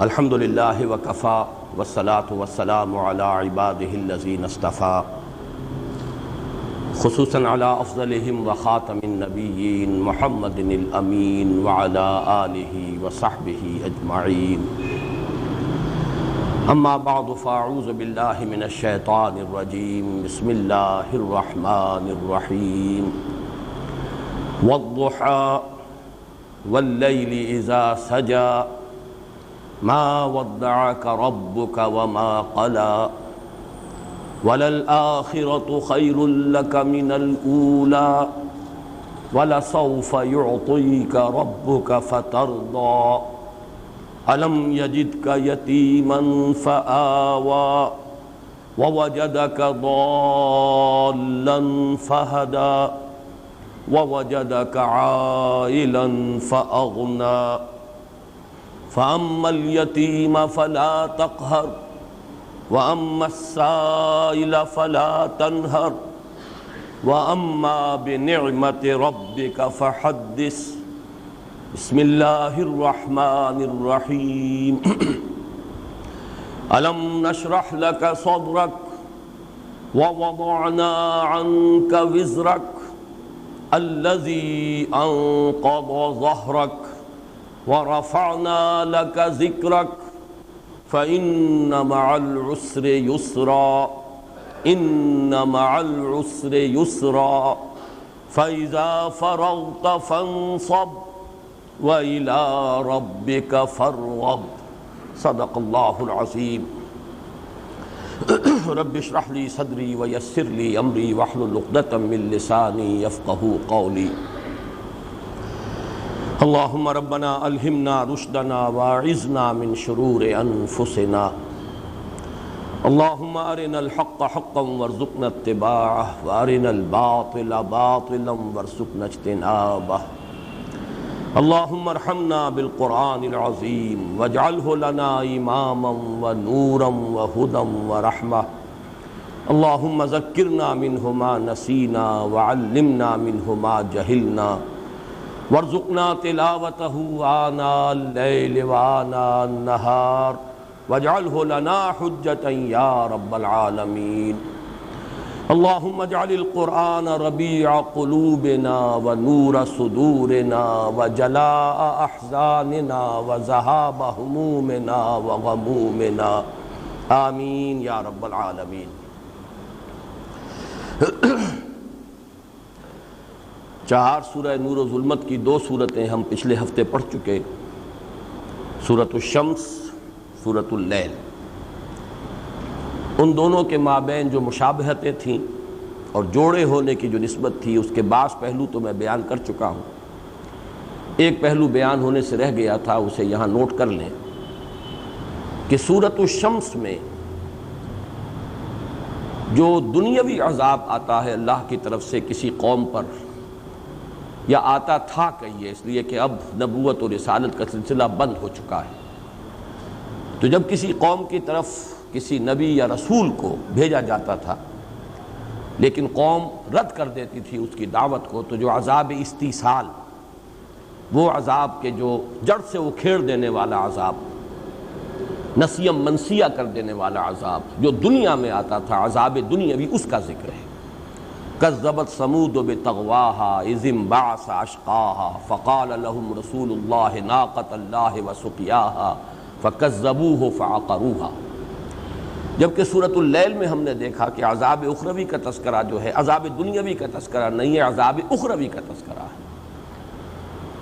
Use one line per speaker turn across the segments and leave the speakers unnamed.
الحمد للہ وکفا والصلاة والسلام علی عباده الذین اصطفیٰ خصوصاً علی افضلہم وخاتم النبیین محمد الامین وعلی آلہ وصحبہ اجمعین اما بعد فاعوذ باللہ من الشیطان الرجیم بسم اللہ الرحمن الرحیم والضحى واللیل اذا سجا ما ودعك ربك وما قلى وللآخرة خير لك من الأولى ولسوف يعطيك ربك فترضى ألم يجدك يتيما فآوى ووجدك ضالا فهدى ووجدك عائلا فأغنى فأما اليتيم فلا تقهر وأما السائل فلا تنهر وأما بنعمة ربك فحدث بسم الله الرحمن الرحيم ألم نشرح لك صدرك ووضعنا عنك وزرك الذي أنقض ظهرك ورفعنا لك ذكرك فإن مع العسر يسرا إن مع العسر يسرا فإذا فرغت فانصب وإلى ربك فارغب صدق الله العظيم رب اشرح لي صدري ويسر لي امري واحلل عقدة من لساني يفقهوا قولي اللهم ربنا الهمنا رشدنا واعذنا من شرور انفسنا اللهم ارنا الحق حقا وارزقنا اتباعه وارنا الباطل باطلا وارزقنا اجتنابه اللهم ارحمنا بالقرآن العظيم واجعله لنا إماما ونورا وهدى ورحمة اللهم ذكرنا منه ما نسينا وعلمنا منه ما جهلنا وارزقنا تلاوته آناء الليل وآناء النهار واجعله لنا حجة يا رب العالمين اللهم اجعل القرآن ربيع قلوبنا ونور صدورنا وجلاء أحزاننا وذهاب همومنا وغمومنا آمین یا رب العالمین۔ چار سورہ نور و ظلمت کی دو سورتیں ہم پچھلے ہفتے پڑھ چکے، سورۃ الشمس، سورۃ اللیل۔ ان دونوں کے مابین جو مشابہتیں تھیں اور جوڑے ہونے کی جو نسبت تھی، اس کے بعض پہلو تو میں بیان کر چکا ہوں۔ ایک پہلو بیان ہونے سے رہ گیا تھا، اسے یہاں نوٹ کر لیں کہ سورۃ الشمس میں جو دنیاوی عذاب آتا ہے اللہ کی طرف سے کسی قوم پر، یا آتا تھا کہیے، اس لیے کہ اب نبوت اور رسالت کا سلسلہ بند ہو چکا ہے، تو جب کسی قوم کی طرف کسی نبی یا رسول کو بھیجا جاتا تھا لیکن قوم رد کر دیتی تھی اس کی دعوت کو، تو جو عذاب استیصال، وہ عذاب کے جو جڑ سے اکھیڑ دینے والا عذاب، نسیم منسیہ کر دینے والا عذاب جو دنیا میں آتا تھا، عذاب دنیاوی، اس کا ذکر ہے۔ کذبت ثمود بطغواها اذ انبعث اشقاها فقال لهم رسول الله ناقة الله وسقياها فكذبوه فعقروها۔ جبکہ سورۃ اللیل میں ہم نے دیکھا کہ عذاب اخروی کا تذکرہ جو ہے عذاب دنیاوی کا تذکرہ نہیں ہے، عذاب اخروی کا تذکرہ ہے۔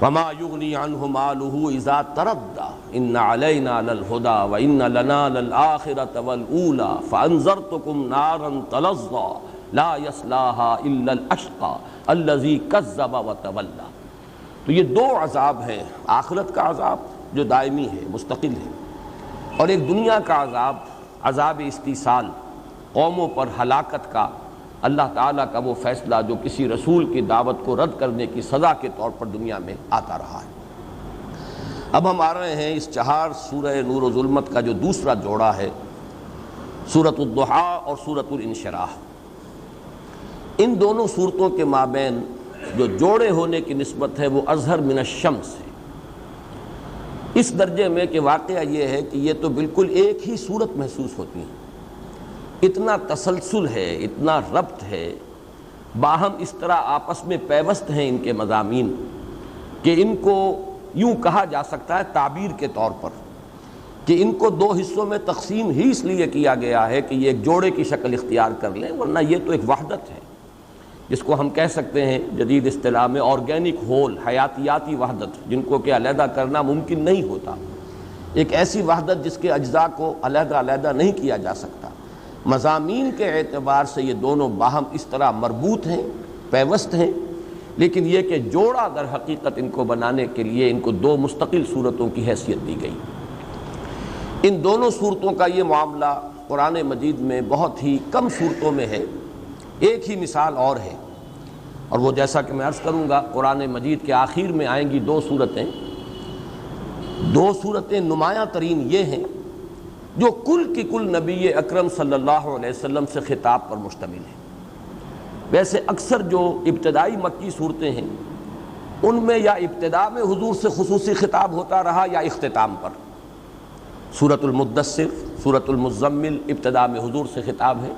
وما يغني عنه ماله اذا تردى ان علينا للهدى وان لنا للآخرة والأولى فانذرتكم نارا تلظى لا يصلاها الا الاشقى الذي كذب وتولى۔ تو یہ دو عذاب ہیں، آخرت کا عذاب جو دائمی ہے، مستقل ہے، اور ایک دنیا کا عذاب، عذاب استیصال، قوموں پر ہلاکت کا اللہ تعالیٰ کا وہ فیصلہ جو کسی رسول کی دعوت کو رد کرنے کی سزا کے طور پر دنیا میں آتا رہا ہے۔ اب ہم آ رہے ہیں اس چہار سورہ نور و ظلمت کا جو دوسرا جوڑا ہے، سورۃ الضحیٰ اور سورۃ الانشراح۔ ان دونوں صورتوں کے مابین جو جوڑے ہونے کی نسبت ہے وہ اظہر من الشمس ہے، اس درجے میں کہ واقعہ یہ ہے کہ یہ تو بالکل ایک ہی صورت محسوس ہوتی ہیں، اتنا تسلسل ہے، اتنا ربط ہے، باہم اس طرح آپس میں پیوست ہیں ان کے مضامین کہ ان کو یوں کہا جا سکتا ہے تعبیر کے طور پر کہ ان کو دو حصوں میں تقسیم ہی اس لیے کیا گیا ہے کہ یہ ایک جوڑے کی شکل اختیار کر لیں، ورنہ یہ تو ایک وحدت ہے جس کو ہم کہہ سکتے ہیں جدید اصطلاح میں آرگینک ہول، حیاتیاتی وحدت، جن کو کہ علیحدہ کرنا ممکن نہیں ہوتا، ایک ایسی وحدت جس کے اجزاء کو علیحدہ علیحدہ نہیں کیا جا سکتا۔ مضامین کے اعتبار سے یہ دونوں باہم اس طرح مربوط ہیں، پیوست ہیں، لیکن یہ کہ جوڑا در حقیقت ان کو بنانے کے لیے ان کو دو مستقل صورتوں کی حیثیت دی گئی۔ ان دونوں صورتوں کا یہ معاملہ قرآن مجید میں بہت ہی کم صورتوں میں ہے، ایک ہی مثال اور ہے، اور وہ جیسا کہ میں عرض کروں گا قرآن مجید کے آخر میں آئیں گی دو صورتیں نمایاں ترین یہ ہیں جو کل کی کل نبی اکرم صلی اللہ علیہ وسلم سے خطاب پر مشتمل ہے۔ ویسے اکثر جو ابتدائی مکی صورتیں ہیں ان میں یا ابتدا میں حضور سے خصوصی خطاب ہوتا رہا یا اختتام پر۔ سورۃ المدثر، سورۃ المزمل ابتدا میں حضور سے خطاب ہے،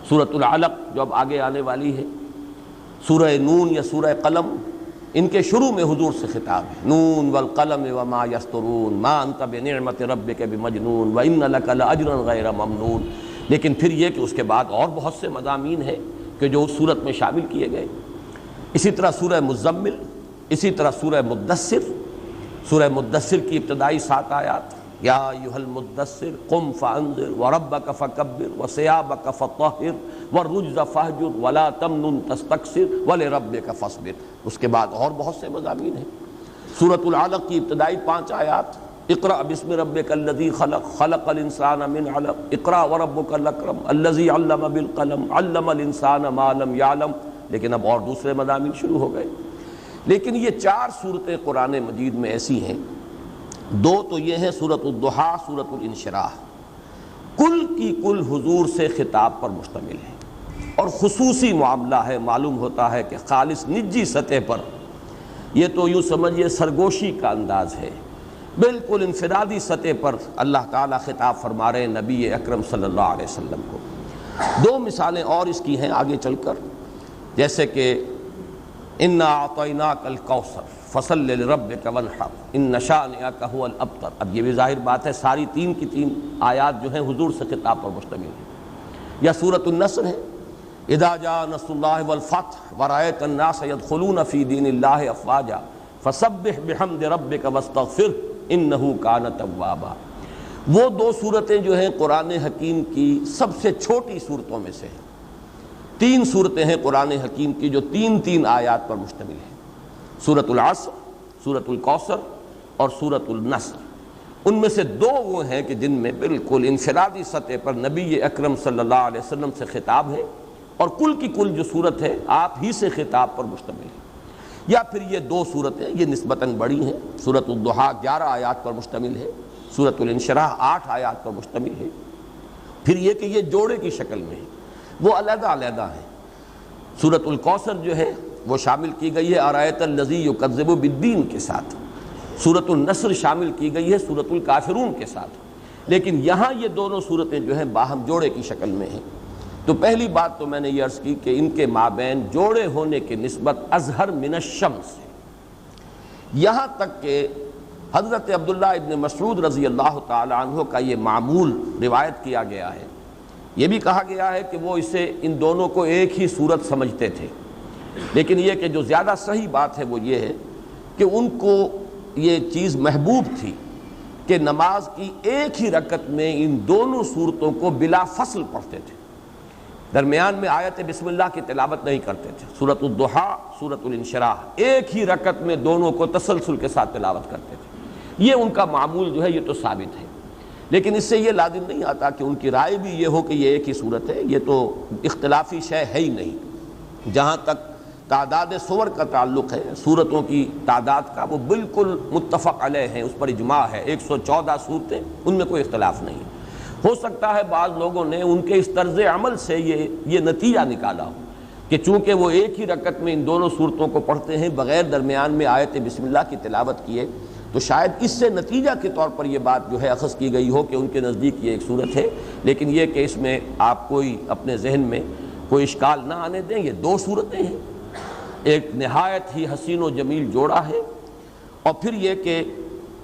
سورۃ العلق جو اب آگے آنے والی ہے، سورہ نون یا سورہ قلم ان کے شروع میں حضور سے خطاب ہے، نون والقلم وما یسطرون ما انت بنعمت ربک بمجنون وان لک لاجرا غیر ممنون۔ لیکن پھر یہ کہ اس کے بعد اور بہت سے مضامین ہیں کہ جو اس صورت میں شامل کیے گئے۔ اسی طرح سورہ مزمل، اسی طرح سورہ مدثر کی ابتدائی 7 آیات، یا ایھا المدثر قم فانذر وربک فکبر وثیابک فطہر والرجز فاہجر ولا تمنن تستکثر ولربک فاصبر۔ اس کے بعد اور بہت سے مضامین ہیں۔ سورۃ العلق کی ابتدائی 5 آیات، اقرأ بسم ربک الذی خلق خلق الانسان من علق اقرأ وربک الاکرم الذی علم بالقلم علم الانسان ما لم یعلم۔ لیکن اب اور دوسرے مضامین شروع ہو گئے۔ لیکن یہ 4 صورتیں قرآن مجید میں ایسی ہیں، دو تو یہ ہیں سورۃ الضحیٰ، سورۃ الانشراح، کل کی کل حضور سے خطاب پر مشتمل ہے اور خصوصی معاملہ ہے، معلوم ہوتا ہے کہ خالص نجی سطح پر، یہ تو یوں سمجھیے سرگوشی کا انداز ہے، بالکل انفرادی سطح پر اللہ تعالیٰ خطاب فرما رہے ہیں نبی اکرم صلی اللہ علیہ وسلم کو۔ 2 مثالیں اور اس کی ہیں آگے چل کر، جیسے کہ انا اعطیناک الکوثر فصل لربک وانحر ان شانئک ھو الابتر۔ اب یہ بھی ظاہر بات ہے ساری 3 کی 3 آیات جو ہیں حضور سے خطاب پر مشتمل ہیں۔ یا سورۃ النصر ہے، اذا جاء نصر اللہ والفتح ورأیت الناس يدخلون فی دین اللہ افواجا فسبح بحمد ربک واستغفر انہ کان توابا۔ وہ 2 صورتیں جو ہیں قرآن حکیم کی سب سے چھوٹی صورتوں میں سے ہیں۔ 3 صورتیں ہیں قرآن حکیم کی جو 3 آیات پر مشتمل ہیں، سورۃ العصر، سورۃ الکوثر اور سورۃ النصر۔ ان میں سے 2 وہ ہیں کہ جن میں بالکل انفرادی سطح پر نبی اکرم صلی اللہ علیہ وسلم سے خطاب ہے، اور کل کی کل جو صورت ہے آپ ہی سے خطاب پر مشتمل ہے۔ یا پھر یہ 2 صورتیں یہ نسبتاً بڑی ہیں، سورۃ الضحیٰ 11 آیات پر مشتمل ہے، سورۃ الانشراح 8 آیات پر مشتمل ہے۔ پھر یہ کہ یہ جوڑے کی شکل میں ہے، وہ علیحدہ علیحدہ ہیں۔ سورۃ الکوثر جو ہے وہ شامل کی گئی ہے ارأیت الذی یکذب بالدین کے ساتھ، سورۃ النصر شامل کی گئی ہے سورۃ الکافرون کے ساتھ، لیکن یہاں یہ دونوں صورتیں جو ہیں باہم جوڑے کی شکل میں ہیں۔ تو پہلی بات تو میں نے یہ عرض کی کہ ان کے مابین جوڑے ہونے کی نسبت اظہر من الشمس ہے، یہاں تک کہ حضرت عبداللہ ابن مسعود رضی اللہ تعالی عنہ کا یہ معمول روایت کیا گیا ہے، یہ بھی کہا گیا ہے کہ وہ اسے ان دونوں کو ایک ہی صورت سمجھتے تھے، لیکن یہ کہ جو زیادہ صحیح بات ہے وہ یہ ہے کہ ان کو یہ چیز محبوب تھی کہ نماز کی ایک ہی رکعت میں ان دونوں صورتوں کو بلا فصل پڑھتے تھے، درمیان میں آیت بسم اللہ کی تلاوت نہیں کرتے تھے۔ سورۃ الضحیٰ، سورۃ الانشراح ایک ہی رکعت میں دونوں کو تسلسل کے ساتھ تلاوت کرتے تھے، یہ ان کا معمول جو ہے یہ تو ثابت ہے، لیکن اس سے یہ لازم نہیں آتا کہ ان کی رائے بھی یہ ہو کہ یہ ایک ہی صورت ہے، یہ تو اختلافی شے ہے ہی نہیں۔ جہاں تک تعداد سور کا تعلق ہے، صورتوں کی تعداد کا، وہ بالکل متفق علیہ ہیں، اس پر اجماع ہے، 114 صورتیں، ان میں کوئی اختلاف نہیں۔ ہو سکتا ہے بعض لوگوں نے ان کے اس طرز عمل سے یہ نتیجہ نکالا ہو کہ چونکہ وہ ایک ہی رکعت میں ان دونوں صورتوں کو پڑھتے ہیں بغیر درمیان میں آیت بسم اللہ کی تلاوت کیے، تو شاید اس سے نتیجہ کے طور پر یہ بات جو ہے اخذ کی گئی ہو کہ ان کے نزدیک یہ ایک صورت ہے، لیکن یہ کہ اس میں آپ کوئی اپنے ذہن میں کوئی اشکال نہ آنے دیں، یہ دو صورتیں ہیں، ایک نہایت ہی حسین و جمیل جوڑا ہے، اور پھر یہ کہ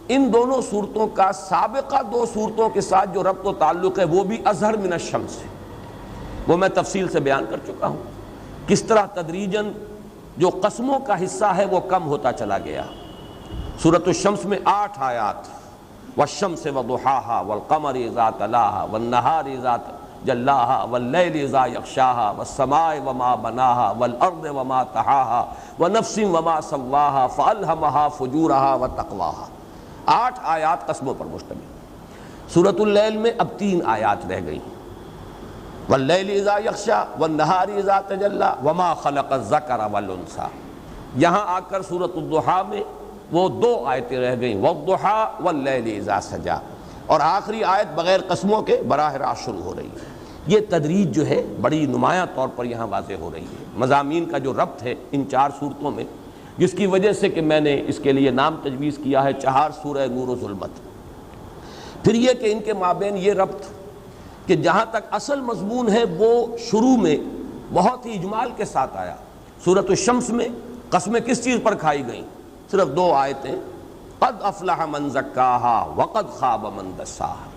ان دونوں صورتوں کا سابقہ دو صورتوں کے ساتھ جو ربط و تعلق ہے وہ بھی اظہر من الشمس ہے، وہ میں تفصیل سے بیان کر چکا ہوں، کس طرح تدریجاً جو قسموں کا حصہ ہے وہ کم ہوتا چلا گیا۔ سورۃ الشمس میں 8 آیات، والشمس وضحاها والقمر اذا تلاها والنہار اذا جلاها واللیل اذا یغشاها والسماء وما بناها والارض وما طحاها ونفس وما سواها فالہمها فجورها وتقواها، 8 آیات قسموں پر مشتمل۔ سورۃ اللیل میں اب 3 آیات رہ گئیں، واللیل اذا یغشا والنہار اذا تجلی وما خلق الذکر والانثی۔ یہاں آ کر سورۃ الضحیٰ میں وہ 2 آیتیں رہ گئیں، والضحیٰ واللیل اذا سجا، اور آخری آیت بغیر قسموں کے براہ راست شروع ہو رہی ہے۔ یہ تدریج جو ہے بڑی نمایاں طور پر یہاں واضح ہو رہی ہے، مضامین کا جو ربط ہے ان 4 صورتوں میں، جس کی وجہ سے کہ میں نے اس کے لیے نام تجویز کیا ہے 4 سورہ نور و ظلمت۔ پھر یہ کہ ان کے مابین یہ ربط کہ جہاں تک اصل مضمون ہے وہ شروع میں بہت ہی اجمال کے ساتھ آیا۔ سورۃ الشمس میں قسمیں کس چیز پر کھائی گئیں؟ صرف 2 آیتیں، قد افلح من زکاہا وقد خاب من دساہا۔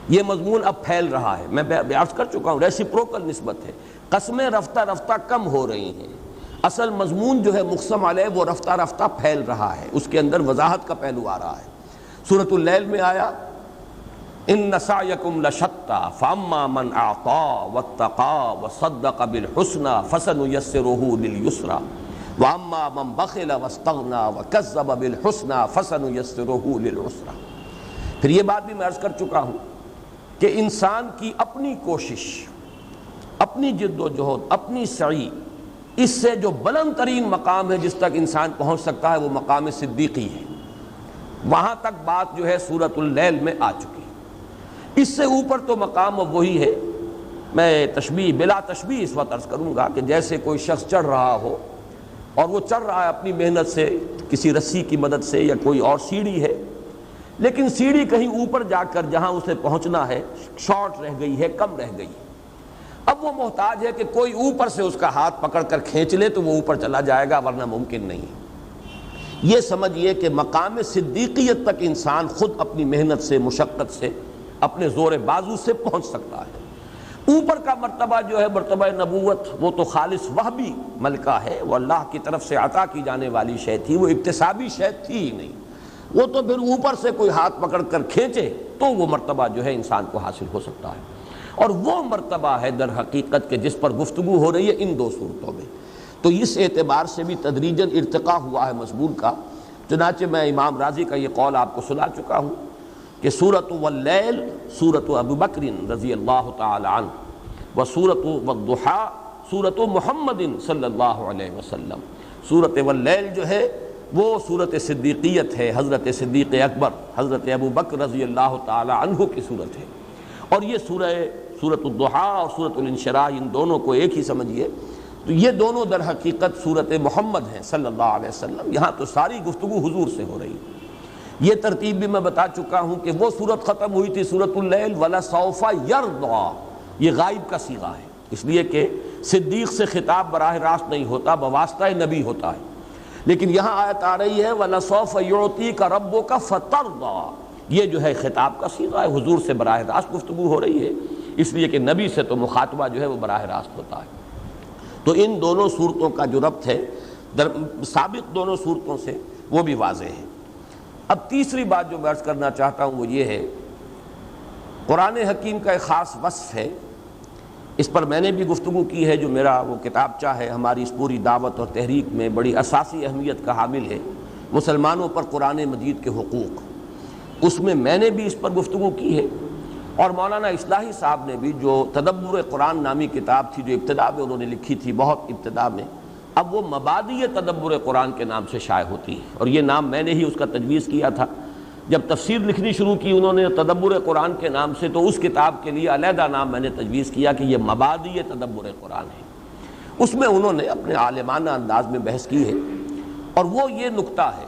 یہ مضمون اب پھیل رہا ہے، میں عرض کر چکا ہوں، ریسیپروکل نسبت ہے، قسمیں رفتہ رفتہ کم ہو رہی ہیں، اصل مضمون جو ہے مقسم علیہ وہ رفتہ رفتہ پھیل رہا ہے، اس کے اندر وضاحت کا پہلو آ رہا ہے۔ سورۃ اللیل میں آیا ان سعیکم لشتی فاما من اعطی واتقی وصدق بالحسنی فسنیسرہ للیسری واما من بخل واستغنی وکذب بالحسنی فسنیسرہ للعسری۔ پھر یہ بات بھی میں عرض کر چکا ہوں کہ انسان کی اپنی کوشش، اپنی جد و جہد، اپنی سعی، اس سے جو بلند ترین مقام ہے جس تک انسان پہنچ سکتا ہے وہ مقام صدیقی ہے، وہاں تک بات جو ہے سورۃ اللیل میں آ چکی ہے۔ اس سے اوپر تو مقام وہی ہے، میں تشبیہ بلا تشبیہ اس وقت عرض کروں گا کہ جیسے کوئی شخص چڑھ رہا ہو اور وہ چڑھ رہا ہے اپنی محنت سے، کسی رسی کی مدد سے، یا کوئی اور سیڑھی ہے، لیکن سیڑھی کہیں اوپر جا کر جہاں اسے پہنچنا ہے شارٹ رہ گئی ہے، کم رہ گئی ہے، اب وہ محتاج ہے کہ کوئی اوپر سے اس کا ہاتھ پکڑ کر کھینچ لے تو وہ اوپر چلا جائے گا، ورنہ ممکن نہیں۔ یہ سمجھیے کہ مقام صدیقیت تک انسان خود اپنی محنت سے، مشقت سے، اپنے زور بازو سے پہنچ سکتا ہے۔ اوپر کا مرتبہ جو ہے مرتبہ نبوت، وہ تو خالص وہبی ملکہ ہے، وہ اللہ کی طرف سے عطا کی جانے والی شے تھی، وہ اکتسابی شے تھی ہی نہیں، وہ تو پھر اوپر سے کوئی ہاتھ پکڑ کر کھینچے تو وہ مرتبہ جو ہے انسان کو حاصل ہو سکتا ہے، اور وہ مرتبہ ہے در حقیقت کہ جس پر گفتگو ہو رہی ہے ان 2 صورتوں میں۔ تو اس اعتبار سے بھی تدریجاً ارتقاء ہوا ہے مضمون کا، چنانچہ میں امام راضی کا یہ قول آپ کو سنا چکا ہوں کہ سورۃ واللیل سورۃ ابو بکر رضی اللہ تعالی عنہ، و سورۃ والضحیٰ سورۃ محمد صلی اللہ علیہ وسلم۔ سورۃ واللیل جو ہے وہ سورۃ صدیقیت ہے، حضرت صدیق اکبر حضرت ابو بکر رضی اللہ تعالی عنہ کی صورت ہے، اور یہ سورۃ الضحیٰ اور سورۃ الانشراح ان دونوں کو ایک ہی سمجھیے، تو یہ دونوں در حقیقت سورۃ محمد ہیں صلی اللہ علیہ وسلم۔ یہاں تو ساری گفتگو حضور سے ہو رہی ہے۔ یہ ترتیب بھی میں بتا چکا ہوں کہ وہ صورت ختم ہوئی تھی سورۃ اللیل وَلَسَوْفَ يَرْضَىٰ، یہ غائب کا صیغہ ہے، اس لیے کہ صدیق سے خطاب براہ راست نہیں ہوتا، بواسطہ نبی ہوتا ہے، لیکن یہاں آیت آ رہی ہے وَلَسَوْفَ يُعْطِيكَ رَبُّكَ فَتَرْضَىٰ، یہ جو ہے خطاب کا صیغہ ہے، حضور سے براہ راست گفتگو ہو رہی ہے، اس لیے کہ نبی سے تو مخاطبہ جو ہے وہ براہ راست ہوتا ہے۔ تو ان دونوں صورتوں کا جو ربط ہے سابق دونوں صورتوں سے وہ بھی واضح ہے۔ اب تیسری بات جو میں عرض کرنا چاہتا ہوں وہ یہ ہے، قرآن حکیم کا ایک خاص وصف ہے، اس پر میں نے بھی گفتگو کی ہے، جو میرا وہ کتابچہ ہے ہماری اس پوری دعوت اور تحریک میں بڑی اساسی اہمیت کا حامل ہے، مسلمانوں پر قرآن مجید کے حقوق، اس میں میں نے بھی اس پر گفتگو کی ہے، اور مولانا اصلاحی صاحب نے بھی جو تدبر قرآن نامی کتاب تھی جو ابتدا میں انہوں نے لکھی تھی، بہت ابتدا میں، اب وہ مبادئ تدبر قرآن کے نام سے شائع ہوتی ہے، اور یہ نام میں نے ہی اس کا تجویز کیا تھا۔ جب تفسیر لکھنی شروع کی انہوں نے تدبر قرآن کے نام سے، تو اس کتاب کے لیے علیحدہ نام میں نے تجویز کیا کہ یہ مبادئ تدبر قرآن ہے۔ اس میں انہوں نے اپنے عالمانہ انداز میں بحث کی ہے، اور وہ یہ نکتہ ہے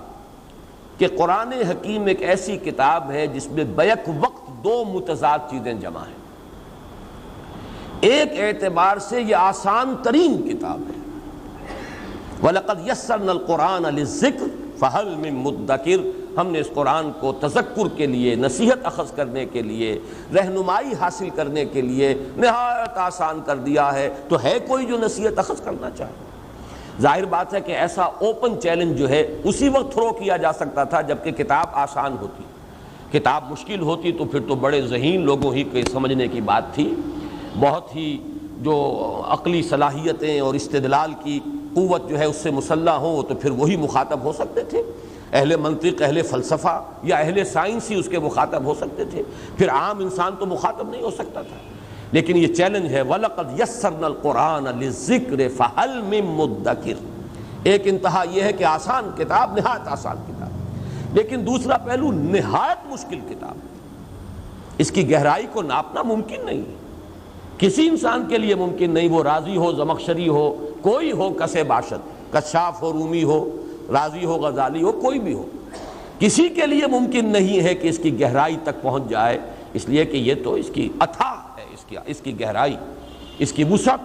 کہ قرآن حکیم ایک ایسی کتاب ہے جس میں بیک وقت دو متضاد چیزیں جمع ہیں۔ ایک اعتبار سے یہ آسان ترین کتاب ہے، وَلَقَدْ يَسَّرْنَا الْقُرْآنَ لِلذِّكْرِ فَهَلْ مِن مُدَّكِرٍ، ہم نے اس قرآن کو تذکر کے لیے، نصیحت اخذ کرنے کے لیے، رہنمائی حاصل کرنے کے لیے نہایت آسان کر دیا ہے، تو ہے کوئی جو نصیحت اخذ کرنا چاہے؟ ظاہر بات ہے کہ ایسا اوپن چیلنج جو ہے اسی وقت تھرو کیا جا سکتا تھا جبکہ کتاب آسان ہوتی، کتاب مشکل ہوتی تو پھر تو بڑے ذہین لوگوں ہی کے سمجھنے کی بات تھی، بہت ہی جو عقلی صلاحیتیں اور استدلال کی قوت جو ہے اس سے مسلح ہو تو پھر وہی مخاطب ہو سکتے تھے، اہل منطق، اہل فلسفہ یا اہل سائنس ہی اس کے مخاطب ہو سکتے تھے، پھر عام انسان تو مخاطب نہیں ہو سکتا تھا۔ لیکن یہ چیلنج ہے وَلَقَدْ يَسَّرْنَا الْقُرْآنَ لِلذِّكْرِ فَهَلْ مِن مُدَّكِرٍ۔ ایک انتہا یہ ہے کہ آسان کتاب، نہایت آسان کتاب، لیکن دوسرا پہلو نہایت مشکل کتاب، اس کی گہرائی کو ناپنا ممکن نہیں ہے، کسی انسان کے لیے ممکن نہیں، وہ رازی ہو، زمخشری ہو، کوئی ہو، کسے باشد، کشاف ہو، رومی ہو، رازی ہو، غزالی ہو، کوئی بھی ہو، کسی کے لیے ممکن نہیں ہے کہ اس کی گہرائی تک پہنچ جائے، اس لیے کہ یہ تو اس کی اتھاہ ہے، اس کی گہرائی، اس کی وسعت،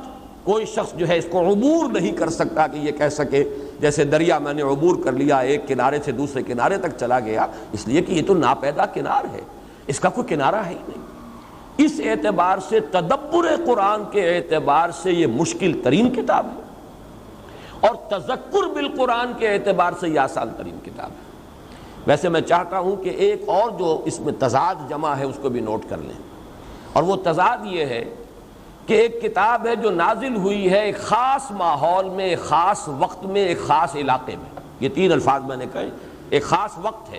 کوئی شخص جو ہے اس کو عبور نہیں کر سکتا کہ یہ کہہ سکے جیسے دریا میں نے عبور کر لیا، ایک کنارے سے دوسرے کنارے تک چلا گیا، اس لیے کہ یہ تو ناپیدا کنار ہے، اس کا کوئی کنارہ ہے ہی نہیں۔ اس اعتبار سے تدبر قرآن کے اعتبار سے یہ مشکل ترین کتاب ہے، اور تذکر بالقرآن کے اعتبار سے یہ آسان ترین کتاب ہے۔ ویسے میں چاہتا ہوں کہ ایک اور جو اس میں تضاد جمع ہے اس کو بھی نوٹ کر لیں، اور وہ تضاد یہ ہے کہ ایک کتاب ہے جو نازل ہوئی ہے ایک خاص ماحول میں، ایک خاص وقت میں، ایک خاص علاقے میں، یہ تین الفاظ میں نے کہے، ایک خاص وقت ہے،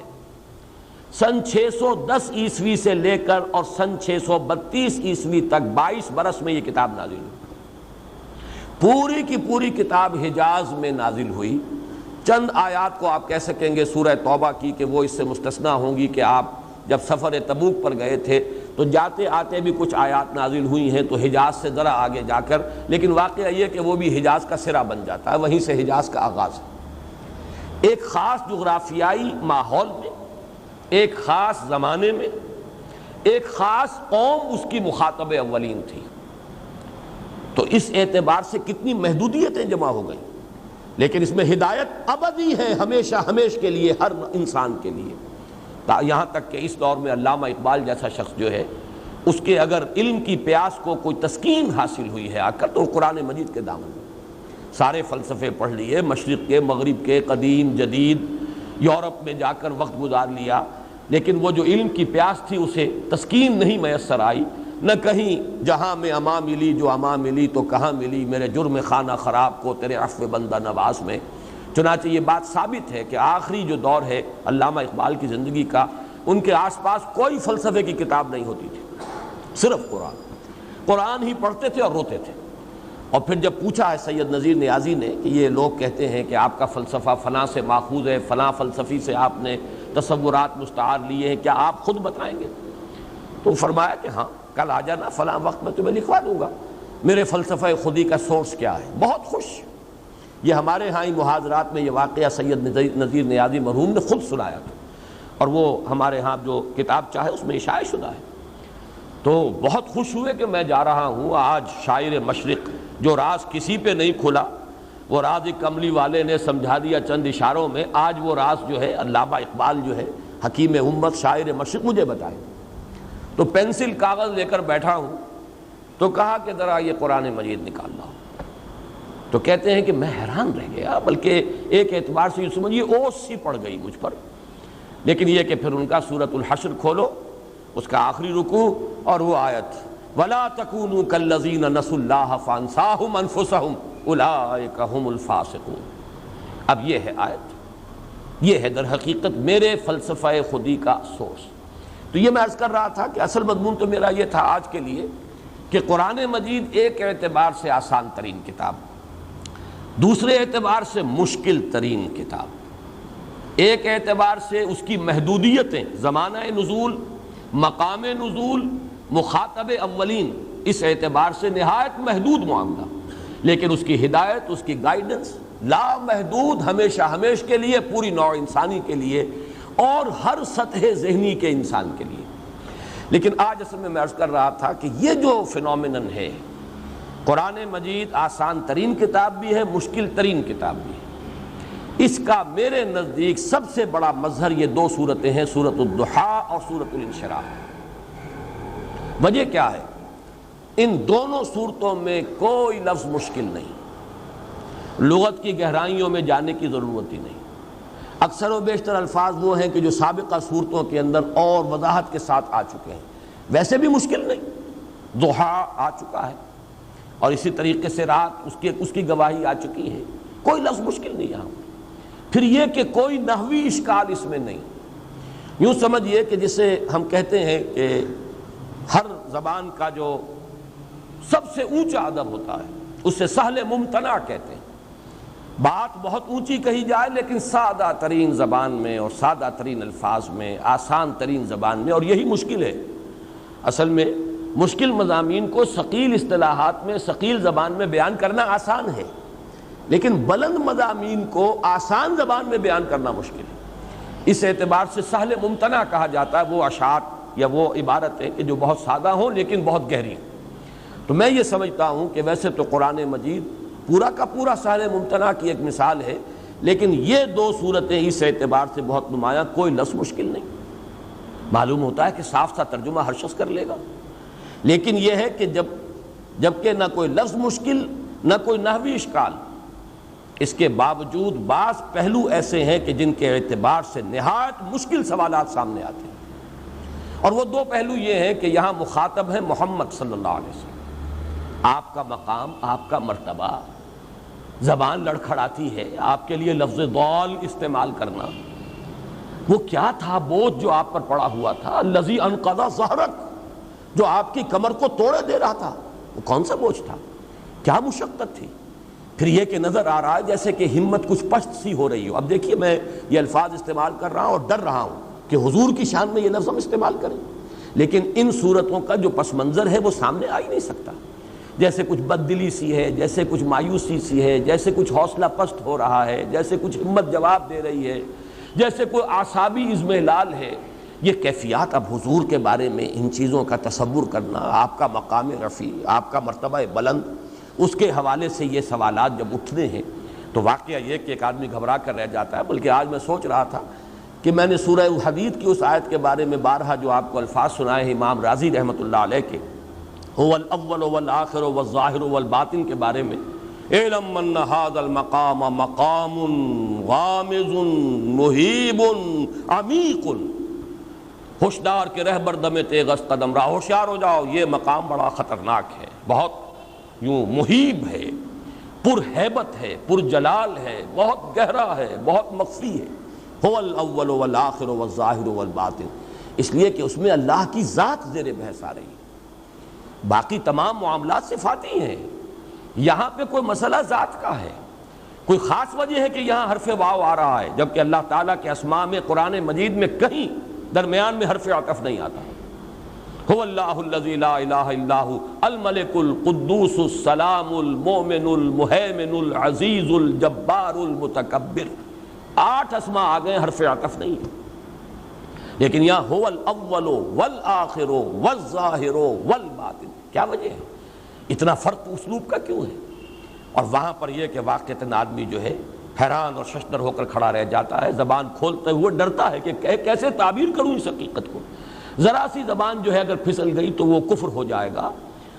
سن 610 عیسوی سے لے کر اور سن 632 عیسوی تک 22 برس میں یہ کتاب نازل ہوئی، پوری کی پوری کتاب حجاز میں نازل ہوئی۔ چند آیات کو آپ کہہ سکیں گے سورہ توبہ کی کہ وہ اس سے مستثنیٰ ہوں گی کہ آپ جب سفر تبوک پر گئے تھے تو جاتے آتے بھی کچھ آیات نازل ہوئی ہیں تو حجاز سے ذرا آگے جا کر، لیکن واقعہ یہ کہ وہ بھی حجاز کا سرا بن جاتا ہے، وہیں سے حجاز کا آغاز ہے۔ ایک خاص جغرافیائی ماحول میں، ایک خاص زمانے میں، ایک خاص قوم اس کی مخاطب اولین تھی، تو اس اعتبار سے کتنی محدودیتیں جمع ہو گئیں، لیکن اس میں ہدایت ابدی ہے، ہمیشہ ہمیش کے لیے، ہر انسان کے لیے، یہاں تک کہ اس دور میں علامہ اقبال جیسا شخص جو ہے اس کے اگر علم کی پیاس کو کوئی تسکین حاصل ہوئی ہے آ کر تو قرآن مجید کے دامن میں، سارے فلسفے پڑھ لیے، مشرق کے، مغرب کے، قدیم جدید، یورپ میں جا کر وقت گزار لیا، لیکن وہ جو علم کی پیاس تھی اسے تسکین نہیں میسر آئی، نہ کہیں جہاں میں اماں ملی جو اماں ملی تو کہاں ملی میرے جرم خانہ خراب کو تیرے عفو بندہ نواز میں۔ چنانچہ یہ بات ثابت ہے کہ آخری جو دور ہے علامہ اقبال کی زندگی کا، ان کے آس پاس کوئی فلسفے کی کتاب نہیں ہوتی تھی، صرف قرآن ہی پڑھتے تھے اور روتے تھے۔ اور پھر جب پوچھا ہے سید نذیر نیازی نے کہ یہ لوگ کہتے ہیں کہ آپ کا فلسفہ فلاں سے ماخوذ ہے، فلاں فلسفی سے آپ نے تصورات مستعار لیے ہیں، کیا آپ خود بتائیں گے؟ تو فرمایا کہ ہاں، کل آ جانا فلاں وقت میں تمہیں لکھوا دوں گا میرے فلسفہ خودی کا سورس کیا ہے۔ بہت خوش، یہ ہمارے ہاں ہی محاضرات میں یہ واقعہ سید نذیر نیازی مرحوم نے خود سنایا تھا، اور وہ ہمارے ہاں جو کتاب چاہے اس میں اشاعہ شدہ ہے۔ تو بہت خوش ہوئے کہ میں جا رہا ہوں آج شاعر مشرق، جو راز کسی پہ نہیں کھلا، وہ راز کملی والے نے سمجھا دیا چند اشاروں میں، آج وہ راز جو ہے علامہ اقبال جو ہے حکیم امت شاعر مشرق مجھے بتائے۔ تو پینسل کاغذ لے کر بیٹھا ہوں تو کہا کہ ذرا یہ قرآن مجید نکال لاؤ، تو کہتے ہیں کہ میں حیران رہ گیا، بلکہ ایک اعتبار سے یہ سمجھیے اوس سی پڑ گئی مجھ پر، لیکن یہ کہ پھر ان کا سورۃ الحشر کھولو، اس کا آخری رکوع اور وہ آیت وَلَا تَكُونُوا كَالَّذِينَ نَسُوا اللَّهَ فَأَنسَاهُمْ أَنفُسَهُمْ أُولَٰئِكَ هُمُ الْفَاسِقُونَ۔ اب یہ ہے آیت، یہ ہے در حقیقت میرے فلسفہ خودی کا سورس۔ تو یہ میں عرض کر رہا تھا کہ اصل مضمون تو میرا یہ تھا آج کے لیے کہ قرآن مجید ایک اعتبار سے آسان ترین کتاب، دوسرے اعتبار سے مشکل ترین کتاب، ایک اعتبار سے اس کی محدودیتیں، زمانہ نزول، مقام نزول، مخاطب اولین، اس اعتبار سے نہایت محدود معاملہ، لیکن اس کی ہدایت، اس کی گائیڈنس لامحدود، ہمیشہ ہمیش کے لیے، پوری نوع انسانی کے لیے، اور ہر سطح ذہنی کے انسان کے لیے۔ لیکن آج اصل میں عرض کر رہا تھا کہ یہ جو فینومینن ہے، قرآن مجید آسان ترین کتاب بھی ہے، مشکل ترین کتاب بھی ہے، اس کا میرے نزدیک سب سے بڑا مظہر یہ دو صورتیں ہیں، سورۃ الضحیٰ اور سورۃ الانشراح۔ وجہ کیا ہے؟ ان دونوں صورتوں میں کوئی لفظ مشکل نہیں، لغت کی گہرائیوں میں جانے کی ضرورت ہی نہیں، اکثر و بیشتر الفاظ وہ ہیں کہ جو سابقہ صورتوں کے اندر اور وضاحت کے ساتھ آ چکے ہیں، ویسے بھی مشکل نہیں، ضحیٰ آ چکا ہے اور اسی طریقے سے رات اس کی گواہی آ چکی ہے، کوئی لفظ مشکل نہیں یہاں۔ پھر یہ کہ کوئی نحوی اشکال اس میں نہیں، یوں سمجھیے کہ جسے ہم کہتے ہیں کہ ہر زبان کا جو سب سے اونچا ادب ہوتا ہے اسے سہل ممتنع کہتے ہیں، بات بہت اونچی کہی جائے لیکن سادہ ترین زبان میں اور سادہ ترین الفاظ میں، آسان ترین زبان میں، اور یہی مشکل ہے۔ اصل میں مشکل مضامین کو ثقیل اصطلاحات میں، ثقیل زبان میں بیان کرنا آسان ہے، لیکن بلند مضامین کو آسان زبان میں بیان کرنا مشکل ہے۔ اس اعتبار سے سہل ممتنع کہا جاتا ہے وہ اشعار یا وہ عبارتیں کہ جو بہت سادہ ہوں لیکن بہت گہری ہوں۔ تو میں یہ سمجھتا ہوں کہ ویسے تو قرآن مجید پورا کا پورا سہل ممتنع کی ایک مثال ہے، لیکن یہ دو صورتیں اس اعتبار سے بہت نمایاں، کوئی لفظ مشکل نہیں۔ معلوم ہوتا ہے کہ صاف سا ترجمہ ہر شخص کر لے گا، لیکن یہ ہے کہ جبکہ نہ کوئی لفظ مشکل نہ کوئی نحوی اشکال، اس کے باوجود بعض پہلو ایسے ہیں کہ جن کے اعتبار سے نہایت مشکل سوالات سامنے آتے ہیں، اور وہ دو پہلو یہ ہیں کہ یہاں مخاطب ہے محمد صلی اللہ علیہ وسلم، آپ کا مقام، آپ کا مرتبہ، زبان لڑکھڑاتی ہے آپ کے لیے لفظ ضال استعمال کرنا۔ وہ کیا تھا بوجھ جو آپ پر پڑا ہوا تھا؟ الذی انقض ظہرک، جو آپ کی کمر کو توڑے دے رہا تھا، وہ کون سا بوجھ تھا؟ کیا مشقت تھی؟ پھر یہ کہ نظر آ رہا ہے جیسے کہ ہمت کچھ پست سی ہو رہی ہو۔ اب دیکھیے میں یہ الفاظ استعمال کر رہا ہوں اور ڈر رہا ہوں کہ حضور کی شان میں یہ لفظ ہم استعمال کریں، لیکن ان صورتوں کا جو پس منظر ہے وہ سامنے آ ہی نہیں سکتا۔ جیسے کچھ بددلی سی ہے، جیسے کچھ مایوسی سی ہے، جیسے کچھ حوصلہ پست ہو رہا ہے، جیسے کچھ ہمت جواب دے رہی ہے، جیسے کوئی اعصابی اضمحلال ہے۔ یہ کیفیات اب حضور کے بارے میں ان چیزوں کا تصور کرنا، آپ کا مقام رفیع، آپ کا مرتبہ بلند، اس کے حوالے سے یہ سوالات جب اٹھتے ہیں تو واقعہ یہ کہ ایک آدمی گھبرا کر رہ جاتا ہے۔ بلکہ آج میں سوچ رہا تھا کہ میں نے سورہ الحدید کی اس آیت کے بارے میں بارہا جو آپ کو الفاظ سنائے ہیں امام رازی رحمۃ اللہ علیہ کے، هو الاول والآخر والظاہر والباطن کے بارے میں، اعلم ان هذا المقام مقام غامض مہیب عمیق، ہوشدار کے رہبر دم تیغ قدم راہ، ہوشیار ہو جاؤ، یہ مقام بڑا خطرناک ہے، بہت یوں مہیب ہے، پر ہیبت ہے، پر جلال ہے، بہت گہرا ہے، بہت مخفی ہے۔ هو الاول والآخر والظاہر والباطن، اس لیے کہ اس میں اللہ کی ذات زیر بحث آ رہی ہے، باقی تمام معاملات صفاتی ہیں، یہاں پہ کوئی مسئلہ ذات کا ہے۔ کوئی خاص وجہ ہے کہ یہاں حرف واو آ رہا ہے جبکہ اللہ تعالیٰ کے اسماء میں قرآن مجید میں کہیں درمیان میں حرف عطف نہیں آتا۔ هو اللہ الذی لا الہ الا هو الملک القدوس السلام المؤمن المہیمن العزیز الجبار المتکبر، 8 اسماء آ گئے، حرف عطف نہیں ہے۔ لیکن یہاں هو الاول والآخر والظاہر والباطن، کیا وجہ ہے؟ اتنا فرق اسلوب کا کیوں ہے؟ اور وہاں پر یہ کہ واقعتاً آدمی جو ہے حیران اور ششدر ہو کر کھڑا رہ جاتا ہے، زبان کھولتے ہوئے ڈرتا ہے کہ کیسے تعبیر کروں اس حقیقت کو۔ ذرا سی زبان جو ہے اگر پھسل گئی تو وہ کفر ہو جائے گا،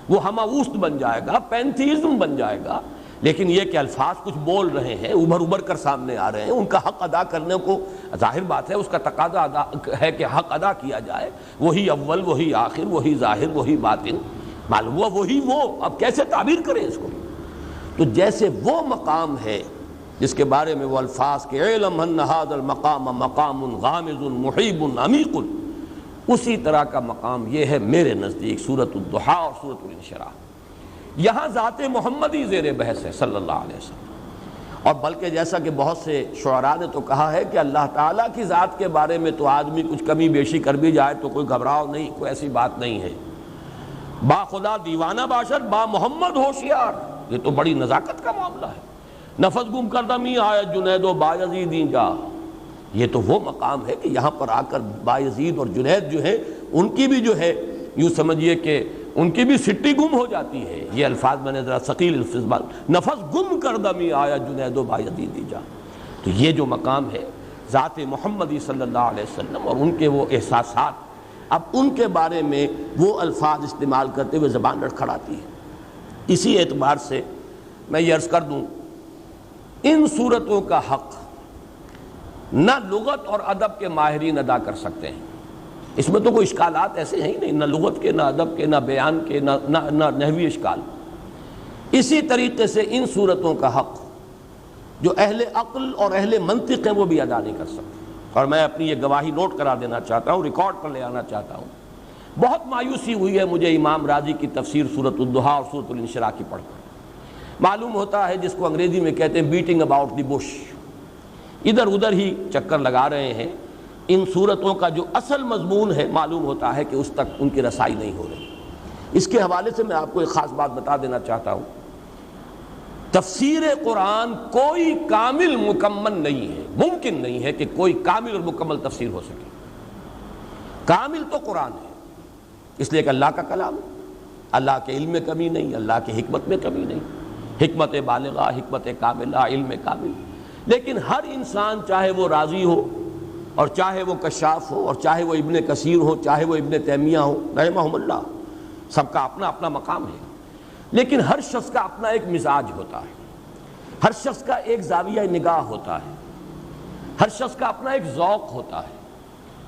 وہ ہماوست بن جائے گا، پینتھیزم بن جائے گا۔ لیکن یہ کہ الفاظ کچھ بول رہے ہیں، ابھر کر سامنے آ رہے ہیں، ان کا حق ادا کرنے کو ظاہر بات ہے اس کا تقاضا ہے کہ حق ادا کیا جائے، وہی اول وہی آخر وہی ظاہر وہی باطن، معلوم ہوا وہی وہ، اب کیسے تعبیر کریں اس کو؟ تو جیسے وہ مقام ہے جس کے بارے میں وہ الفاظ کہ اعلم ان ھذا المقام مقام غامض محیب عمیق، اسی طرح کا مقام یہ ہے میرے نزدیک سورۃ الضحیٰ اور سورۃ الانشراح۔ یہاں ذات محمدی زیر بحث ہے صلی اللہ علیہ وسلم، اور بلکہ جیسا کہ بہت سے شعراء نے تو کہا ہے کہ اللہ تعالیٰ کی ذات کے بارے میں تو آدمی کچھ کمی بیشی کر بھی جائے تو کوئی گھبراؤ نہیں، کوئی ایسی بات نہیں ہے، با خدا دیوانہ باشد با محمد ہوشیار، یہ تو بڑی نزاکت کا معاملہ ہے۔ نفس گم کردمی آیت جنید و بایزیدیں جا، یہ تو وہ مقام ہے کہ یہاں پر آ کر بایزید اور جنید جو ہے ان کی بھی جو ہے یوں سمجھیے کہ ان کی بھی سٹی گم ہو جاتی ہے. یہ الفاظ میں نے ذرا ثقیل الفاظ، نفس گم کردمی آیا جنید و بایزیدی جا. تو یہ جو مقام ہے ذات محمدی صلی اللہ علیہ وسلم اور ان کے وہ احساسات، اب ان کے بارے میں وہ الفاظ استعمال کرتے ہوئے زبان لڑکھڑاتی ہے. اسی اعتبار سے میں یہ عرض کر دوں، ان صورتوں کا حق نہ لغت اور ادب کے ماہرین ادا کر سکتے ہیں. اس میں تو کوئی اشکالات ایسے ہیں ہی نہیں، نہ لغت کے، نہ ادب کے، نہ بیان کے، نہ نحوی اشکال. اسی طریقے سے ان صورتوں کا حق جو اہل عقل اور اہل منطق ہیں وہ بھی ادا نہیں کر سکتے. اور میں اپنی یہ گواہی نوٹ کرا دینا چاہتا ہوں، ریکارڈ پر لے آنا چاہتا ہوں. بہت مایوسی ہوئی ہے مجھے امام راضی کی تفسیر سورۃ الضحیٰ اور سورۃ الانشراح کی پڑھ کر. معلوم ہوتا ہے جس کو انگریزی میں کہتے ہیں بیٹنگ اباؤٹ دی بش، ادھر ادھر ہی چکر لگا رہے ہیں. ان صورتوں کا جو اصل مضمون ہے معلوم ہوتا ہے کہ اس تک ان کی رسائی نہیں ہو رہی. اس کے حوالے سے میں آپ کو ایک خاص بات بتا دینا چاہتا ہوں. تفسیر قرآن کوئی کامل مکمل نہیں ہے، ممکن نہیں ہے کہ کوئی کامل اور مکمل تفسیر ہو سکے. کامل تو قرآن ہے، اس لیے کہ اللہ کا کلام ہے. اللہ کے علم میں کمی نہیں، اللہ کی حکمت میں کمی نہیں، حکمت بالغہ، حکمت کاملہ، علم کامل. لیکن ہر انسان چاہے وہ راضی ہو اور چاہے وہ کشاف ہو اور چاہے وہ ابن کثیر ہو، چاہے وہ ابن تیمیہ ہو رحمہم اللہ، سب کا اپنا اپنا مقام ہے. لیکن ہر شخص کا اپنا ایک مزاج ہوتا ہے، ہر شخص کا ایک زاویہ نگاہ ہوتا ہے، ہر شخص کا اپنا ایک ذوق ہوتا ہے.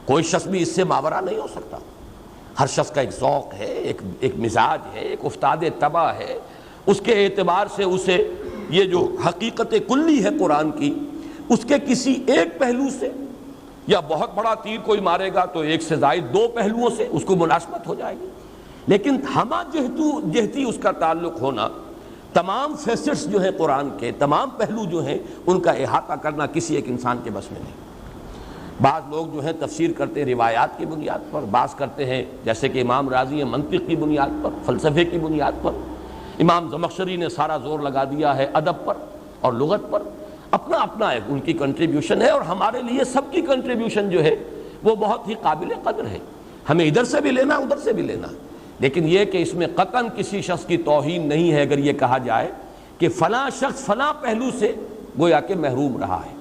کوئی شخص بھی اس سے ماورا نہیں ہو سکتا. ہر شخص کا ایک ذوق ہے، ایک مزاج ہے، ایک افتاد طبع ہے. اس کے اعتبار سے اسے یہ جو حقیقت کلی ہے قرآن کی، اس کے کسی ایک پہلو سے یا بہت بڑا تیر کوئی مارے گا تو ایک سے زائد دو پہلوؤں سے اس کو مناسبت ہو جائے گی. لیکن ہمہ جہتی اس کا تعلق ہونا، تمام فیسٹس جو ہیں قرآن کے، تمام پہلو جو ہیں ان کا احاطہ کرنا کسی ایک انسان کے بس میں نہیں. بعض لوگ جو ہیں تفسیر کرتے ہیں روایات کی بنیاد پر، بعض کرتے ہیں جیسے کہ امام راضی ہیں منطق کی بنیاد پر، فلسفے کی بنیاد پر. امام زمخشری نے سارا زور لگا دیا ہے ادب پر اور لغت پر. اپنا اپنا ہے، ان کی کنٹریبیوشن ہے، اور ہمارے لیے سب کی کنٹریبیوشن جو ہے وہ بہت ہی قابل قدر ہے. ہمیں ادھر سے بھی لینا، ادھر سے بھی لینا. لیکن یہ کہ اس میں قطعاً کسی شخص کی توہین نہیں ہے اگر یہ کہا جائے کہ فلاں شخص فلاں پہلو سے گویا کہ محروم رہا ہے،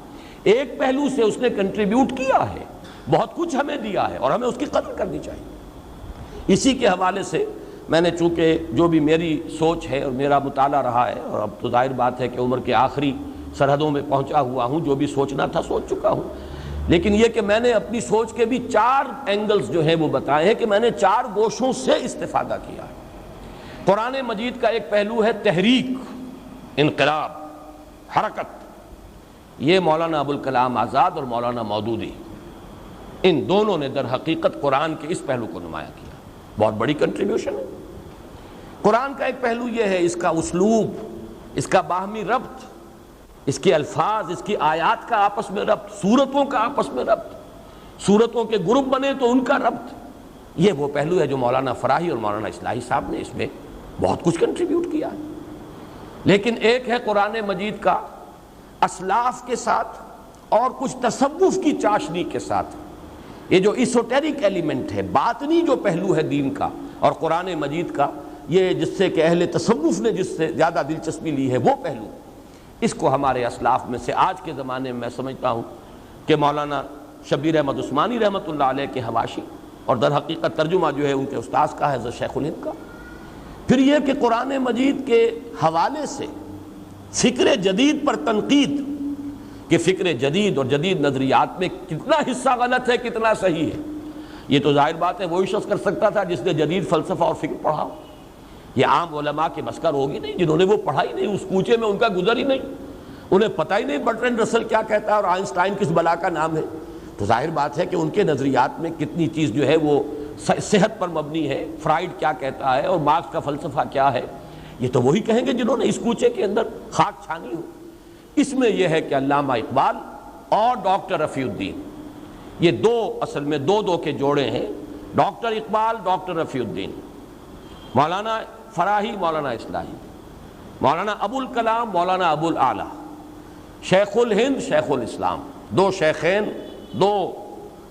ایک پہلو سے اس نے کنٹریبیوٹ کیا ہے، بہت کچھ ہمیں دیا ہے اور ہمیں اس کی قدر کرنی چاہیے. اسی کے حوالے سے میں نے چونکہ جو بھی میری سوچ ہے اور میرا مطالعہ رہا ہے، اور اب تو ظاہر بات ہے کہ عمر کے آخری سرحدوں میں پہنچا ہوا ہوں، جو بھی سوچنا تھا سوچ چکا ہوں. لیکن یہ کہ میں نے اپنی سوچ کے بھی 4 اینگلز جو ہیں وہ بتائے ہیں کہ میں نے 4 گوشوں سے استفادہ کیا ہے. قرآن مجید کا ایک پہلو ہے تحریک، انقلاب، حرکت. یہ مولانا ابوالکلام آزاد اور مولانا مودودی، ان دونوں نے در حقیقت قرآن کے اس پہلو کو نمایاں کیا. بہت بڑی کنٹریبیوشن ہے. قرآن کا ایک پہلو یہ ہے اس کا اسلوب، اس کا باہمی ربط، اس کے الفاظ، اس کی آیات کا آپس میں ربط، سورتوں کا آپس میں ربط، سورتوں کے گروپ بنے تو ان کا ربط. یہ وہ پہلو ہے جو مولانا فراہی اور مولانا اصلاحی صاحب نے اس میں بہت کچھ کنٹریبیوٹ کیا ہے. لیکن ایک ہے قرآن مجید کا اسلاف کے ساتھ اور کچھ تصوف کی چاشنی کے ساتھ، یہ جو ایسوٹیرک ایلیمنٹ ہے، باطنی جو پہلو ہے دین کا اور قرآن مجید کا، یہ جس سے کہ اہل تصوف نے جس سے زیادہ دلچسپی لی ہے وہ پہلو، اس کو ہمارے اسلاف میں سے آج کے زمانے میں سمجھتا ہوں کہ مولانا شبیر احمد عثمانی رحمۃ اللہ علیہ کے حواشی اور در حقیقت ترجمہ جو ہے ان کے استاذ کا ہے حضرت شیخ الہند کا. پھر یہ کہ قرآن مجید کے حوالے سے فکر جدید پر تنقید، کہ فکر جدید اور جدید نظریات میں کتنا حصہ غلط ہے، کتنا صحیح ہے. یہ تو ظاہر بات ہے وہی شخص کر سکتا تھا جس نے جدید فلسفہ اور فکر پڑھا ہو. یہ عام علماء کے بس کا ہوگی نہیں جنہوں نے وہ پڑھا ہی نہیں، اس کوچے میں ان کا گزر ہی نہیں، انہیں پتہ ہی نہیں برٹرینڈ رسل کیا کہتا ہے اور آئنسٹائن کس بلا کا نام ہے. تو ظاہر بات ہے کہ ان کے نظریات میں کتنی چیز جو ہے وہ صحت پر مبنی ہے، فرائیڈ کیا کہتا ہے اور مارکس کا فلسفہ کیا ہے. یہ تو وہی کہیں گے جنہوں نے اس کوچے کے اندر خاک چھانی ہو. اس میں یہ ہے کہ علامہ اقبال اور ڈاکٹر رفیع الدین، یہ دو اصل میں دو کے جوڑے ہیں، ڈاکٹر اقبال، ڈاکٹر رفیع الدین، مولانا فراہی، مولانا اصلاحی، مولانا ابوالکلام، مولانا ابوالاعلیٰ، شیخ الہند، شیخ الاسلام، 2 شیخین دو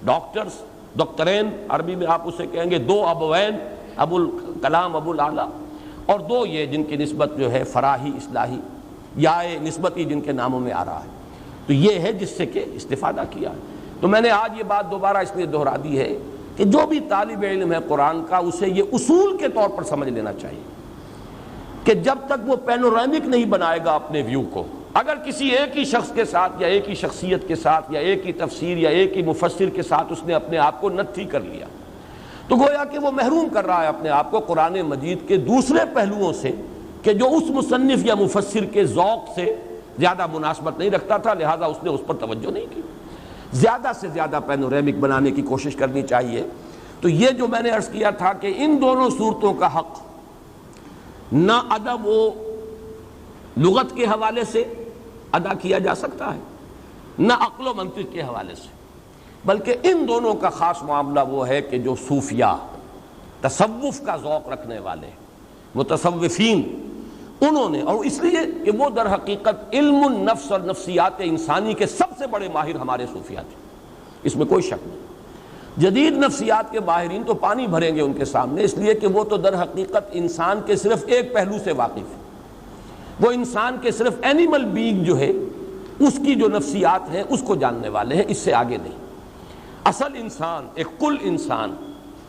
ڈاکٹرز، دکترین عربی میں آپ اسے کہیں گے، دو ابوین، ابو الکلام ابو الاعلیٰ، اور دو یہ جن کی نسبت جو ہے فراہی اصلاحی یا نسبتی جن کے ناموں میں آ رہا ہے. تو یہ ہے جس سے کہ استفادہ کیا ہے. تو میں نے آج یہ بات دوبارہ اس لیے دہرا دی ہے کہ جو بھی طالب علم ہے قرآن کا، اسے یہ اصول کے طور پر سمجھ لینا چاہیے کہ جب تک وہ پینورامک نہیں بنائے گا اپنے ویو کو، اگر کسی ایک ہی شخص کے ساتھ یا ایک ہی شخصیت کے ساتھ یا ایک ہی تفسیر یا ایک ہی مفسر کے ساتھ اس نے اپنے آپ کو نتھی کر لیا، تو گویا کہ وہ محروم کر رہا ہے اپنے آپ کو قرآن مجید کے دوسرے پہلوؤں سے کہ جو اس مصنف یا مفسر کے ذوق سے زیادہ مناسبت نہیں رکھتا تھا، لہٰذا اس نے اس پر توجہ نہیں کی. زیادہ سے زیادہ پینورامک بنانے کی کوشش کرنی چاہیے. تو یہ جو میں نے عرض کیا تھا کہ ان دونوں صورتوں کا حق نہ ادب و لغت کے حوالے سے ادا کیا جا سکتا ہے، نہ عقل و منطق کے حوالے سے، بلکہ ان دونوں کا خاص معاملہ وہ ہے کہ جو صوفیاء، تصوف کا ذوق رکھنے والے متصوفین، انہوں نے، اور اس لیے کہ وہ در حقیقت علم النفس اور نفسیات انسانی کے سب سے بڑے ماہر ہمارے صوفیاء تھے، اس میں کوئی شک نہیں. جدید نفسیات کے ماہرین تو پانی بھریں گے ان کے سامنے، اس لیے کہ وہ تو در حقیقت انسان کے صرف ایک پہلو سے واقف ہے. وہ انسان کے صرف اینیمل بینگ جو ہے اس کی جو نفسیات ہیں اس کو جاننے والے ہیں، اس سے آگے نہیں. اصل انسان، ایک کل انسان،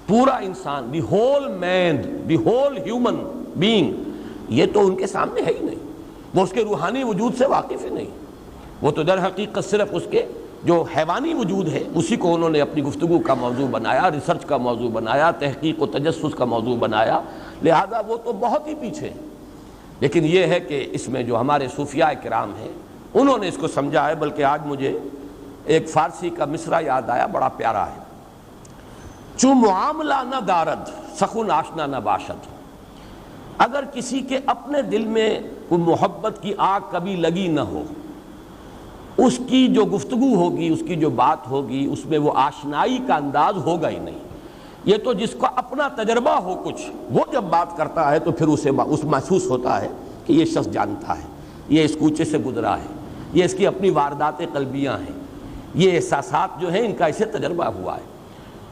پورا انسان، the whole man, the whole human being, یہ تو ان کے سامنے ہے ہی نہیں. وہ اس کے روحانی وجود سے واقف ہی نہیں. وہ تو در حقیقت صرف اس کے جو حیوانی وجود ہے اسی کو انہوں نے اپنی گفتگو کا موضوع بنایا، ریسرچ کا موضوع بنایا، تحقیق و تجسس کا موضوع بنایا، لہذا وہ تو بہت ہی پیچھے ہیں. لیکن یہ ہے کہ اس میں جو ہمارے صوفیاء کرام ہیں انہوں نے اس کو سمجھا ہے. بلکہ آج مجھے ایک فارسی کا مصرع یاد آیا، بڑا پیارا ہے. چو معاملہ نہ دارد سخن آشنا نہ باشد. اگر کسی کے اپنے دل میں کوئی محبت کی آگ کبھی لگی نہ ہو، اس کی جو گفتگو ہوگی، اس کی جو بات ہوگی، اس میں وہ آشنائی کا انداز ہوگا ہی نہیں. یہ تو جس کا اپنا تجربہ ہو کچھ، وہ جب بات کرتا ہے تو پھر اسے محسوس ہوتا ہے کہ یہ شخص جانتا ہے، یہ اس کوچے سے گزرا ہے، یہ اس کی اپنی واردات قلبیاں ہیں، یہ احساسات جو ہیں ان کا اسے تجربہ ہوا ہے.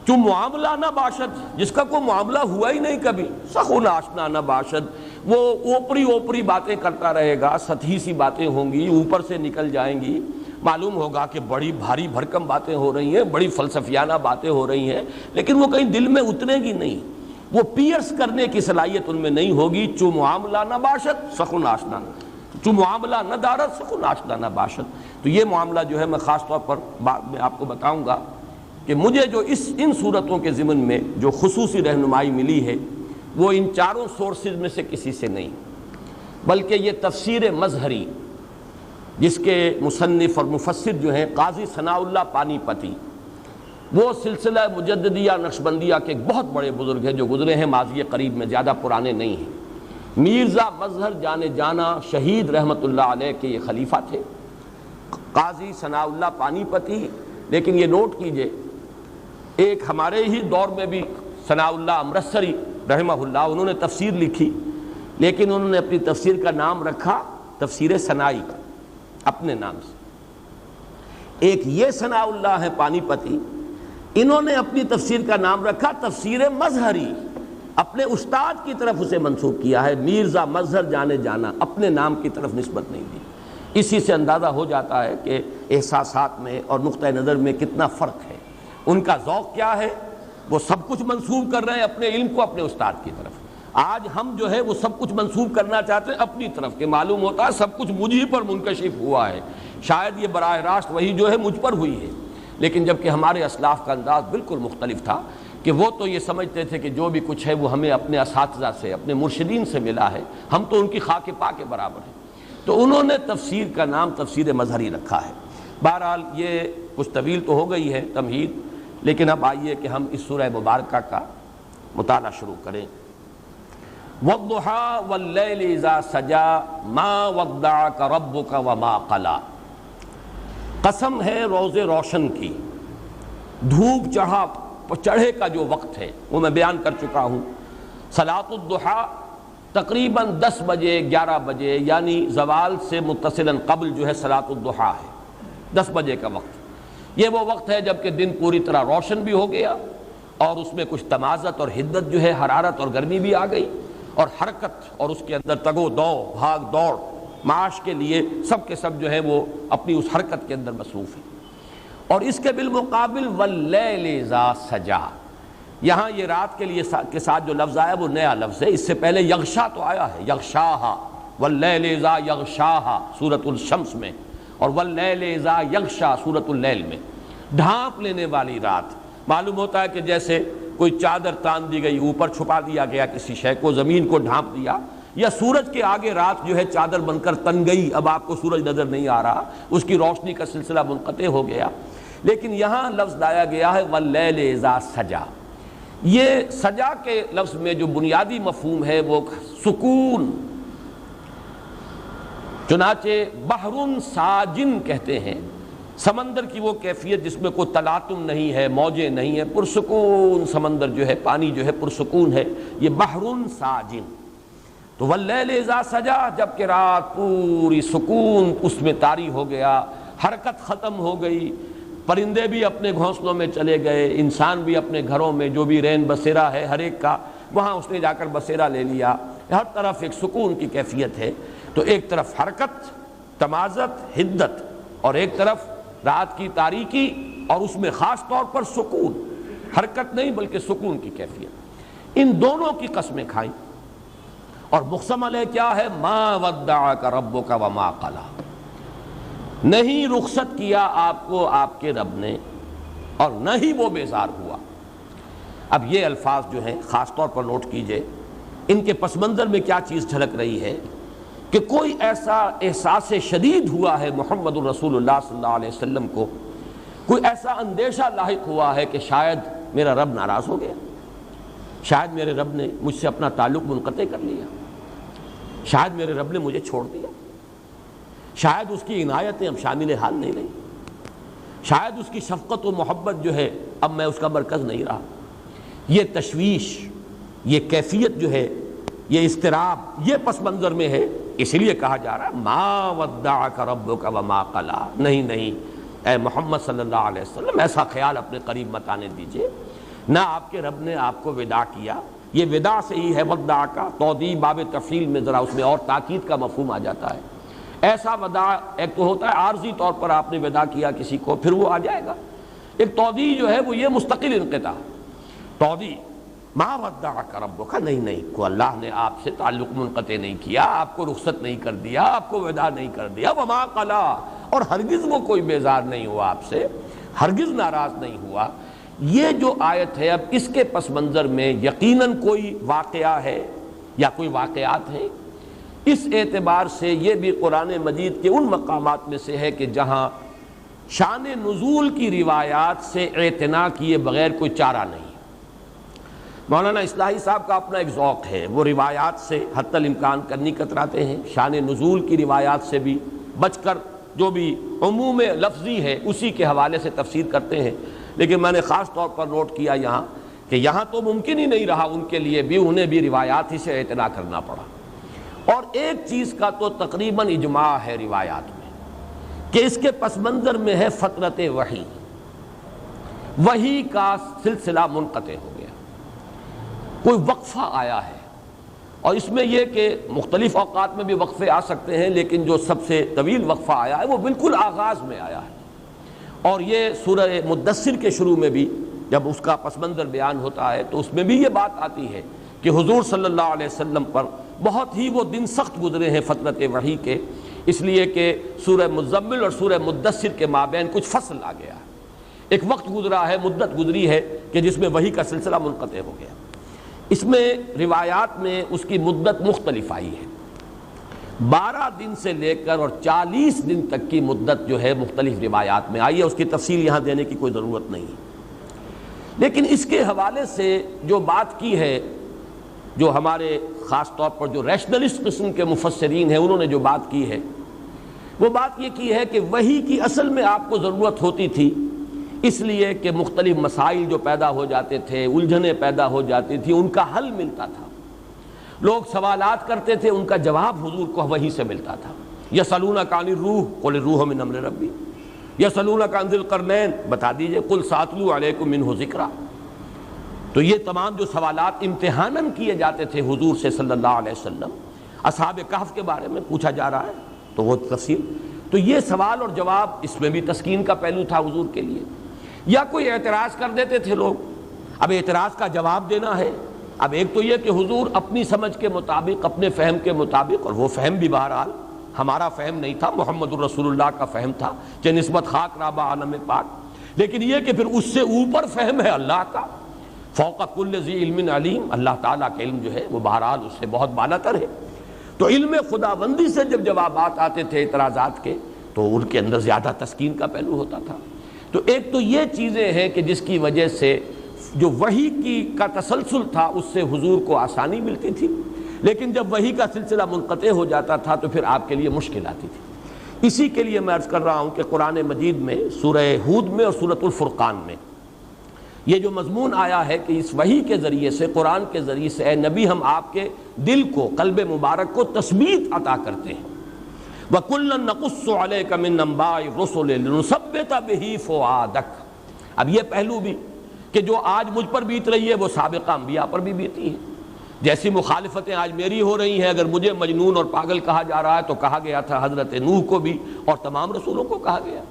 جو معاملہ نہ باشد، جس کا کوئی معاملہ ہوا ہی نہیں کبھی، سخن آشنا نہ باشد، وہ اوپری باتیں کرتا رہے گا، سطحی سی باتیں ہوں گی، اوپر سے نکل جائیں گی، معلوم ہوگا کہ بڑی بھاری بھرکم باتیں ہو رہی ہیں، بڑی فلسفیانہ باتیں ہو رہی ہیں، لیکن وہ کہیں دل میں اترے گی نہیں، وہ پیئرس کرنے کی صلاحیت ان میں نہیں ہوگی. چو معاملہ نہ باشد سخن آشنا، چو معاملہ نہ دارد سخن آشنا نہ باشد. تو یہ معاملہ جو ہے میں خاص طور پر بعد میں آپ کو بتاؤں گا کہ مجھے جو ان صورتوں کے ضمن میں جو خصوصی رہنمائی ملی ہے وہ ان چاروں سورسز میں سے کسی سے نہیں، بلکہ یہ تفسیر مظہری جس کے مصنف اور مفسر جو ہیں قاضی ثناء اللہ پانی پتی، وہ سلسلہ مجددیہ نقشبندیہ کے ایک بہت بڑے بزرگ ہیں جو گزرے ہیں ماضی قریب میں، زیادہ پرانے نہیں ہیں. میرزا مظہر جانے جانا شہید رحمت اللہ علیہ کے یہ خلیفہ تھے، قاضی ثناء اللہ پانی پتی. لیکن یہ نوٹ کیجئے، ایک ہمارے ہی دور میں بھی ثناء اللہ امرتسری رحمہ اللہ، انہوں نے تفسیر لکھی، لیکن انہوں نے اپنی تفسیر کا نام رکھا تفسیر ثنائی اپنے نام سے. ایک یہ ثناء اللہ ہے پانی پتی، انہوں نے اپنی تفسیر کا نام رکھا تفسیر مظہری، اپنے استاد کی طرف اسے منسوب کیا ہے. میرزا مظہر جانے جانا، اپنے نام کی طرف نسبت نہیں دی. اسی سے اندازہ ہو جاتا ہے کہ احساسات میں اور نقطہ نظر میں کتنا فرق ہے. ان کا ذوق کیا ہے، وہ سب کچھ منسوب کر رہے ہیں اپنے علم کو اپنے استاد کی طرف. آج ہم جو ہے وہ سب کچھ منسوب کرنا چاہتے ہیں اپنی طرف، کہ معلوم ہوتا ہے سب کچھ مجھ پر منکشف ہوا ہے، شاید یہ براہ راست وہی جو ہے مجھ پر ہوئی ہے. لیکن جبکہ ہمارے اسلاف کا انداز بالکل مختلف تھا کہ وہ تو یہ سمجھتے تھے کہ جو بھی کچھ ہے وہ ہمیں اپنے اساتذہ سے، اپنے مرشدین سے ملا ہے، ہم تو ان کی خاک پا کے برابر ہیں. تو انہوں نے تفسیر کا نام تفسیر مظہری رکھا ہے. بہرحال یہ کچھ طویل تو ہو گئی ہے تمہید، لیکن اب آئیے کہ ہم اس سورہ مبارکہ کا مطالعہ شروع کریں. وَالضُّحَىٰ وَاللَّيْلِ إِذَا سَجَىٰ مَا وَدَّعَكَ رَبُّكَ وَمَا قَلَىٰ. قسم ہے روز روشن کی، دھوپ چڑھے کا جو وقت ہے وہ میں بیان کر چکا ہوں. صلاۃ الضحیٰ تقریباً 10 بجے 11 بجے یعنی زوال سے متصلاً قبل جو ہے صلاۃ الضحیٰ ہے، 10 بجے کا وقت. یہ وہ وقت ہے جب کہ دن پوری طرح روشن بھی ہو گیا اور اس میں کچھ تمازت اور حدت جو ہے، حرارت اور گرمی بھی آ گئی، اور حرکت اور اس کے اندر تگ و دو، بھاگ دوڑ معاش کے لیے سب کے سب جو ہے وہ اپنی اس حرکت کے اندر مصروف ہیں۔ اور اس کے بالمقابل واللیل اذا سجا، یہاں یہ رات کے لیے کے ساتھ جو لفظ آیا وہ نیا لفظ ہے، اس سے پہلے یغشا تو آیا ہے، یغشاہا، واللیل اذا یغشاہا سورۃ الشمس میں، اور واللیل اذا یغشا سورۃ اللیل میں، ڈھانپ لینے والی رات۔ معلوم ہوتا ہے کہ جیسے کوئی چادر تان دی گئی، اوپر چھپا دیا گیا کسی شے کو، زمین کو ڈھانپ دیا، یا سورج کے آگے رات جو ہے چادر بن کر تن گئی، اب آپ کو سورج نظر نہیں آ رہا، اس کی روشنی کا سلسلہ منقطع ہو گیا۔ لیکن یہاں لفظ لایا گیا ہے واللیل اذا سجا۔ یہ سجا کے لفظ میں جو بنیادی مفہوم ہے وہ سکون، چنانچہ بحر ساجن کہتے ہیں سمندر کی وہ کیفیت جس میں کوئی تلاطم نہیں ہے، موجیں نہیں ہیں، پرسکون سمندر جو ہے، پانی جو ہے پرسکون ہے، یہ بحر ساجن۔ تو واللیل اذا سجا، جب کہ رات پوری سکون اس میں طاری ہو گیا، حرکت ختم ہو گئی، پرندے بھی اپنے گھونسلوں میں چلے گئے، انسان بھی اپنے گھروں میں جو بھی رین بسیرا ہے ہر ایک کا، وہاں اس نے جا کر بسیرا لے لیا، ہر طرف ایک سکون کی کیفیت ہے۔ تو ایک طرف حرکت، تمازت، حدت، اور ایک طرف رات کی تاریکی اور اس میں خاص طور پر سکون، حرکت نہیں بلکہ سکون کی کیفیت، ان دونوں کی قسمیں کھائیں۔ اور مقسم علیہ کیا ہے؟ ما ودعک ربک وما قلی، نہیں رخصت کیا آپ کو آپ کے رب نے اور نہ ہی وہ بیزار ہوا۔ اب یہ الفاظ جو ہیں خاص طور پر نوٹ کیجئے، ان کے پس منظر میں کیا چیز جھلک رہی ہے کہ کوئی ایسا احساس شدید ہوا ہے محمد الرسول اللہ صلی اللہ علیہ وسلم کو، کوئی ایسا اندیشہ لاحق ہوا ہے کہ شاید میرا رب ناراض ہو گیا، شاید میرے رب نے مجھ سے اپنا تعلق منقطع کر لیا، شاید میرے رب نے مجھے چھوڑ دیا، شاید اس کی عنایتیں اب شامل حال نہیں رہی، شاید اس کی شفقت و محبت جو ہے اب میں اس کا مرکز نہیں رہا۔ یہ تشویش، یہ کیفیت جو ہے، یہ اضطراب، یہ پس منظر میں ہے، اس لیے کہا جا رہا ہے ما ودعک ربک وما قلی، نہیں اے محمد صلی اللہ علیہ وسلم ایسا خیال اپنے قریب مت آنے دیجئے، نہ آپ کے رب نے آپ کو وداع کیا۔ یہ وداع سے ہی ہے وداع کا توضیح باب تفصیل میں ذرا اس میں اور تاکید کا مفہوم آ جاتا ہے۔ ایسا وداع ایک تو ہوتا ہے عارضی طور پر آپ نے وداع کیا کسی کو، پھر وہ آ جائے گا، ایک توضیح جو ہے وہ یہ مستقل انقطاع، توضیح ما ودعک ربک، نہیں کو اللہ نے آپ سے تعلق منقطع نہیں کیا، آپ کو رخصت نہیں کر دیا، آپ کو وداع نہیں کر دیا، وما قلی، اور ہرگز وہ کوئی بیزار نہیں ہوا آپ سے، ہرگز ناراض نہیں ہوا۔ یہ جو آیت ہے اب اس کے پس منظر میں یقیناً کوئی واقعہ ہے یا کوئی واقعات ہیں، اس اعتبار سے یہ بھی قرآن مجید کے ان مقامات میں سے ہے کہ جہاں شان نزول کی روایات سے اعتنا کیے بغیر کوئی چارہ نہیں۔ مولانا اصلاحی صاحب کا اپنا ایک ذوق ہے، وہ روایات سے حتی الامکان کرنی کتراتے ہیں، شان نزول کی روایات سے بھی بچ کر جو بھی عموم لفظی ہے اسی کے حوالے سے تفسیر کرتے ہیں، لیکن میں نے خاص طور پر نوٹ کیا یہاں کہ یہاں تو ممکن ہی نہیں رہا ان کے لیے بھی، انہیں بھی روایات ہی سے اعتنا کرنا پڑا۔ اور ایک چیز کا تو تقریباً اجماع ہے روایات میں کہ اس کے پس منظر میں ہے فترت وحی کا سلسلہ منقطع ہو گیا، کوئی وقفہ آیا ہے، اور اس میں یہ کہ مختلف اوقات میں بھی وقفے آ سکتے ہیں، لیکن جو سب سے طویل وقفہ آیا ہے وہ بالکل آغاز میں آیا ہے۔ اور یہ سورہ مدثر کے شروع میں بھی جب اس کا پس منظر بیان ہوتا ہے تو اس میں بھی یہ بات آتی ہے کہ حضور صلی اللہ علیہ وسلم پر بہت ہی وہ دن سخت گزرے ہیں فترت وحی کے، اس لیے کہ سورہ مزمل اور سورہ مدثر کے مابین کچھ فصل آ گیا ہے، ایک وقت گزرا ہے، مدت گزری ہے کہ جس میں وحی کا سلسلہ منقطع ہو گیا۔ اس میں روایات میں اس کی مدت مختلف آئی ہے، 12 دن سے لے کر اور 40 دن تک کی مدت جو ہے مختلف روایات میں آئی ہے، اس کی تفصیل یہاں دینے کی کوئی ضرورت نہیں ہے۔ لیکن اس کے حوالے سے جو بات کی ہے، جو ہمارے خاص طور پر جو ریشنلسٹ قسم کے مفسرین ہیں انہوں نے جو بات کی ہے، وہ بات یہ کی ہے کہ وحی کی اصل میں آپ کو ضرورت ہوتی تھی اس لیے کہ مختلف مسائل جو پیدا ہو جاتے تھے، الجھنیں پیدا ہو جاتی تھی، ان کا حل ملتا تھا، لوگ سوالات کرتے تھے، ان کا جواب حضور کو وحی سے ملتا تھا۔ یسألونک عن الروح قل الروح من امر ربی، یسألونک عن ذی القرنین، بتا دیجئے قل ساتلو علیکم منہ ذکرا۔ تو یہ تمام جو سوالات امتحاناً کیے جاتے تھے حضور سے صلی اللہ علیہ وسلم، اصحاب کہف کے بارے میں پوچھا جا رہا ہے تو وہ تفصیل، تو یہ سوال اور جواب، اس میں بھی تسکین کا پہلو تھا حضور کے لیے۔ یا کوئی اعتراض کر دیتے تھے لوگ، اب اعتراض کا جواب دینا ہے۔ اب ایک تو یہ کہ حضور اپنی سمجھ کے مطابق، اپنے فہم کے مطابق، اور وہ فہم بھی بہرحال ہمارا فہم نہیں تھا، محمد الرسول اللہ کا فہم تھا، چہ نسبت خاک رابع عالم پاک، لیکن یہ کہ پھر اس سے اوپر فہم ہے اللہ کا، فوق کل ذی علم علیم، اللہ تعالیٰ کا علم جو ہے وہ بہرحال اس سے بہت بالا تر ہے۔ تو علم خداوندی سے جب جوابات آتے تھے اعتراضات کے تو ان کے اندر زیادہ تسکین کا پہلو ہوتا تھا۔ تو ایک تو یہ چیزیں ہیں کہ جس کی وجہ سے جو وحی کا تسلسل تھا اس سے حضور کو آسانی ملتی تھی، لیکن جب وحی کا سلسلہ منقطع ہو جاتا تھا تو پھر آپ کے لیے مشکل آتی تھی۔ اسی کے لیے میں عرض کر رہا ہوں کہ قرآن مجید میں سورہ ہود میں اور سورۃ الفرقان میں یہ جو مضمون آیا ہے کہ اس وحی کے ذریعے سے، قرآن کے ذریعے سے، اے نبی ہم آپ کے دل کو، قلب مبارک کو تثبیت عطا کرتے ہیں۔ وَكُلًّا نَقُصُّ عَلَيْكَ مِنْ أَنْبَاءِ الرُّسُلِ لِنُثَبِّتَ بِهِ فُؤَادَكَ۔ اب یہ پہلو بھی کہ جو آج مجھ پر بیت رہی ہے وہ سابقہ انبیاء پر بھی بیتی ہے۔ جیسی مخالفتیں آج میری ہو رہی ہیں، اگر مجھے مجنون اور پاگل کہا جا رہا ہے تو کہا گیا تھا حضرت نوح کو بھی اور تمام رسولوں کو کہا گیا۔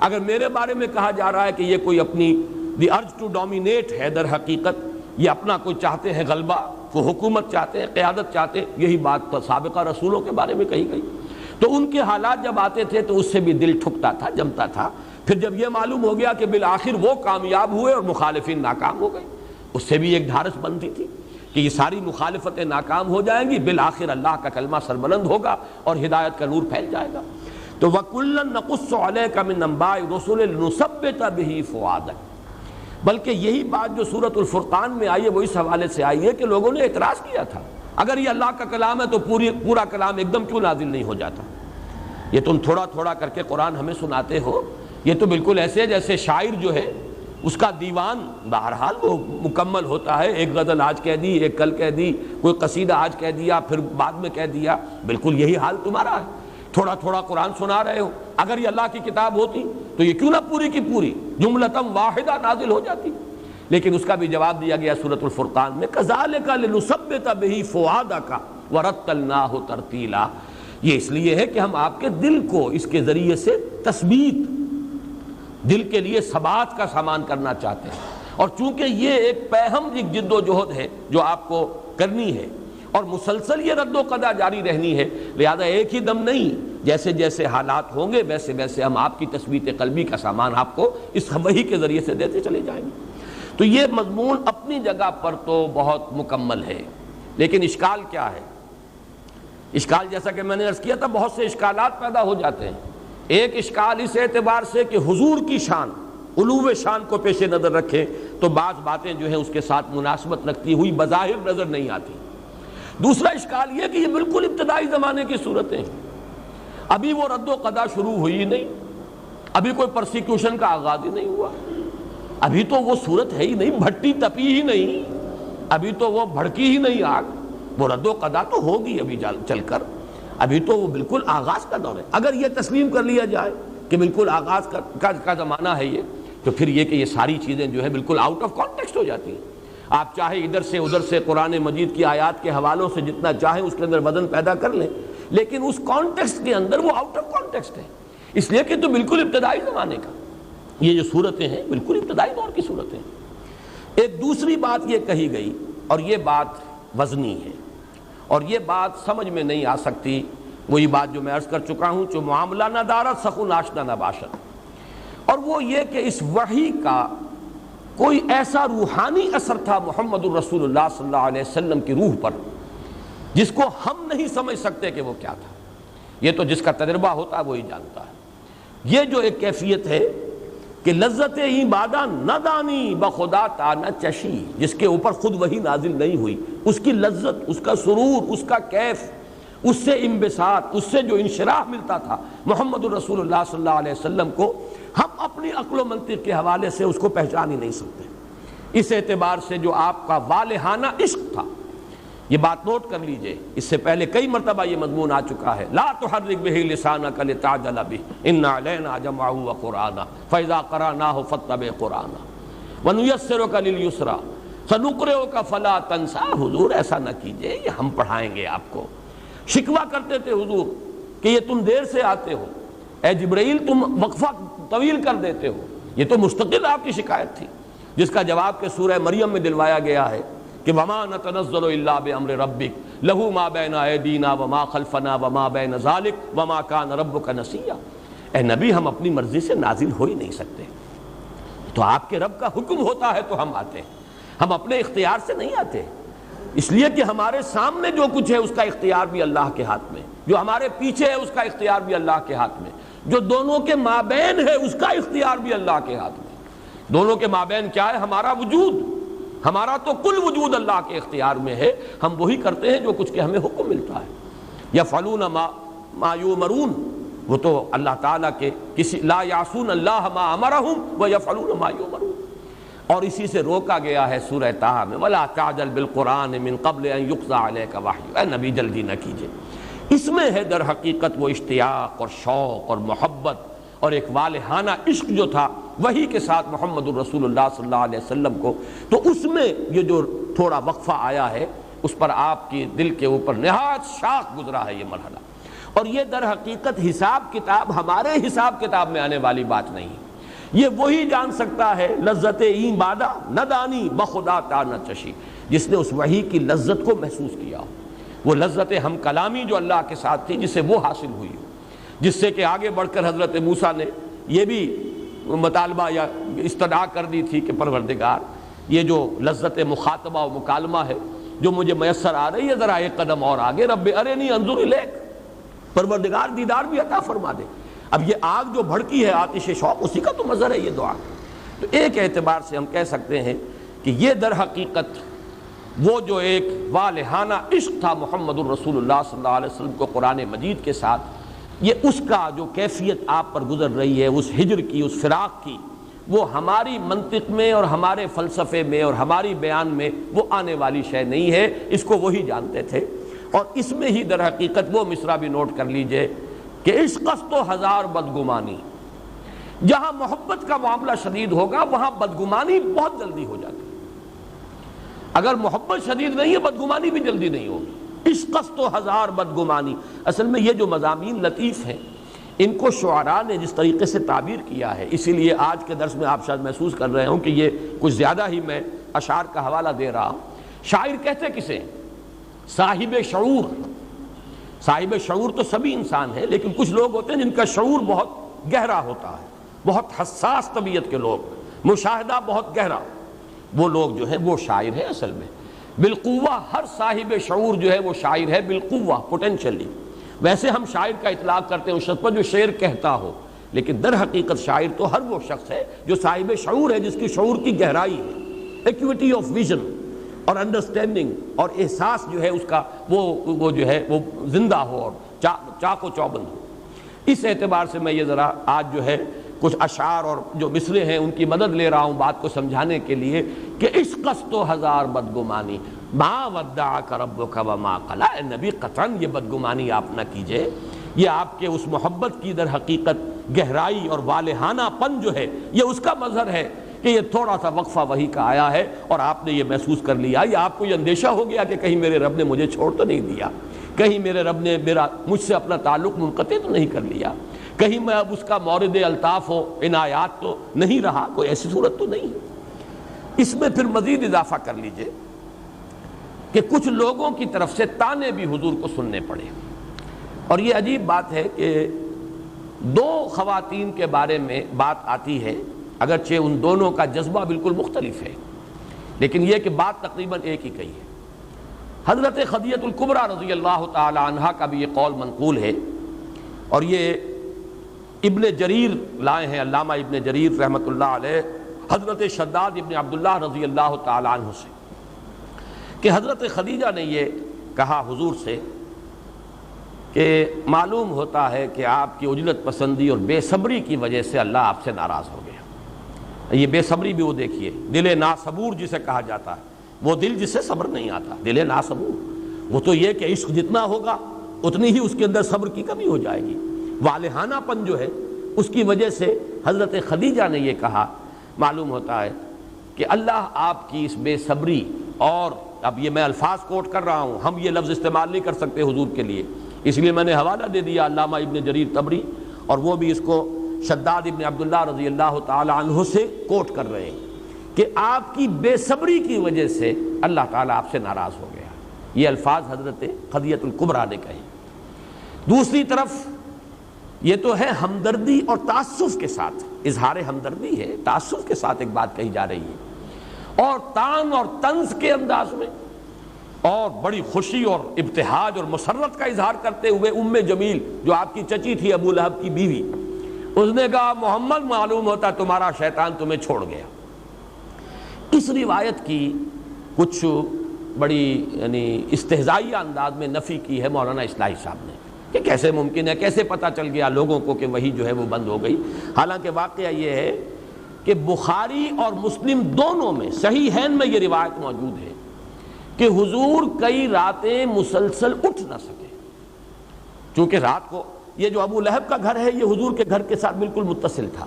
اگر میرے بارے میں کہا جا رہا ہے کہ یہ کوئی اپنی دی ارج ٹو ڈومینیٹ ہے، در حقیقت یہ اپنا کوئی چاہتے ہیں غلبہ، وہ حکومت چاہتے ہیں، قیادت چاہتے ہیں، یہی بات سابقہ رسولوں کے بارے میں کہی گئی۔ تو ان کے حالات جب آتے تھے تو اس سے بھی دل ٹھکتا تھا، جمتا تھا۔ پھر جب یہ معلوم ہو گیا کہ بالآخر وہ کامیاب ہوئے اور مخالفین ناکام ہو گئے، اس سے بھی ایک ڈھارس بنتی تھی کہ یہ ساری مخالفتیں ناکام ہو جائیں گی، بالآخر اللہ کا کلمہ سربلند ہوگا اور ہدایت کا نور پھیل جائے گا۔ تو وَكُلًّا نَقُصُّ عَلَيْكَ مِنْ أَنْبَاءِ الرُّسُلِ لِنُثَبِّتَ بِهِ فُؤَادَكَ۔ بلکہ یہی بات جو سورۃ الفرقان میں آئی ہے وہ اس حوالے سے آئی ہے کہ لوگوں نے اعتراض کیا تھا، اگر یہ اللہ کا کلام ہے تو پورا کلام ایک دم کیوں نازل نہیں ہو جاتا؟ یہ تم تھوڑا تھوڑا کر کے قرآن ہمیں سناتے ہو، یہ تو بالکل ایسے جیسے شاعر جو ہے اس کا دیوان بہرحال وہ مکمل ہوتا ہے، ایک غزل آج کہہ دی، ایک کل کہہ دی، کوئی قصیدہ آج کہہ دیا، پھر بعد میں کہہ دیا، بالکل یہی حال تمہارا ہے، تھوڑا تھوڑا قرآن سنا رہے ہو۔ اگر یہ اللہ کی کتاب ہوتی تو یہ کیوں نہ پوری کی پوری جملتم واحدہ نازل ہو جاتی؟ لیکن اس کا بھی جواب دیا گیا سورۃ الفرقان میں، کذالک لنثبت بہ فؤادک ورتلناہ ترتیلا۔ یہ اس لیے ہے کہ ہم آپ کے دل کو اس کے ذریعے سے تثبیت، دل کے لیے ثبات کا سامان کرنا چاہتے ہیں، اور چونکہ یہ ایک پیہم جد و جہد ہے جو آپ کو کرنی ہے اور مسلسل یہ رد و قدا جاری رہنی ہے، لہذا ایک ہی دم نہیں، جیسے جیسے حالات ہوں گے ویسے ویسے ہم آپ کی تثبیت قلبی کا سامان آپ کو اس وحی کے ذریعے سے دیتے چلے جائیں گے۔ تو یہ مضمون اپنی جگہ پر تو بہت مکمل ہے، لیکن اشکال کیا ہے؟ اشکال جیسا کہ میں نے عرض کیا تھا، بہت سے اشکالات پیدا ہو جاتے ہیں۔ ایک اشکال اس اعتبار سے کہ حضور کی شان، علو شان کو پیش نظر رکھیں تو بعض باتیں جو ہیں اس کے ساتھ مناسبت رکھتی ہوئی بظاہر نظر نہیں آتی۔ دوسرا اشکال یہ کہ یہ بالکل ابتدائی زمانے کی صورتیں ہیں، ابھی وہ رد و قدا شروع ہوئی نہیں، ابھی کوئی پرسیکیوشن کا آغاز ہی نہیں ہوا، ابھی تو وہ صورت ہے ہی نہیں، بھٹی تپی ہی نہیں، ابھی تو وہ بھڑکی ہی نہیں آگ، وہ رد و قدا تو ہوگی ابھی چل کر، ابھی تو وہ بالکل آغاز کا دور ہے۔ اگر یہ تسلیم کر لیا جائے کہ بالکل آغاز کا زمانہ ہے یہ، تو پھر یہ کہ یہ ساری چیزیں جو ہے بالکل آؤٹ آف کانٹیکسٹ ہو جاتی ہیں۔ آپ چاہے ادھر سے ادھر سے قرآن مجید کی آیات کے حوالوں سے جتنا چاہیں اس کے اندر وزن پیدا کر لیں، لیکن اس کانٹیکسٹ کے اندر وہ آؤٹ آف کانٹیکسٹ ہے، اس لیے کہ تو بالکل ابتدائی زمانے کا یہ جو صورتیں ہیں بالکل ابتدائی دور کی صورتیں ہیں۔ ایک دوسری بات یہ کہی گئی، اور یہ بات وزنی ہے اور یہ بات سمجھ میں نہیں آ سکتی، وہی بات جو میں عرض کر چکا ہوں، جو معاملہ نہ دارت سخن آشنا نہ باشد، اور وہ یہ کہ اس وحی کا کوئی ایسا روحانی اثر تھا محمد الرسول اللہ صلی اللہ علیہ وسلم کی روح پر جس کو ہم نہیں سمجھ سکتے کہ وہ کیا تھا۔ یہ تو جس کا تجربہ ہوتا ہے وہی جانتا ہے۔ یہ جو ایک کیفیت ہے کہ لذت ہی بادہ نہ دانی بخدا تا نہ چشی، جس کے اوپر خود وہی نازل نہیں ہوئی، اس کی لذت، اس کا سرور، اس کا کیف، اس سے انبساط، اس سے جو انشراح ملتا تھا محمد الرسول اللہ صلی اللہ علیہ وسلم کو، ہم اپنی عقل و منطق کے حوالے سے اس کو پہچان ہی نہیں سکتے۔ اس اعتبار سے جو آپ کا والہانہ عشق تھا، یہ بات نوٹ کر لیجئے، اس سے پہلے کئی مرتبہ یہ مضمون آ چکا ہے، لا تحرک بہ لسانک لتعجل بہ ان علینا جمعہ وقرآنہ فاذا قرأناہ فاتبع قرآنہ ونیسرک للیسریٰ سنقرئک فلا تنسیٰ۔ حضور ایسا نہ کیجئے، یہ ہم پڑھائیں گے آپ کو۔ شکوہ کرتے تھے حضور کہ یہ تم دیر سے آتے ہو، اے جبرائیل تم وقفہ طویل کر دیتے ہو، یہ تو مستقل آپ کی شکایت تھی، جس کا جواب کہ سورہ مریم میں دلوایا گیا ہے کہ وما نتنزل الا بامر ربک لہ ما بین ایدینا وما خلفنا وما بین ذلک وما کان ربک نسیا۔ اے نبی ہم اپنی مرضی سے نازل ہو ہی نہیں سکتے، تو آپ کے رب کا حکم ہوتا ہے تو ہم آتے ہیں، ہم اپنے اختیار سے نہیں آتے، اس لیے کہ ہمارے سامنے جو کچھ ہے اس کا اختیار بھی اللہ کے ہاتھ میں، جو ہمارے پیچھے ہے اس کا اختیار بھی اللہ کے ہاتھ میں، جو دونوں کے مابین ہے اس کا اختیار بھی اللہ کے ہاتھ میں۔ دونوں کے مابین کیا ہے؟ ہمارا وجود، ہمارا تو کل وجود اللہ کے اختیار میں ہے، ہم وہی کرتے ہیں جو کچھ کہ ہمیں حکم ملتا ہے۔ یفعلون ما یؤمرون، وہ تو اللہ تعالیٰ کے کسی لا یعصون اللہ ما امرہم ویفعلون ما یؤمرون، اور اسی سے روکا گیا ہے سورہ طٰہٰ میں وَلَا تَعْجَلْ بِالْقُرْآنِ مِن قَبْلِ أَن يُقْضَىٰ عَلَيْكَ وَحْيُهُ۔ اے نبی جلدی نہ کیجئے، اس میں ہے در حقیقت وہ اشتیاق اور شوق اور محبت اور ایک والہانہ عشق جو تھا وہی کے ساتھ محمد الرسول اللہ صلی اللہ علیہ وسلم کو، تو اس میں یہ جو تھوڑا وقفہ آیا ہے اس پر آپ کی دل کے اوپر نہایت شاق گزرا ہے یہ مرحلہ، اور یہ در حقیقت حساب کتاب ہمارے حساب کتاب میں آنے والی بات نہیں، یہ وہی جان سکتا ہے لذت این بادا نہ دانی بخدا تا نہ چشی، جس نے اس وحی کی لذت کو محسوس کیا ہو، وہ لذت ہم کلامی جو اللہ کے ساتھ تھی جسے وہ حاصل ہوئی ہو، جس سے کہ آگے بڑھ کر حضرت موسیٰ نے یہ بھی مطالبہ یا استدعا کر دی تھی کہ پروردگار یہ جو لذت مخاطبہ و مکالمہ ہے جو مجھے میسر آ رہی ہے، ذرا ایک قدم اور آگے، رب ارنی انظر الیک، پروردگار دیدار بھی عطا فرما دے۔ اب یہ آگ جو بھڑکی ہے آتش شوق، اسی کا تو مظہر ہے یہ دعا۔ تو ایک اعتبار سے ہم کہہ سکتے ہیں کہ یہ در حقیقت وہ جو ایک والہانہ عشق تھا محمد الرسول اللہ صلی اللہ علیہ وسلم کو قرآن مجید کے ساتھ، یہ اس کا جو کیفیت آپ پر گزر رہی ہے اس ہجر کی، اس فراق کی، وہ ہماری منطق میں اور ہمارے فلسفے میں اور ہماری بیان میں وہ آنے والی شے نہیں ہے، اس کو وہی جانتے تھے۔ اور اس میں ہی در حقیقت وہ مصرع بھی نوٹ کر لیجئے کہ عشق است و ہزار بدگمانی، جہاں محبت کا معاملہ شدید ہوگا وہاں بدگمانی بہت جلدی ہو جاتی ہے، اگر محبت شدید نہیں ہے بدگمانی بھی جلدی نہیں ہوگی۔ عشق است و ہزار بدگمانی، اصل میں یہ جو مضامین لطیف ہیں ان کو شعراء نے جس طریقے سے تعبیر کیا ہے، اسی لیے آج کے درس میں آپ شاید محسوس کر رہے ہوں کہ یہ کچھ زیادہ ہی میں اشعار کا حوالہ دے رہا ہوں۔ شاعر کہتے کسے؟ صاحب شعور۔ صاحب شعور تو سبھی انسان ہیں، لیکن کچھ لوگ ہوتے ہیں جن کا شعور بہت گہرا ہوتا ہے، بہت حساس طبیعت کے لوگ، مشاہدہ بہت گہرا، وہ لوگ جو ہیں وہ شاعر ہیں اصل میں۔ بالقوہ ہر صاحب شعور جو ہے وہ شاعر ہے، بالقوہ پوٹینشلی۔ ویسے ہم شاعر کا اطلاق کرتے ہیں اس شخص پر جو شعر کہتا ہو، لیکن در حقیقت شاعر تو ہر وہ شخص ہے جو صاحب شعور ہے، جس کی شعور کی گہرائی ہے، ایکویٹی آف ویژن اور انڈرسٹینڈنگ اور احساس جو ہے اس کا وہ جو ہے وہ زندہ ہو اور چاق و چوبند ہو۔ اس اعتبار سے میں یہ ذرا آج جو ہے کچھ اشعار اور جو مصرے ہیں ان کی مدد لے رہا ہوں بات کو سمجھانے کے لیے کہ عشق است و ہزار بدگمانی ما ودعک ربک وما قلی۔ اے نبی قطعاً یہ بدگمانی آپ نہ کیجئے، یہ آپ کے اس محبت کی در حقیقت گہرائی اور والہانہ پن جو ہے یہ اس کا مظہر ہے کہ یہ تھوڑا سا وقفہ وحی کا آیا ہے اور آپ نے یہ محسوس کر لیا، یا آپ کو یہ اندیشہ ہو گیا کہ کہیں میرے رب نے مجھے چھوڑ تو نہیں دیا، کہیں میرے رب نے مجھ سے اپنا تعلق منقطع تو نہیں کر لیا، کہیں میں اب اس کا مورد الطاف و عنایات تو نہیں رہا، کوئی ایسی صورت تو نہیں ہے۔ اس میں پھر مزید اضافہ کر لیجئے کہ کچھ لوگوں کی طرف سے طعنے بھی حضور کو سننے پڑے، اور یہ عجیب بات ہے کہ دو خواتین کے بارے میں بات آتی ہے، اگرچہ ان دونوں کا جذبہ بالکل مختلف ہے، لیکن یہ کہ بات تقریباً ایک ہی کہی ہے۔ حضرت خدیجہ الکبریٰ رضی اللہ تعالی عنہا کا بھی یہ قول منقول ہے، اور یہ ابن جریر لائے ہیں، علامہ ابن جریر رحمۃ اللہ علیہ، حضرت شداد ابن عبداللہ رضی اللہ تعالی عنہ سے، کہ حضرت خدیجہ نے یہ کہا حضور سے کہ معلوم ہوتا ہے کہ آپ کی عجلت پسندی اور بے صبری کی وجہ سے اللہ آپ سے ناراض ہو گیا۔ یہ بے صبری بھی وہ دیکھیے، دل ناصبور جسے کہا جاتا ہے، وہ دل جسے صبر نہیں آتا، دل ناصبور، وہ تو یہ کہ عشق جتنا ہوگا اتنی ہی اس کے اندر صبر کی کمی ہو جائے گی. والہانہ پن جو ہے اس کی وجہ سے حضرت خدیجہ نے یہ کہا. معلوم ہوتا ہے کہ اللہ آپ کی اس بے صبری، اور اب یہ میں الفاظ کوٹ کر رہا ہوں، ہم یہ لفظ استعمال نہیں کر سکتے حضور کے لیے، اس لیے میں نے حوالہ دے دیا علامہ ابن جریر طبری، اور وہ بھی اس کو شداد ابن عبداللہ رضی اللہ تعالی عنہ سے کوٹ کر رہے ہیں کہ آپ کی بے صبری کی وجہ سے اللہ تعالیٰ آپ سے ناراض ہو گیا. یہ الفاظ حضرت خدیجہ الکبریٰ نے کہے. دوسری طرف یہ تو ہے ہمدردی اور تعسف کے ساتھ، اظہار ہمدردی ہے، تعسف کے ساتھ ایک بات کہی جا رہی ہے، اور طعن اور طنز کے انداز میں، اور بڑی خوشی اور ابتہاج اور مسرت کا اظہار کرتے ہوئے جمیل جو آپ کی چچی تھی ابو لہب کی بیوی، اس نے کہا محمد معلوم ہوتا تمہارا شیطان تمہیں چھوڑ گیا. اس روایت کی کچھ بڑی یعنی استہزائیہ انداز میں نفی کی ہے مولانا اصلاحی صاحب نے کہ کیسے ممکن ہے، کیسے پتہ چل گیا لوگوں کو کہ وہی جو ہے وہ بند ہو گئی. حالانکہ واقعہ یہ ہے کہ بخاری اور مسلم دونوں میں صحیحین میں یہ روایت موجود ہے کہ حضور کئی راتیں مسلسل اٹھ نہ سکے، چونکہ رات کو یہ جو ابو لہب کا گھر ہے یہ حضور کے گھر کے ساتھ بالکل متصل تھا.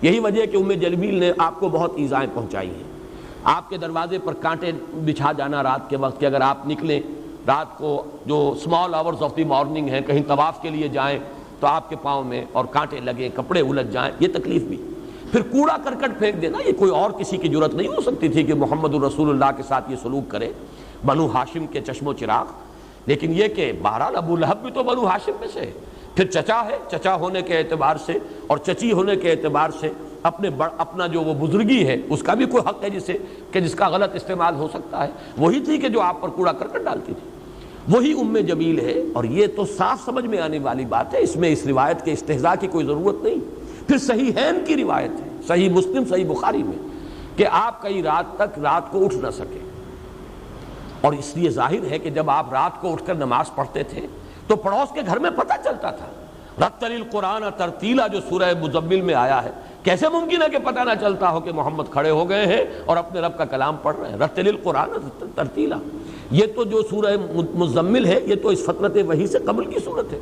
یہی وجہ ہے کہ جلیل نے آپ کو بہت ایذائیں پہنچائی ہیں. آپ کے دروازے پر کانٹے بچھا جانا رات کے وقت کہ اگر آپ نکلیں رات کو جو small hours of the morning ہیں، کہیں طواف کے لیے جائیں تو آپ کے پاؤں میں اور کانٹے لگیں، کپڑے الجھ جائیں، یہ تکلیف بھی. پھر کوڑا کرکٹ پھینک دینا، یہ کوئی اور کسی کی جرت نہیں ہو سکتی تھی کہ محمد الرسول اللہ کے ساتھ یہ سلوک کرے، بنو ہاشم کے چشم و چراغ. لیکن یہ کہ بہرحال ابو لہب بھی تو بنو ہاشم میں سے ہے، پھر چچا ہے، چچا ہونے کے اعتبار سے اور چچی ہونے کے اعتبار سے اپنا جو وہ بزرگی ہے اس کا بھی کوئی حق ہے جس کا غلط استعمال ہو سکتا ہے. وہی تھی کہ جو آپ پر کوڑا کرکٹ ڈالتی تھی، وہی جمیل ہے. اور یہ تو صاف سمجھ میں آنے والی بات ہے، اس میں اس روایت کے استہزاء کی کوئی ضرورت نہیں. پھر صحیحین کی روایت ہے، صحیح مسلم صحیح بخاری میں، کہ آپ کئی رات تک رات کو اٹھ نہ سکے. اور اس لیے ظاہر ہے کہ جب آپ رات کو اٹھ کر نماز پڑھتے تھے تو پڑوس کے گھر میں پتہ چلتا تھا. رتل القرآن ترتیلا جو سورہ مزمل میں آیا ہے، کیسے ممکن ہے کہ پتہ نہ چلتا ہو کہ محمد کھڑے ہو گئے ہیں اور اپنے رب کا کلام پڑھ رہے ہیں. رتل القرآن ترتیلا، یہ تو جو سورہ مزمل ہے یہ تو اس فترت وحی سے قبل کی صورت ہے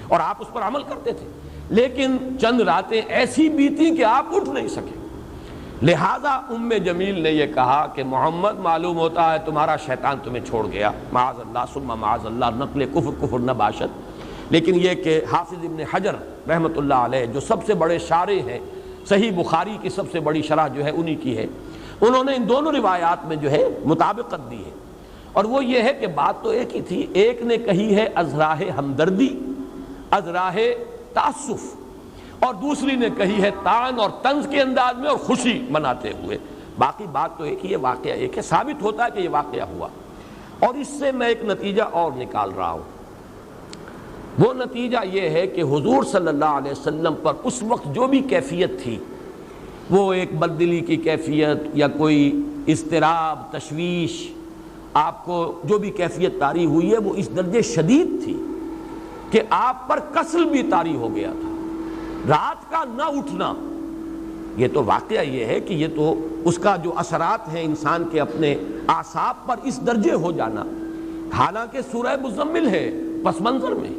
اور آپ اس پر عمل کرتے تھے. لیکن چند راتیں ایسی بیتی کہ آپ اٹھ نہیں سکے. لہذا جمیل نے یہ کہا کہ محمد معلوم ہوتا ہے تمہارا شیطان تمہیں چھوڑ گیا. معاذ اللہ ثم معاذ اللہ، نقل کفر نہ باشد. لیکن یہ کہ حافظ ابن حجر رحمۃ اللہ علیہ جو سب سے بڑے شارح ہیں، صحیح بخاری کی سب سے بڑی شرح جو ہے انہی کی ہے، انہوں نے ان دونوں روایات میں جو ہے مطابقت دی ہے. اور وہ یہ ہے کہ بات تو ایک ہی تھی. ایک نے کہی ہے ازراہ ہمدردی، ازراہ تعسف، اور دوسری نے کہی ہے طعن اور طنز کے انداز میں اور خوشی مناتے ہوئے. باقی بات تو ایک ہی ہے، واقعہ ایک ہے. ثابت ہوتا ہے کہ یہ واقعہ ہوا. اور اس سے میں ایک نتیجہ اور نکال رہا ہوں. وہ نتیجہ یہ ہے کہ حضور صلی اللہ علیہ وسلم پر اس وقت جو بھی کیفیت تھی، وہ ایک بددلی کی کیفیت یا کوئی اضطراب، تشویش، آپ کو جو بھی کیفیت طاری ہوئی ہے وہ اس درجے شدید تھی کہ آپ پر کسل بھی طاری ہو گیا تھا. رات کا نہ اٹھنا، یہ تو واقعہ یہ ہے کہ یہ تو اس کا جو اثرات ہیں انسان کے اپنے اعصاب پر اس درجے ہو جانا. حالانکہ سورہ مزمل ہے پس منظر میں،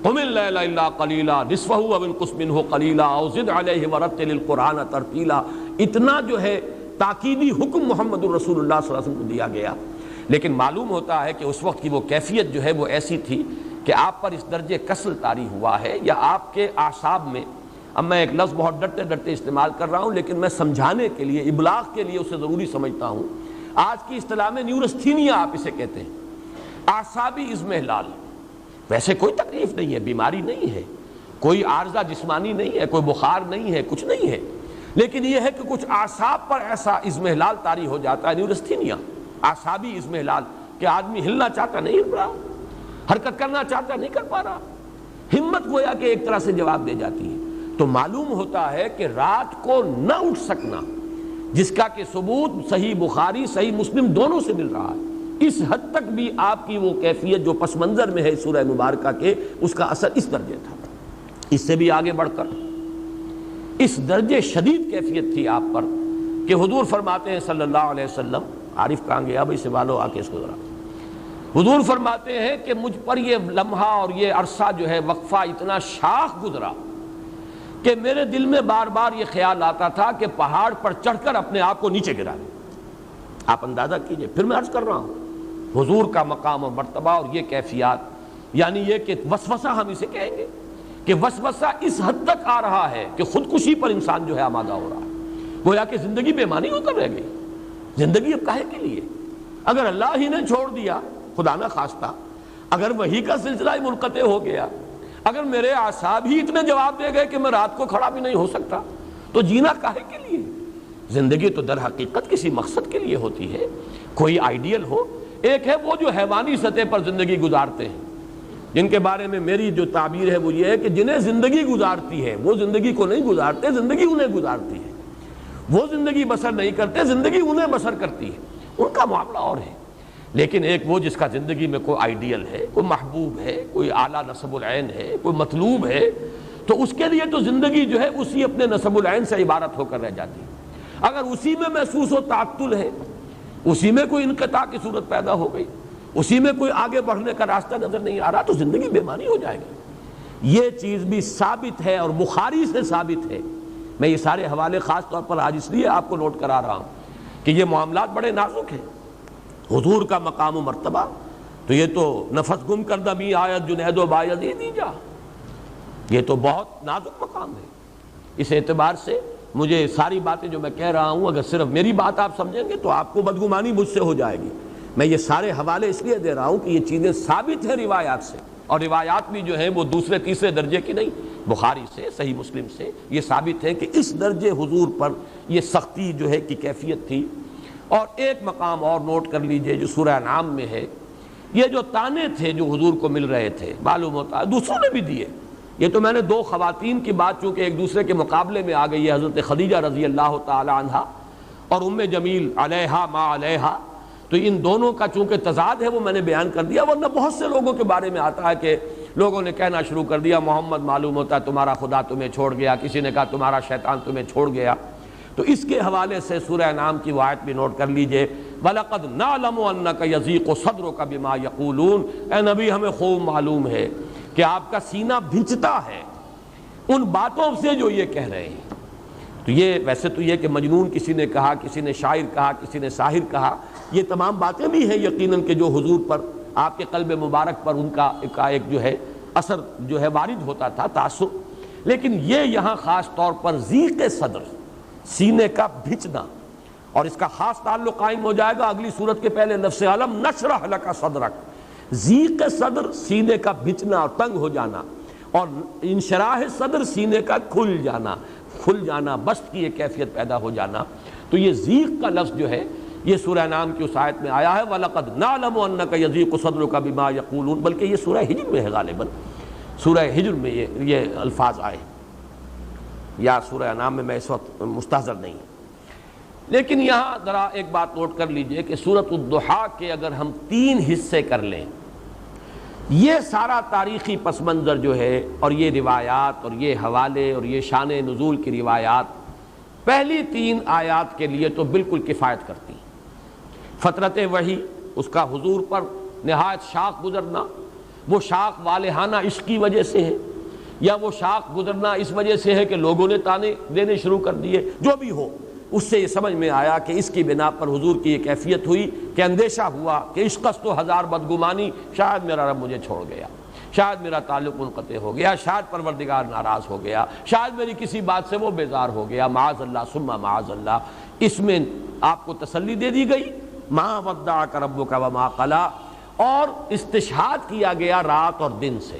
قم اللیل الا قلیلا نصفہ او انقص منہ قلیلا او زد علیہ ورتل القرآن ترتیلا. اتنا جو ہے تاکیدی حکم محمد الرسول اللہ صلی اللہ علیہ وسلم کو دیا گیا. لیکن معلوم ہوتا ہے کہ اس وقت کی وہ کیفیت جو ہے وہ ایسی تھی کہ آپ پر اس درجے کسل طاری ہوا ہے یا آپ کے اعصاب میں. اب میں ایک لفظ بہت ڈرتے ڈرتے استعمال کر رہا ہوں لیکن میں سمجھانے کے لیے، ابلاغ کے لیے اسے ضروری سمجھتا ہوں. آج کی اصطلاح میں نیورستھینیا آپ اسے کہتے ہیں، اعصابی اضمحلال. ویسے کوئی تکلیف نہیں ہے، بیماری نہیں ہے، کوئی عارضہ جسمانی نہیں ہے، کوئی بخار نہیں ہے، کچھ نہیں ہے. لیکن یہ ہے کہ کچھ اعصاب پر ایسا اضمحلال طاری ہو جاتا ہے، نیورستھینیا، اعصابی اضمحلال، کہ آدمی ہلنا چاہتا نہیں ہل رہا، حرکت کرنا چاہتا نہیں کر پا رہا، ہمت گویا کہ ایک طرح سے جواب دے جاتی ہے. تو معلوم ہوتا ہے کہ رات کو نہ اٹھ سکنا، جس کا کہ ثبوت صحیح بخاری صحیح مسلم دونوں سے مل رہا ہے، اس حد تک بھی آپ کی وہ کیفیت جو پس منظر میں ہے سورہ مبارکہ کے، اس کا اثر اس درجے تھا. اس سے بھی آگے بڑھ کر اس درجے شدید کیفیت تھی آپ پر کہ حضور فرماتے ہیں صلی اللہ علیہ وسلم، عارف کہاں گیا بھائی، سوالو آ کے اس کو ذرا. حضور فرماتے ہیں کہ مجھ پر یہ لمحہ اور یہ عرصہ جو ہے وقفہ اتنا شاخ گزرا کہ میرے دل میں بار بار یہ خیال آتا تھا کہ پہاڑ پر چڑھ کر اپنے آپ کو نیچے گرا دیں۔ آپ اندازہ کیجئے، پھر میں عرض کر رہا ہوں حضور کا مقام اور مرتبہ اور یہ کیفیات، یعنی یہ کہ وسوسہ ہم اسے کہیں گے کہ وسوسہ اس حد تک آ رہا ہے کہ خودکشی پر انسان جو ہے آمادہ ہو رہا ہے، گویا کہ زندگی بے معنی ہو کر رہ گئی۔ زندگی اب کاہے کے لیے؟ اگر اللہ ہی نے چھوڑ دیا، خدا نہ خواستہ اگر وحی کا سلسلہ ہی منقطع ہو گیا، اگر میرے اعصاب ہی اتنے جواب دے گئے کہ میں رات کو کھڑا بھی نہیں ہو سکتا، تو جینا کاہے کے لیے؟ زندگی تو در حقیقت کسی مقصد کے لیے ہوتی ہے، کوئی آئیڈیل ہو۔ ایک ہے وہ جو حیوانی سطح پر زندگی گزارتے ہیں، جن کے بارے میں میری جو تعبیر ہے وہ یہ ہے کہ جنہیں زندگی گزارتی ہے وہ زندگی کو نہیں گزارتے، زندگی انہیں گزارتی ہے۔ وہ زندگی بسر نہیں کرتے، زندگی انہیں بسر کرتی ہے، ان کا معاملہ اور ہے۔ لیکن ایک وہ جس کا زندگی میں کوئی آئیڈیل ہے، کوئی محبوب ہے، کوئی اعلیٰ نصب العین ہے، کوئی مطلوب ہے، تو اس کے لیے تو زندگی جو ہے اسی اپنے نصب العین سے عبارت ہو کر رہ جاتی ہے۔ اگر اسی میں محسوس و تعطل ہے، اسی میں کوئی انقطاع کی صورت پیدا ہو گئی، اسی میں کوئی آگے بڑھنے کا راستہ نظر نہیں آ رہا، تو زندگی بے معنی ہو جائے گی۔ یہ چیز بھی ثابت ہے اور بخاری سے ثابت ہے۔ میں یہ سارے حوالے خاص طور پر آج اس لیے آپ کو نوٹ کرا رہا ہوں کہ یہ معاملات بڑے نازک ہیں۔ حضور کا مقام و مرتبہ تو یہ تو نفس گم کردہ می آیت جنید و بایزیدی جا، یہ تو بہت نازک مقام ہے۔ اس اعتبار سے مجھے ساری باتیں جو میں کہہ رہا ہوں، اگر صرف میری بات آپ سمجھیں گے تو آپ کو بدگمانی مجھ سے ہو جائے گی۔ میں یہ سارے حوالے اس لیے دے رہا ہوں کہ یہ چیزیں ثابت ہیں روایات سے، اور روایات بھی جو ہیں وہ دوسرے تیسرے درجے کی نہیں، بخاری سے، صحیح مسلم سے یہ ثابت ہے کہ اس درجے حضور پر یہ سختی جو ہے کی کیفیت تھی۔ اور ایک مقام اور نوٹ کر لیجئے جو سورہ انعام میں ہے، یہ جو تانے تھے جو حضور کو مل رہے تھے، معلوم ہوتا ہے دوسروں نے بھی دیے۔ یہ تو میں نے دو خواتین کی بات چونکہ ایک دوسرے کے مقابلے میں آ گئی ہے، حضرت خدیجہ رضی اللہ تعالی عنہا اور ام جمیل علیہا ما علیہا، تو ان دونوں کا چونکہ تضاد ہے وہ میں نے بیان کر دیا، ورنہ بہت سے لوگوں کے بارے میں آتا ہے کہ لوگوں نے کہنا شروع کر دیا محمد معلوم ہوتا ہے تمہارا خدا تمہیں چھوڑ گیا، کسی نے کہا تمہارا شیطان تمہیں چھوڑ گیا۔ تو اس کے حوالے سے سورہ انعام کی وہ آیت بھی نوٹ کر لیجئے، وَلَقَدْ نَعْلَمُ أَنَّكَ يَضِيقُ صَدْرُكَ بِمَا يَقُولُونَ، اے نبی ہمیں خوب معلوم ہے کہ آپ کا سینہ بھنچتا ہے ان باتوں سے جو یہ کہہ رہے ہیں۔ تو یہ ویسے تو یہ کہ مجنون کسی نے کہا، کسی نے شاعر کہا، کسی نے ساحر کہا، یہ تمام باتیں بھی ہیں یقیناً کہ جو حضور پر، آپ کے قلب مبارک پر ان کا ایک جو ہے اثر جو ہے وارد ہوتا تھا، تاثر۔ لیکن یہ یہاں خاص طور پر ضیق صدر، سینے کا بھنچنا، اور اس کا خاص تعلق قائم ہو جائے گا اگلی صورت کے پہلے لفظ علم نشرح لک صدرک۔ ضیق صدر سینے کا بھنچنا اور تنگ ہو جانا، اور انشراح صدر سینے کا کھل جانا، بست کی ایک کیفیت پیدا ہو جانا۔ تو یہ ضیق کا لفظ جو ہے یہ سورہ انعام کی اس آیت میں آیا ہے، وَلَقَدْ نَعْلَمُ أَنَّكَ يَضِيقُ صَدْرُكَ بِمَا يَقُولُونَ، بلکہ یہ سورہ ہجر میں ہے غالباً، سورہ ہجر میں یہ الفاظ آئے، یا سورہ انعام میں میں اس وقت مستحضر نہیں۔ لیکن یہاں ذرا ایک بات نوٹ کر لیجئے کہ سورۃ الضحیٰ کے اگر ہم 3 حصے کر لیں، یہ سارا تاریخی پس منظر جو ہے اور یہ روایات اور یہ حوالے اور یہ شان نزول کی روایات پہلی 3 آیات کے لیے تو بالکل کفایت کرتی ہیں۔ فترت وحی، اس کا حضور پر نہایت شاخ گزرنا، وہ شاخ والہانہ عشق کی وجہ سے ہے، یا وہ شاخ گزرنا اس وجہ سے ہے کہ لوگوں نے تانے دینے شروع کر دیے، جو بھی ہو، اس سے یہ سمجھ میں آیا کہ اس کی بنا پر حضور کی یہ کیفیت ہوئی کہ اندیشہ ہوا کہ عشقست تو ہزار بدگمانی، شاید میرا رب مجھے چھوڑ گیا، شاید میرا تعلق منقطع ہو گیا، شاید پروردگار ناراض ہو گیا، شاید میری کسی بات سے وہ بیزار ہو گیا، معاذ اللہ ثم معاذ اللہ۔ اس میں آپ کو تسلی دے دی گئی، ما ودعک ربک وما قلی، اور استشہاد کیا گیا رات اور دن سے۔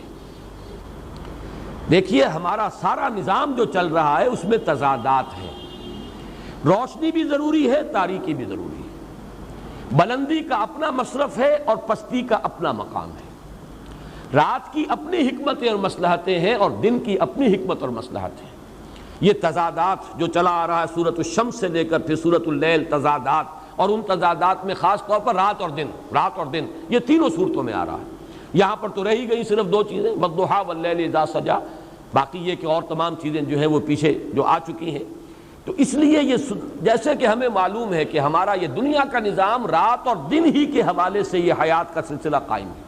دیکھیے ہمارا سارا نظام جو چل رہا ہے اس میں تضادات ہیں، روشنی بھی ضروری ہے، تاریکی بھی ضروری ہے، بلندی کا اپنا مصرف ہے اور پستی کا اپنا مقام ہے، رات کی اپنی حکمتیں اور مصلحتیں ہیں اور دن کی اپنی حکمت اور مصلحت ہیں۔ یہ تضادات جو چلا آ رہا ہے سورۃ الشمس سے لے کر پھر سورۃ اللیل، تضادات، اور ان تضادات میں خاص طور پر رات اور دن یہ تینوں صورتوں میں آ رہا ہے۔ یہاں پر تو رہی گئی صرف 2 چیزیں، والضحیٰ واللیل اذا سجا، باقی یہ کہ اور تمام چیزیں جو ہیں وہ پیچھے جو آ چکی ہیں۔ تو اس لیے یہ جیسے کہ ہمیں معلوم ہے کہ ہمارا یہ دنیا کا نظام رات اور دن ہی کے حوالے سے یہ حیات کا سلسلہ قائم ہے.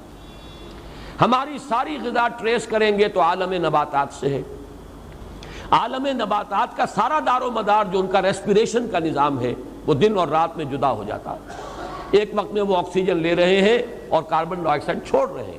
ہماری ساری غذا ٹریس کریں گے تو عالم نباتات سے ہے. عالم نباتات کا سارا دار و مدار جو ان کا ریسپیریشن کا نظام ہے وہ دن اور رات میں جدا ہو جاتا ہے. ایک وقت میں وہ آکسیجن لے رہے ہیں اور کاربن ڈائی آکسائڈ چھوڑ رہے ہیں,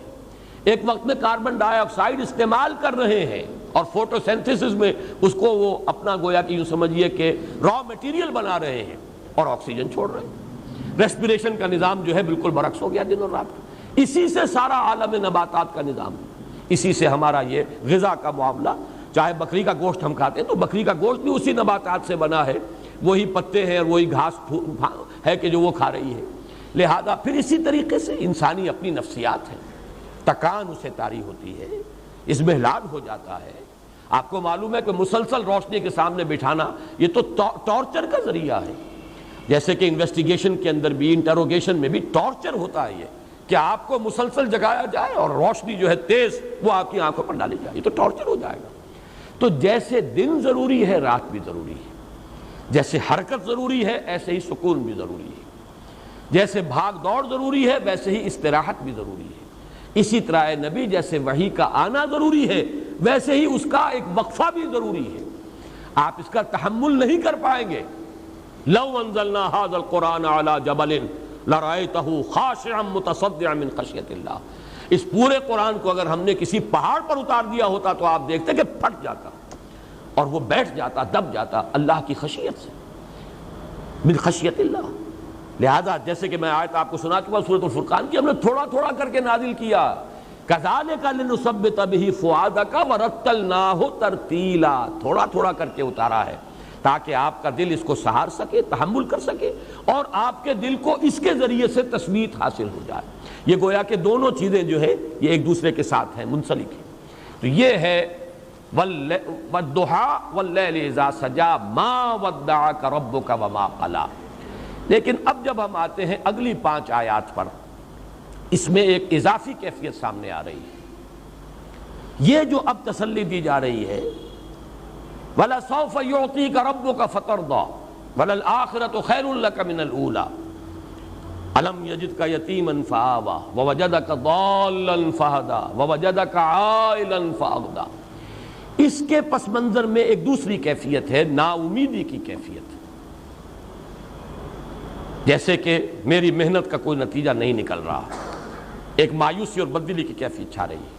ایک وقت میں کاربن ڈائی آکسائڈ استعمال کر رہے ہیں اور فوٹو سینتھیسس میں اس کو وہ اپنا گویا کہ یوں سمجھیے کہ را میٹیریل بنا رہے ہیں اور آکسیجن چھوڑ رہے ہیں. ریسپیریشن کا نظام جو ہے بالکل برعکس ہو گیا دن اور رات کا. اسی سے سارا عالم نباتات کا نظام ہے, اسی سے ہمارا یہ غذا کا معاملہ. چاہے بکری کا گوشت ہم کھاتے ہیں تو بکری کا گوشت بھی اسی نباتات سے بنا ہے, وہی پتے ہیں اور وہی گھاس ہے کہ جو وہ کھا رہی ہے. لہذا پھر اسی طریقے سے انسانی اپنی نفسیات ہے, تکان اسے طاری ہوتی ہے, اضمحلال ہو جاتا ہے. آپ کو معلوم ہے کہ مسلسل روشنی کے سامنے بٹھانا یہ تو ٹارچر کا ذریعہ ہے. جیسے کہ انویسٹیگیشن کے اندر بھی, انٹروگیشن میں بھی ٹارچر ہوتا ہے یہ کہ آپ کو مسلسل جگایا جائے اور روشنی جو ہے تیز وہ آپ کی آنکھوں پر ڈالی جائے, یہ تو ٹارچر ہو جائے گا. تو جیسے دن ضروری ہے رات بھی ضروری ہے, جیسے حرکت ضروری ہے ایسے ہی سکون بھی ضروری ہے, جیسے بھاگ دوڑ ضروری ہے ویسے ہی استراحت بھی ضروری ہے. اسی طرح نبی جیسے وحی کا آنا ضروری ہے ویسے ہی اس کا ایک وقفہ بھی ضروری ہے. آپ اس کا تحمل نہیں کر پائیں گے. لو انزلنا هذا القرآن على جبل لرأيته خاشعا متصدعا من خشية اللہ. اس پورے قرآن کو اگر ہم نے کسی پہاڑ پر اتار دیا ہوتا تو آپ دیکھتے کہ پھٹ جاتا اور وہ بیٹھ جاتا, دب جاتا اللہ کی خشیت سے, من خشیت اللہ. لہذا جیسے کہ میں آیت آپ کو سنا چکا سورۃ الفرقان کی, ہم نے تھوڑا تھوڑا کر کے نازل کیا. کذالک لنثبت به فؤادک ورتلناہ ترتیلا, تھوڑا تھوڑا کر کے اتارا ہے تاکہ آپ کا دل اس کو سہار سکے, تحمل کر سکے اور آپ کے دل کو اس کے ذریعے سے تثبیت حاصل ہو جائے. یہ گویا کہ دونوں چیزیں جو ہے یہ ایک دوسرے کے ساتھ ہیں, منسلک ہیں. تو یہ ہے والضحیٰ واللیل اذا سجا ما ودعک ربک وما قلی. لیکن اب جب ہم آتے ہیں اگلی 5 آیات پر, اس میں ایک اضافی کیفیت سامنے آ رہی ہے. یہ جو اب تسلی دی جا رہی ہے وَلَسَوْفَ يُعْطِيكَ رَبُّكَ فَتَرْضَىٰ وَلَلْآخِرَةُ خَيْرٌ لَكَ مِنَ الْأُولَىٰ أَلَمْ يَجِدْكَ يَتِيمًا فَآوَىٰ وَوَجَدَكَ ضَالًّا فَهَدَىٰ وَوَجَدَكَ عَائِلًا فَأَغْنَىٰ. اس کے پس منظر میں ایک دوسری کیفیت ہے, نا امیدی کی کیفیت. جیسے کہ میری محنت کا کوئی نتیجہ نہیں نکل رہا, ایک مایوسی اور بددلی کی کیفیت چھا رہی ہے.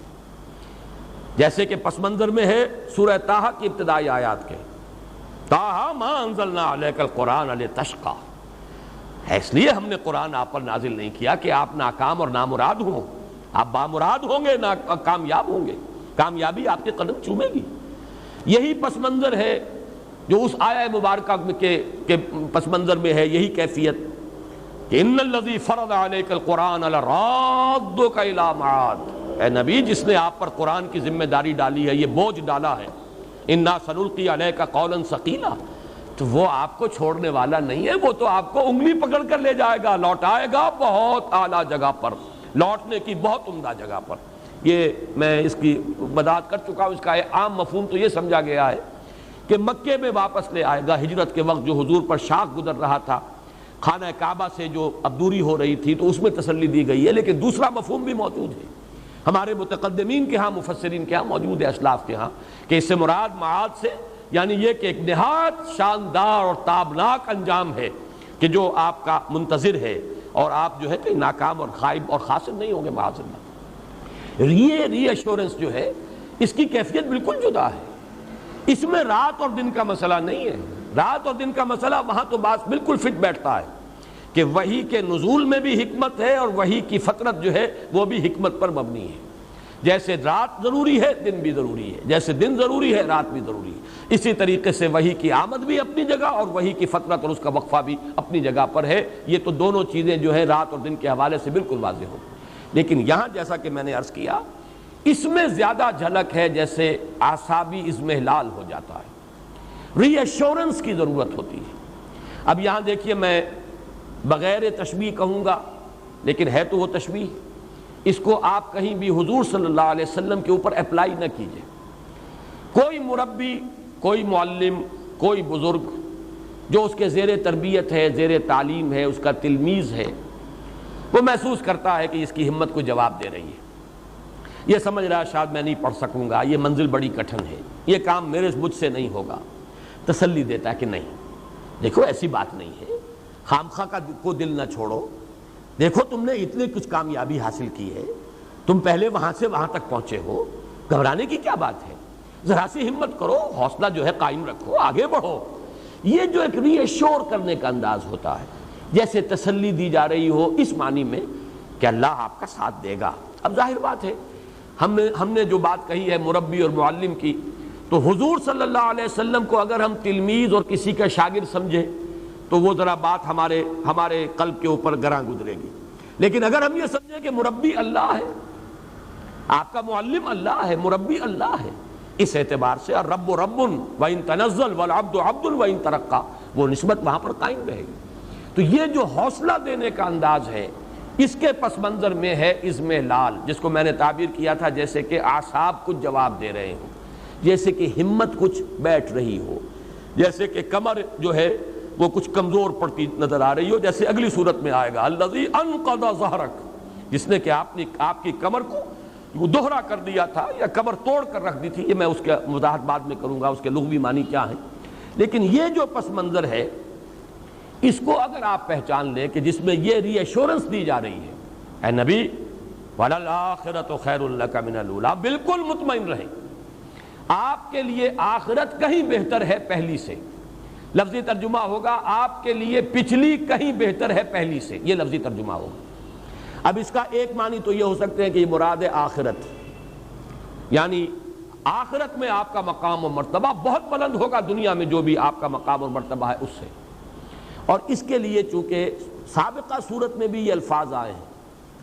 جیسے کہ پس منظر میں ہے سورہ طٰہٰ کی ابتدائی آیات کے, طٰہٰ ما انزلنا علیک القرآن لتشقیٰ. اس لیے ہم نے قرآن آپ پر نازل نہیں کیا کہ آپ ناکام اور نامراد ہوں, آپ بامراد ہوں گے, کامیاب ہوں گے, کامیابی آپ کے قدم چومے گی. یہی پس منظر ہے جو اس آیہ مبارکہ کے پس منظر میں ہے, یہی کیفیت کہ ان الذی فرض علیک القرآن لرادک الی معاد. اے نبی, جس نے آپ پر قرآن کی ذمہ داری ڈالی ہے, یہ بوجھ ڈالا ہے, انا سنلقی علیک قولا ثقیلا, تو وہ آپ کو چھوڑنے والا نہیں ہے, وہ تو آپ کو انگلی پکڑ کر لے جائے گا, لوٹائے گا بہت اعلیٰ جگہ پر, لوٹنے کی بہت عمدہ جگہ پر. یہ میں اس کی وضاحت کر چکا ہوں. اس کا عام مفہوم تو یہ سمجھا گیا ہے کہ مکے میں واپس لے آئے گا. ہجرت کے وقت جو حضور پر شاخ گزر رہا تھا, خانہ کعبہ سے جو اب دوری ہو رہی تھی, تو اس میں تسلی دی گئی ہے. لیکن دوسرا مفہوم بھی موجود ہے ہمارے متقدمین کے ہاں, مفسرین کے ہاں موجود ہے, اسلاف کے ہاں, کہ اس سے مراد معاد سے یعنی یہ کہ ایک نہایت شاندار اور تابناک انجام ہے کہ جو آپ کا منتظر ہے, اور آپ جو ہے کہ ناکام اور خائب اور خاسر نہیں ہوں گے معاذ اللہ. یہ ری ایشورنس جو ہے اس کی کیفیت بالکل جدا ہے. اس میں رات اور دن کا مسئلہ نہیں ہے. رات اور دن کا مسئلہ وہاں تو بات بالکل فٹ بیٹھتا ہے کہ وحی کے نزول میں بھی حکمت ہے اور وحی کی فطرت جو ہے وہ بھی حکمت پر مبنی ہے. جیسے رات ضروری ہے دن بھی ضروری ہے, جیسے دن ضروری ہے رات بھی ضروری ہے, اسی طریقے سے وحی کی آمد بھی اپنی جگہ اور وحی کی فطرت اور اس کا وقفہ بھی اپنی جگہ پر ہے. یہ تو دونوں چیزیں جو ہے رات اور دن کے حوالے سے بالکل واضح ہو. لیکن یہاں جیسا کہ میں نے عرض کیا, اس میں زیادہ جھلک ہے جیسے اعصابی اضمحلال ہو جاتا ہے, ری ایشورنس کی ضرورت ہوتی ہے. اب یہاں دیکھیے, میں بغیر تشبیہ کہوں گا لیکن ہے تو وہ تشبیہ, اس کو آپ کہیں بھی حضور صلی اللہ علیہ وسلم کے اوپر اپلائی نہ کیجئے. کوئی مربی, کوئی معلم, کوئی بزرگ جو اس کے زیر تربیت ہے، زیر تعلیم ہے، اس کا تلمیذ ہے، وہ محسوس کرتا ہے کہ اس کی ہمت کو جواب دے رہی ہے، یہ سمجھ رہا ہے شاید میں نہیں پڑھ سکوں گا، یہ منزل بڑی کٹھن ہے، یہ کام مجھ سے نہیں ہوگا، تسلی دیتا ہے کہ نہیں، دیکھو ایسی بات نہیں ہے، خامخواہ کا کو دل نہ چھوڑو، دیکھو تم نے اتنے کچھ کامیابی حاصل کی ہے، تم پہلے وہاں سے وہاں تک پہنچے ہو، گھبرانے کی کیا بات ہے، ذرا سی ہمت کرو، حوصلہ جو ہے قائم رکھو، آگے بڑھو۔ یہ جو ایک ری ایشور کرنے کا انداز ہوتا ہے، جیسے تسلی دی جا رہی ہو اس معنی میں کہ اللہ آپ کا ساتھ دے گا۔ اب ظاہر بات ہے ہم نے جو بات کہی ہے مربی اور معلم کی، تو حضور صلی اللہ علیہ وسلم کو اگر ہم تلمیذ اور کسی کا شاگرد سمجھیں تو وہ ذرا بات ہمارے قلب کے اوپر گراں گزرے گی، لیکن اگر ہم یہ سمجھیں کہ مربی اللہ ہے، آپ کا معلم اللہ ہے، مربی اللہ ہے، اس اعتبار سے الرب رب وَإِن تنزل والعبد عبد وَإِن ترقى، وہ نسبت وہاں پر قائم رہے گی۔ تو یہ جو حوصلہ دینے کا انداز ہے، اس کے پس منظر میں ہے اضمحلال، جس کو میں نے تعبیر کیا تھا جیسے کہ اعصاب کچھ جواب دے رہے ہوں، جیسے کہ ہمت کچھ بیٹھ رہی ہو، جیسے کہ کمر جو ہے وہ کچھ کمزور پڑتی نظر آ رہی ہو، جیسے اگلی صورت میں آئے گا الذی انقض ظہرک، جس نے کہ آپ کی کمر کو وہ دوہرا کر دیا تھا یا کمر توڑ کر رکھ دی تھی، یہ میں اس کے وضاحت بعد میں کروں گا اس کے لغوی معنی کیا ہیں، لیکن یہ جو پس منظر ہے اس کو اگر آپ پہچان لیں کہ جس میں یہ ری ایشورنس دی جا رہی ہے، اے نبی وَلَلْآخِرَةُ خَيْرٌ لَكَ مِنَ الْأُولَىٰ، بالکل مطمئن رہیں، آپ کے لیے آخرت کہیں بہتر ہے پہلی سے، لفظی ترجمہ ہوگا آپ کے لیے پچھلی کہیں بہتر ہے پہلی سے، یہ لفظی ترجمہ ہوگا۔ اب اس کا ایک معنی تو یہ ہو سکتے ہیں کہ یہ مراد ہے آخرت، یعنی آخرت میں آپ کا مقام و مرتبہ بہت بلند ہوگا دنیا میں جو بھی آپ کا مقام اور مرتبہ ہے اس سے، اور اس کے لیے چونکہ سابقہ صورت میں بھی یہ الفاظ آئے ہیں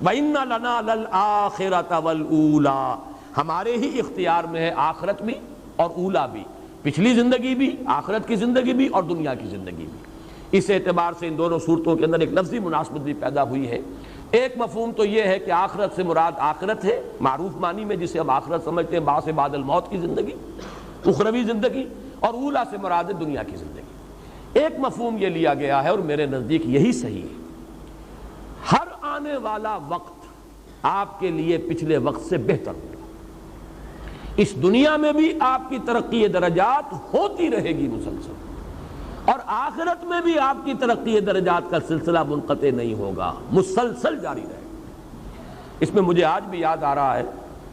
وَإِنَّ لَنَا لَلْآخِرَةَ وَالْأُولَىٰ، ہمارے ہی اختیار میں ہے آخرت بھی اور اولا بھی، پچھلی زندگی بھی، آخرت کی زندگی بھی اور دنیا کی زندگی بھی۔ اس اعتبار سے ان دونوں صورتوں کے اندر ایک لفظی مناسبت بھی پیدا ہوئی ہے۔ ایک مفہوم تو یہ ہے کہ آخرت سے مراد آخرت ہے معروف معنی میں، جسے ہم آخرت سمجھتے ہیں بعث بعد الموت کی زندگی، اخروی زندگی، اور اولا سے مراد ہے دنیا کی زندگی۔ ایک مفہوم یہ لیا گیا ہے اور میرے نزدیک یہی صحیح ہے، ہر آنے والا وقت آپ کے لیے پچھلے وقت سے بہتر ہوگا، اس دنیا میں بھی آپ کی ترقی درجات ہوتی رہے گی مسلسل، اور آخرت میں بھی آپ کی ترقی درجات کا سلسلہ منقطع نہیں ہوگا، مسلسل جاری رہے گا۔ اس میں مجھے آج بھی یاد آ رہا ہے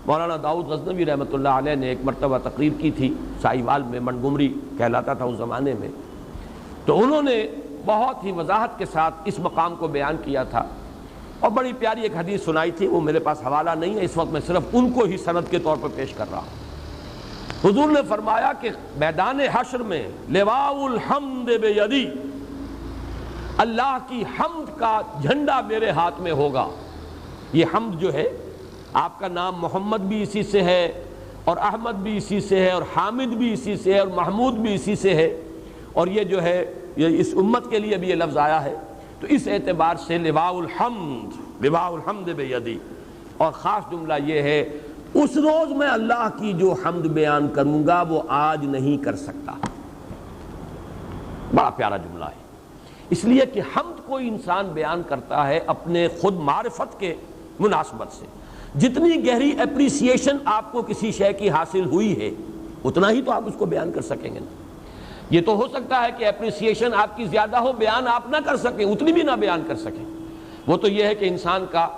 مولانا داؤد غزنوی رحمۃ اللہ علیہ نے ایک مرتبہ تقریر کی تھی سائیوال میں، منگمری کہلاتا تھا اس زمانے میں، تو انہوں نے بہت ہی وضاحت کے ساتھ اس مقام کو بیان کیا تھا، اور بڑی پیاری ایک حدیث سنائی تھی، وہ میرے پاس حوالہ نہیں ہے اس وقت، میں صرف ان کو ہی سند کے طور پر پیش کر رہا ہوں۔ حضور نے فرمایا کہ میدان حشر میں لواء الحمد بیدی، اللہ کی حمد کا جھنڈا میرے ہاتھ میں ہوگا۔ یہ حمد جو ہے، آپ کا نام محمد بھی اسی سے ہے، اور احمد بھی اسی سے ہے، اور حامد بھی اسی سے ہے، اور محمود بھی اسی سے ہے، اور یہ جو ہے یہ اس امت کے لیے بھی یہ لفظ آیا ہے، تو اس اعتبار سے لواء الحمد بیدی، اور خاص جملہ یہ ہے اس روز میں اللہ کی جو حمد بیان کروں گا وہ آج نہیں کر سکتا۔ بڑا پیارا جملہ ہے، اس لیے کہ حمد کوئی انسان بیان کرتا ہے اپنے خود معرفت کے مناسبت سے، جتنی گہری اپریسیشن آپ کو کسی شے کی حاصل ہوئی ہے اتنا ہی تو آپ اس کو بیان کر سکیں گے نا۔ یہ تو ہو سکتا ہے کہ اپریسیشن آپ کی زیادہ ہو، بیان آپ نہ کر سکیں، اتنی بھی نہ بیان کر سکیں، وہ تو یہ ہے کہ انسان کا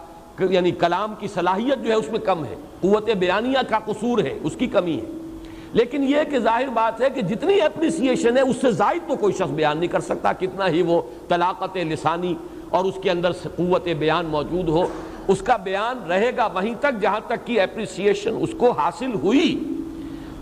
یعنی کلام کی صلاحیت جو ہے اس میں کم ہے، قوت بیانیہ کا قصور ہے، اس کی کمی ہے، لیکن یہ کہ ظاہر بات ہے کہ جتنی اپریسیشن ہے اس سے زائد تو کوئی شخص بیان نہیں کر سکتا، کتنا ہی وہ طلاقت لسانی اور اس کے اندر قوت بیان موجود ہو، اس کا بیان رہے گا وہیں تک جہاں تک کہ اپریسیشن اس کو حاصل ہوئی۔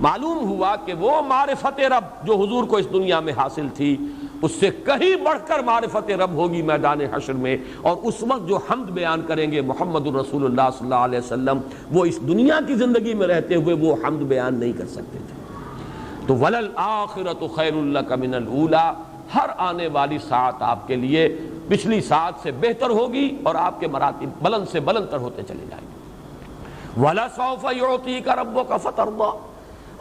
معلوم ہوا کہ وہ معرفت رب جو حضور کو اس دنیا میں حاصل تھی، اس سے کہیں بڑھ کر معرفت رب ہوگی میدان حشر میں، اور اس وقت جو حمد بیان کریں گے محمد الرسول اللہ صلی اللہ علیہ وسلم، وہ اس دنیا کی زندگی میں رہتے ہوئے وہ حمد بیان نہیں کر سکتے تھے۔ تو وَلَلْآخِرَةُ خَيْرٌ لَكَ مِنَ الْأُولَىٰ، ہر آنے والی ساعت آپ کے لیے پچھلی ساعت سے بہتر ہوگی، اور آپ کے مراتب بلند سے بلند تر ہوتے چلے جائیں گے۔ وَلَسَوْفَ يُعْطِيكَ رَبُّكَ فَتَرْضَىٰ،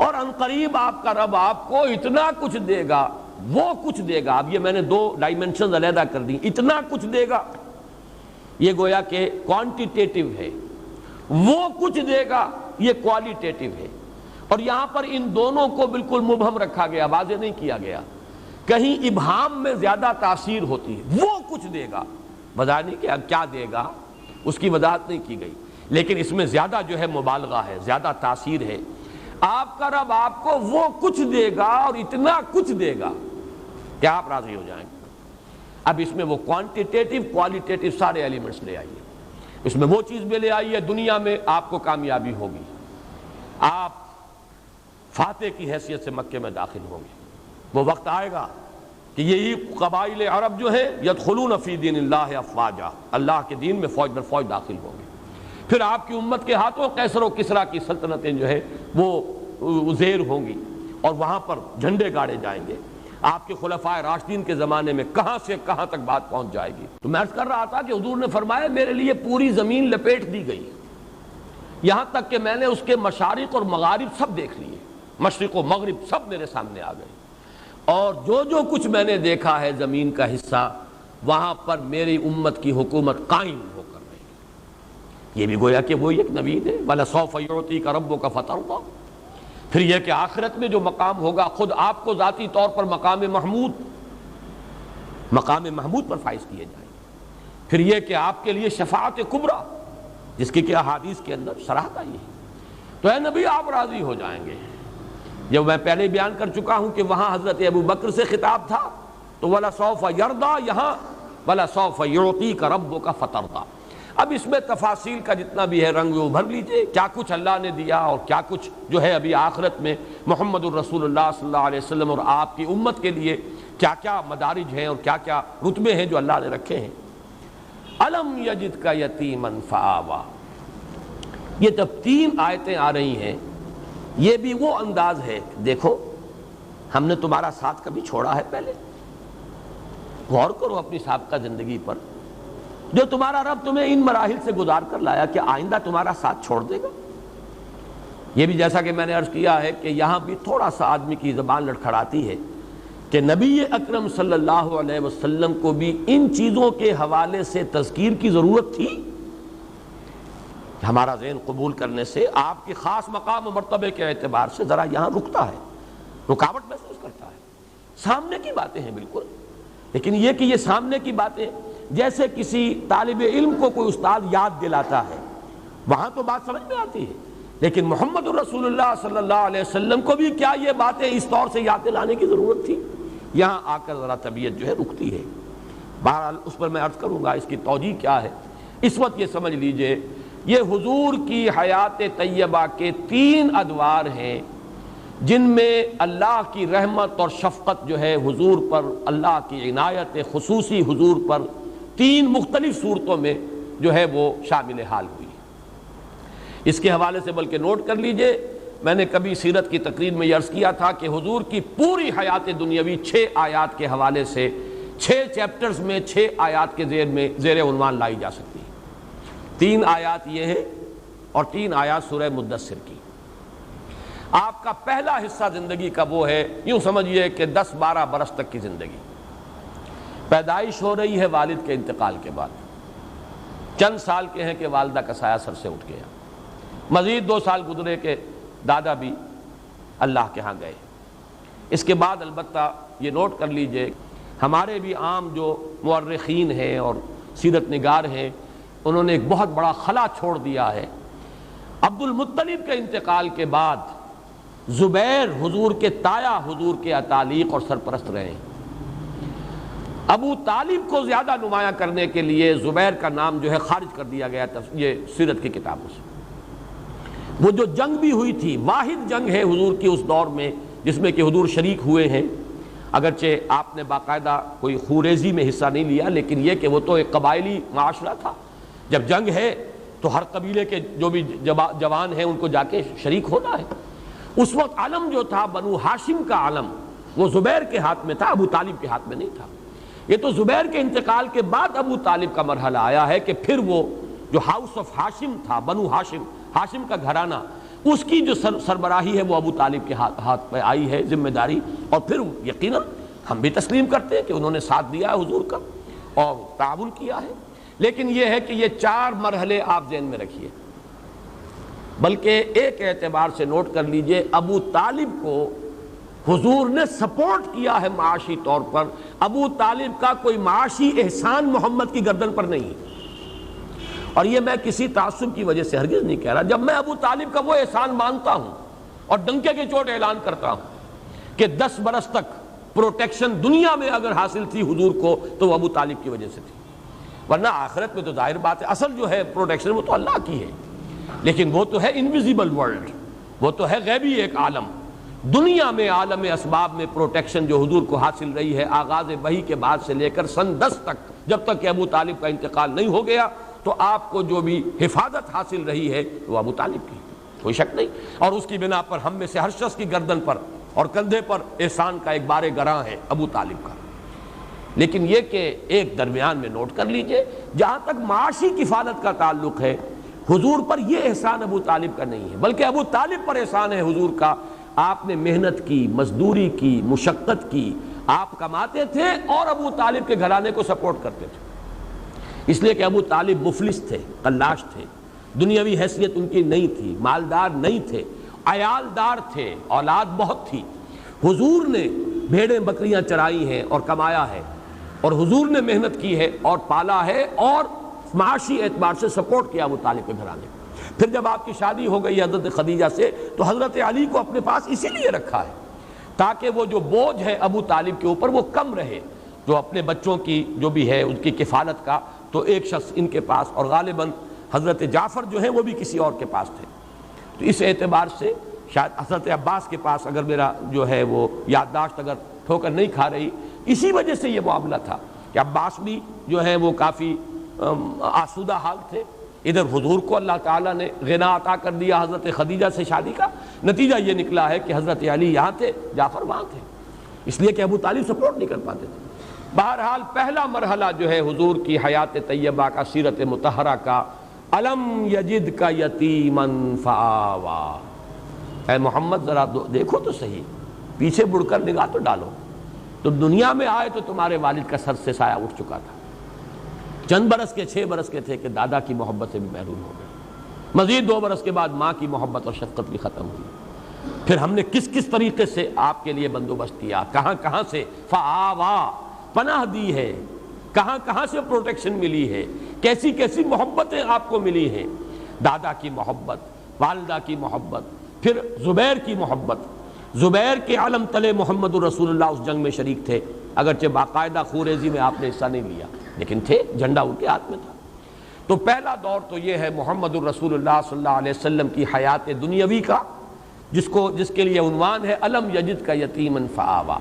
اور عنقریب آپ کا رب آپ کو اتنا کچھ دے گا وہ کچھ دے گا. اب یہ میں نے دو ڈائمنشنز علیحدہ کر دی. اتنا کچھ دے گا یہ گویا کہ کوانٹیٹیو ہے، وہ کچھ دے گا یہ کوالیٹیٹیو ہے. اور یہاں پر ان دونوں کو بالکل مبہم رکھا گیا، واضح نہیں کیا گیا. کہیں ابہام میں زیادہ تاثیر ہوتی ہے، وہ کچھ دے گا، وضاحت نہیں کہ اب کیا دے گا اس کی وضاحت نہیں کی گئی، لیکن اس میں زیادہ جو ہے مبالغہ ہے، زیادہ تاثیر ہے. آپ کا رب آپ کو وہ کچھ دے گا اور اتنا کچھ دے گا کہ آپ راضی ہو جائیں گے. اب اس میں وہ کوانٹیٹیو کوالیٹیٹیو سارے ایلیمنٹس لے آئیے. اس میں وہ چیز بھی لے آئیے، دنیا میں آپ کو کامیابی ہوگی، آپ فاتح کی حیثیت سے مکے میں داخل ہوں گے. وہ وقت آئے گا کہ یہی قبائل عرب جو ہیں یدخلون فی دین اللہ افواجا، اللہ کے دین میں فوج در فوج داخل ہوں گے. پھر آپ کی امت کے ہاتھوں قیصر و کسریٰ کی سلطنتیں جو ہے وہ زیر ہوں گی اور وہاں پر جھنڈے گاڑے جائیں گے. آپ کے خلفائے راشدین کے زمانے میں کہاں سے کہاں تک بات پہنچ جائے گی. تو میں عرض کر رہا تھا کہ حضور نے فرمایا میرے لیے پوری زمین لپیٹ دی گئی، یہاں تک کہ میں نے اس کے مشارق اور مغارب سب دیکھ لیے، مشرق و مغرب سب میرے سامنے آ گئے. اور جو کچھ میں نے دیکھا ہے زمین کا حصہ، وہاں پر میری امت کی حکومت قائم ہو کر رہے گی. یہ بھی گویا کہ وہی ایک نوید ہے، وَلَسَوْفَ يُعْطِيكَ رَبُّكَ فَتَرْضَىٰ. پھر یہ کہ آخرت میں جو مقام ہوگا خود آپ کو ذاتی طور پر مقام محمود پر فائز کیے جائیں گے. پھر یہ کہ آپ کے لیے شفاعت کبریٰ، جس کی کہ احادیث کے اندر صراحت آئی ہے. تو اے نبی آپ راضی ہو جائیں گے. جب میں پہلے بیان کر چکا ہوں کہ وہاں حضرت ابو بکر سے خطاب تھا تو وَلَسَوْفَ يَرْضَىٰ، یہاں وَلَسَوْفَ يُعْطِيكَ رَبُّكَ فَتَرْضَىٰ. اب اس میں تفاصیل کا جتنا بھی ہے رنگ وہ بھر لیجئے، کیا کچھ اللہ نے دیا اور کیا کچھ جو ہے ابھی آخرت میں محمد الرسول اللہ صلی اللہ علیہ وسلم اور آپ کی امت کے لیے کیا کیا مدارج ہیں اور کیا کیا رتبے ہیں جو اللہ نے رکھے ہیں. أَلَمْ يَجِدْكَ يَتِيمًا فَآوَىٰ. یہ جب 3 آیتیں آ رہی ہیں یہ بھی وہ انداز ہے، دیکھو ہم نے تمہارا ساتھ کبھی چھوڑا ہے پہلے؟ غور کرو اپنی سابقہ زندگی پر. جو تمہارا رب تمہیں ان مراحل سے گزار کر لایا، کہ آئندہ تمہارا ساتھ چھوڑ دے گا؟ یہ بھی جیسا کہ میں نے عرض کیا ہے کہ یہاں بھی تھوڑا سا آدمی کی زبان لڑکھڑاتی ہے کہ نبی اکرم صلی اللہ علیہ وسلم کو بھی ان چیزوں کے حوالے سے تذکیر کی ضرورت تھی. ہمارا ذہن قبول کرنے سے آپ کی خاص مقام و مرتبے کے اعتبار سے ذرا یہاں رکتا ہے، رکاوٹ محسوس کرتا ہے. سامنے کی باتیں ہیں بالکل، لیکن یہ کہ یہ سامنے کی باتیں جیسے کسی طالب علم کو کوئی استاد یاد دلاتا ہے، وہاں تو بات سمجھ میں آتی ہے، لیکن محمد الرسول اللہ صلی اللہ علیہ وسلم کو بھی کیا یہ باتیں اس طور سے یاد دلانے کی ضرورت تھی؟ یہاں آ کر ذرا طبیعت جو ہے رکتی ہے. بہرحال اس پر میں عرض کروں گا اس کی توجیہ کیا ہے. اس وقت یہ سمجھ لیجئے یہ حضور کی حیات طیبہ کے 3 ادوار ہیں جن میں اللہ کی رحمت اور شفقت جو ہے حضور پر، اللہ کی عنایت خصوصی حضور پر 3 مختلف صورتوں میں جو ہے وہ شامل حال ہوئی. اس کے حوالے سے بلکہ نوٹ کر لیجئے، میں نے کبھی سیرت کی تقریر میں یہ عرض کیا تھا کہ حضور کی پوری حیات دنیاوی 6 آیات کے حوالے سے 6 چیپٹرز میں 6 آیات کے زیر عنوان لائی جا سکتی ہے. 3 آیات یہ ہیں اور 3 آیات سورہ مدثر کی. آپ کا پہلا حصہ زندگی کا وہ ہے، یوں سمجھیے کہ 10-12 برس تک کی زندگی. پیدائش ہو رہی ہے والد کے انتقال کے بعد، چند سال کے ہیں کہ والدہ کا سایہ سر سے اٹھ گیا، مزید 2 سال گزرے کہ دادا بھی اللہ کے ہاں گئے. اس کے بعد البتہ یہ نوٹ کر لیجئے ہمارے بھی عام جو مورخین ہیں اور سیرت نگار ہیں انہوں نے ایک بہت بڑا خلا چھوڑ دیا ہے. عبد المطلب کے انتقال کے بعد زبیر حضور کے تایا حضور کے اتالیق اور سرپرست رہے. ابو طالب کو زیادہ نمایاں کرنے کے لیے زبیر کا نام جو ہے خارج کر دیا گیا یہ سیرت کی کتابوں سے. وہ جو جنگ بھی ہوئی تھی، واحد جنگ ہے حضور کی اس دور میں جس میں کہ حضور شریک ہوئے ہیں، اگرچہ آپ نے باقاعدہ کوئی خوریزی میں حصہ نہیں لیا، لیکن یہ کہ وہ تو ایک قبائلی معاشرہ تھا. جب جنگ ہے تو ہر قبیلے کے جو بھی جوان ہیں ان کو جا کے شریک ہونا ہے. اس وقت علم جو تھا بنو ہاشم کا علم وہ زبیر کے ہاتھ میں تھا، ابو طالب کے ہاتھ میں نہیں تھا. یہ تو زبیر کے انتقال کے بعد ابو طالب کا مرحلہ آیا ہے کہ پھر وہ جو ہاؤس آف ہاشم تھا، بنو ہاشم، ہاشم کا گھرانہ، اس کی جو سربراہی ہے وہ ابو طالب کے ہاتھ پہ آئی ہے ذمہ داری. اور پھر یقیناً ہم بھی تسلیم کرتے ہیں کہ انہوں نے ساتھ دیا ہے حضور کا اور تعاون کیا ہے، لیکن یہ ہے کہ یہ 4 مرحلے آپ ذہن میں رکھیے۔ بلکہ ایک اعتبار سے نوٹ کر لیجئے، ابو طالب کو حضور نے سپورٹ کیا ہے معاشی طور پر۔ ابو طالب کا کوئی معاشی احسان محمد کی گردن پر نہیں ہے، اور یہ میں کسی تعصب کی وجہ سے ہرگز نہیں کہہ رہا۔ جب میں ابو طالب کا وہ احسان مانتا ہوں اور ڈنکے کی چوٹ اعلان کرتا ہوں کہ 10 برس تک پروٹیکشن دنیا میں اگر حاصل تھی حضور کو تو وہ ابو طالب کی وجہ سے تھی، ورنہ آخرت میں تو ظاہر بات ہے اصل جو ہے پروٹیکشن وہ تو اللہ کی ہے، لیکن وہ تو ہے انویزیبل ورلڈ، وہ تو ہے غیبی ایک عالم۔ دنیا میں عالم اسباب میں پروٹیکشن جو حضور کو حاصل رہی ہے آغاز وحی کے بعد سے لے کر سن 10 تک، جب تک کہ ابو طالب کا انتقال نہیں ہو گیا، تو آپ کو جو بھی حفاظت حاصل رہی ہے وہ ابو طالب کی، کوئی شک نہیں۔ اور اس کی بنا پر ہم میں سے ہر شخص کی گردن پر اور کندھے پر احسان کا ایک بار گراں ہے ابو طالب کا۔ لیکن یہ کہ ایک درمیان میں نوٹ کر لیجئے، جہاں تک معاشی کفالت کا تعلق ہے، حضور پر یہ احسان ابو طالب کا نہیں ہے، بلکہ ابو طالب پر احسان ہے حضور کا۔ آپ نے محنت کی، مزدوری کی، مشقت کی، آپ کماتے تھے اور ابو طالب کے گھرانے کو سپورٹ کرتے تھے، اس لیے کہ ابو طالب مفلس تھے، قلاش تھے، دنیاوی حیثیت ان کی نہیں تھی، مالدار نہیں تھے، عیالدار تھے، اولاد بہت تھی۔ حضور نے بھیڑیں بکریاں چرائی ہیں اور کمایا ہے، اور حضور نے محنت کی ہے اور پالا ہے اور معاشی اعتبار سے سپورٹ کیا ابو طالب کے گھرانے۔ پھر جب آپ کی شادی ہو گئی حضرت خدیجہ سے تو حضرت علی کو اپنے پاس اسی لیے رکھا ہے تاکہ وہ جو بوجھ ہے ابو طالب کے اوپر وہ کم رہے، جو اپنے بچوں کی جو بھی ہے ان کی کفالت کا، تو ایک شخص ان کے پاس، اور غالباً حضرت جعفر جو ہیں وہ بھی کسی اور کے پاس تھے۔ تو اس اعتبار سے شاید حضرت عباس کے پاس، اگر میرا جو ہے وہ یادداشت اگر ٹھوکر نہیں کھا رہی، اسی وجہ سے یہ معاملہ تھا کہ عباس بھی جو ہے وہ کافی آسودہ حال تھے۔ ادھر حضور کو اللہ تعالیٰ نے غنا عطا کر دیا حضرت خدیجہ سے شادی کا، نتیجہ یہ نکلا ہے کہ حضرت علی یہاں تھے، جعفر وہاں تھے، اس لیے کہ ابو طالب سپورٹ نہیں کر پاتے تھے۔ بہرحال پہلا مرحلہ جو ہے حضور کی حیات طیبہ کا، سیرت مطہرہ کا، الم یجد کا یتیما فآوا۔ اے محمد ذرا دیکھو تو صحیح، پیچھے مڑ کر نگاہ تو ڈالو، تم دنیا میں آئے تو تمہارے والد کا سر سے سایہ اٹھ چکا تھا، چند برس کے 6 برس کے تھے کہ دادا کی محبت سے بھی محروم ہو گئے، مزید 2 برس کے بعد ماں کی محبت اور شفقت بھی ختم ہوئی۔ پھر ہم نے کس کس طریقے سے آپ کے لیے بندوبست کیا، کہاں کہاں سے فآوا پناہ دی ہے، کہاں کہاں سے پروٹیکشن ملی ہے، کیسی کیسی محبتیں آپ کو ملی ہیں، دادا کی محبت، والدہ کی محبت، پھر زبیر کی محبت۔ زبیر کے علم تلے محمد الرسول اللہ اس جنگ میں شریک تھے، اگرچہ باقاعدہ خوریزی میں آپ نے حصہ نہیں لیا، لیکن تھے، جھنڈا ان کے ہاتھ میں تھا۔ تو پہلا دور تو یہ ہے محمد الرسول اللہ صلی اللہ علیہ وسلم کی حیات دنیاوی کا، جس کے لیے عنوان ہے الم یجد کا یتیما فآوا۔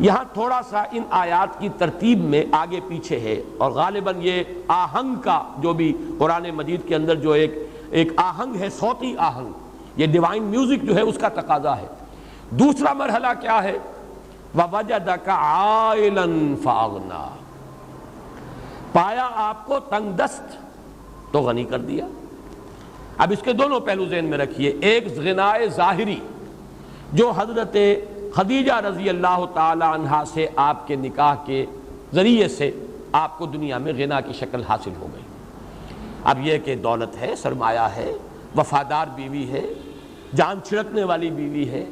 یہاں تھوڑا سا ان آیات کی ترتیب میں آگے پیچھے ہے، اور غالباً یہ آہنگ کا جو بھی قرآن مجید کے اندر جو ایک آہنگ ہے، صوتی آہنگ، یہ ڈیوائن میوزک جو ہے اس کا تقاضا ہے۔ دوسرا مرحلہ کیا ہے؟ وَوَجَدَكَ عَائِلًا فَأَغْنَىٰ، پایا آپ کو تنگ دست تو غنی کر دیا۔ اب اس کے دونوں پہلو ذہن میں رکھیے، ایک غنائے ظاہری جو حضرت خدیجہ رضی اللہ تعالی عنہا سے آپ کے نکاح کے ذریعے سے آپ کو دنیا میں غنا کی شکل حاصل ہو گئی۔ اب یہ کہ دولت ہے، سرمایہ ہے، وفادار بیوی ہے، جان چھڑکنے والی بیوی ہے،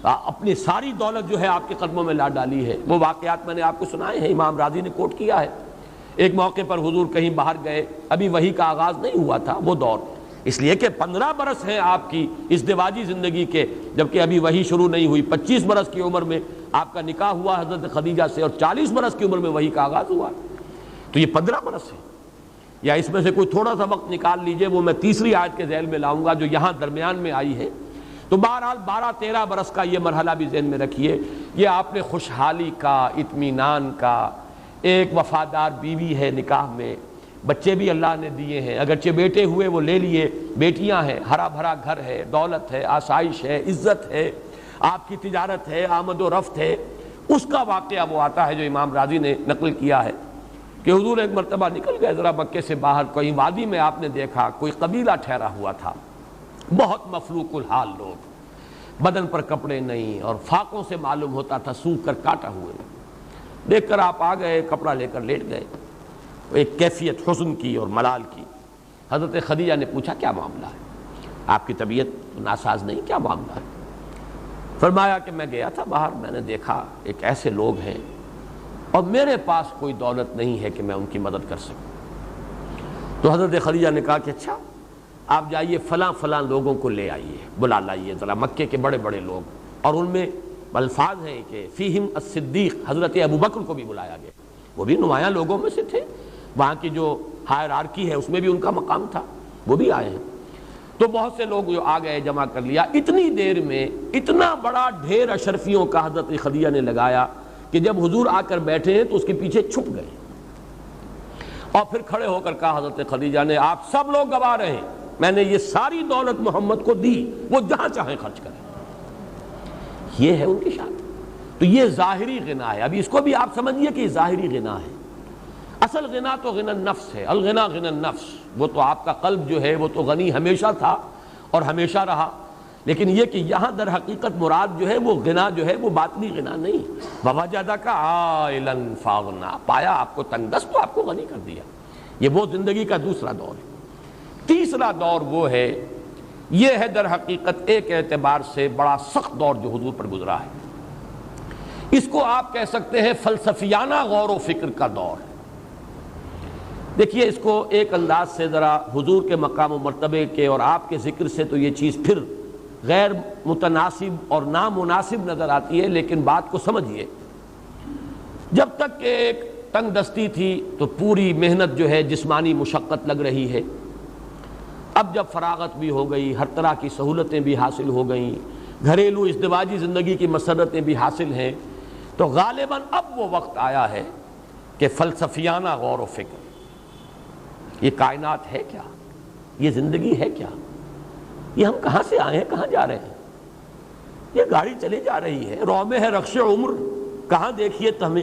اپنی ساری دولت جو ہے آپ کے قدموں میں لا ڈالی ہے۔ وہ واقعات میں نے آپ کو سنائے ہیں، امام راضی نے کوٹ کیا ہے۔ ایک موقع پر حضور کہیں باہر گئے، ابھی وحی کا آغاز نہیں ہوا تھا وہ دور، اس لیے کہ 15 برس ہیں آپ کی ازدواجی زندگی کے، جبکہ ابھی وحی شروع نہیں ہوئی۔ 25 برس کی عمر میں آپ کا نکاح ہوا حضرت خدیجہ سے، اور 40 برس کی عمر میں وحی کا آغاز ہوا، تو یہ 15 برس ہے۔ یا اس میں سے کوئی تھوڑا سا وقت نکال لیجئے، وہ میں تیسری آیت کے ذیل میں لاؤں گا جو یہاں درمیان میں آئی ہے۔ تو بہرحال 12-13 برس کا یہ مرحلہ بھی ذہن میں رکھیے۔ یہ آپ نے خوشحالی کا، اطمینان کا، ایک وفادار بیوی ہے نکاح میں، بچے بھی اللہ نے دیے ہیں، اگرچہ بیٹے ہوئے وہ لے لیے، بیٹیاں ہیں، ہرا بھرا گھر ہے، دولت ہے، آسائش ہے، عزت ہے، آپ کی تجارت ہے، آمد و رفت ہے۔ اس کا واقعہ وہ آتا ہے جو امام راضی نے نقل کیا ہے کہ حضور ایک مرتبہ نکل گئے ذرا مکے سے باہر، کوئی وادی میں آپ نے دیکھا کوئی قبیلہ ٹھہرا ہوا تھا، بہت مفلوق الحال لوگ، بدن پر کپڑے نہیں، اور فاقوں سے معلوم ہوتا تھا سوکھ کر کاٹا ہوئے۔ دیکھ کر آپ آ گئے، کپڑا لے کر لیٹ گئے، ایک کیفیت حزن کی اور ملال کی۔ حضرت خدیجہ نے پوچھا کیا معاملہ ہے، آپ کی طبیعت ناساز نہیں، کیا معاملہ ہے؟ فرمایا کہ میں گیا تھا باہر، میں نے دیکھا ایک ایسے لوگ ہیں اور میرے پاس کوئی دولت نہیں ہے کہ میں ان کی مدد کر سکوں۔ تو حضرت خدیجہ نے کہا کہ اچھا آپ جائیے فلاں فلاں لوگوں کو لے آئیے، بلا لائیے ذرا، مکے کے بڑے بڑے لوگ، اور ان میں الفاظ ہیں کہ فیہم الصدیق، حضرت ابوبکر کو بھی بلایا گیا، وہ بھی نمایاں لوگوں میں سے تھے، وہاں کی جو ہائرارکی ہے اس میں بھی ان کا مقام تھا، وہ بھی آئے ہیں۔ تو بہت سے لوگ جو آ گئے، جمع کر لیا، اتنی دیر میں اتنا بڑا ڈھیر اشرفیوں کا حضرت خدیجہ نے لگایا کہ جب حضور آ کر بیٹھے ہیں تو اس کے پیچھے چھپ گئے، اور پھر کھڑے ہو کر کہا حضرت خدیجہ نے آپ سب لوگ گواہ رہے ہیں میں نے یہ ساری دولت محمد کو دی، وہ جہاں چاہیں خرچ کریں۔ یہ ہے ان کی شان۔ تو یہ ظاہری غنا ہے، ابھی اس کو بھی آپ سمجھیے کہ یہ ظاہری غنا ہے۔ اصل غنا تو غنا النفس ہے، الغنا غنا النفس، وہ تو آپ کا قلب جو ہے وہ تو غنی ہمیشہ تھا اور ہمیشہ رہا، لیکن یہ کہ یہاں در حقیقت مراد جو ہے وہ غنا جو ہے وہ باطنی غنا نہیں۔ وَوَجَدَكَ عَائِلًا فَأَغْنَىٰ، پایا آپ کو تنگ دست تو آپ کو غنی کر دیا۔ یہ وہ زندگی کا دوسرا دور ہے۔ تیسرا دور وہ ہے، یہ ہے در حقیقت ایک اعتبار سے بڑا سخت دور جو حضور پر گزرا ہے، اس کو آپ کہہ سکتے ہیں فلسفیانہ غور و فکر کا دور ہے۔ دیکھیے اس کو ایک انداز سے ذرا حضور کے مقام و مرتبے کے اور آپ کے ذکر سے تو یہ چیز پھر غیر متناسب اور نامناسب نظر آتی ہے، لیکن بات کو سمجھیے۔ جب تک کہ ایک تنگ دستی تھی تو پوری محنت جو ہے جسمانی مشقت لگ رہی ہے، اب جب فراغت بھی ہو گئی، ہر طرح کی سہولتیں بھی حاصل ہو گئیں، گھریلو ازدواجی زندگی کی مسرتیں بھی حاصل ہیں، تو غالباً اب وہ وقت آیا ہے کہ فلسفیانہ غور و فکر، یہ کائنات ہے کیا، یہ زندگی ہے کیا، یہ ہم کہاں سے آئے ہیں، کہاں جا رہے ہیں، یہ گاڑی چلے جا رہی ہے، رو میں ہے رخش عمر، کہاں دیکھیے تو ہمیں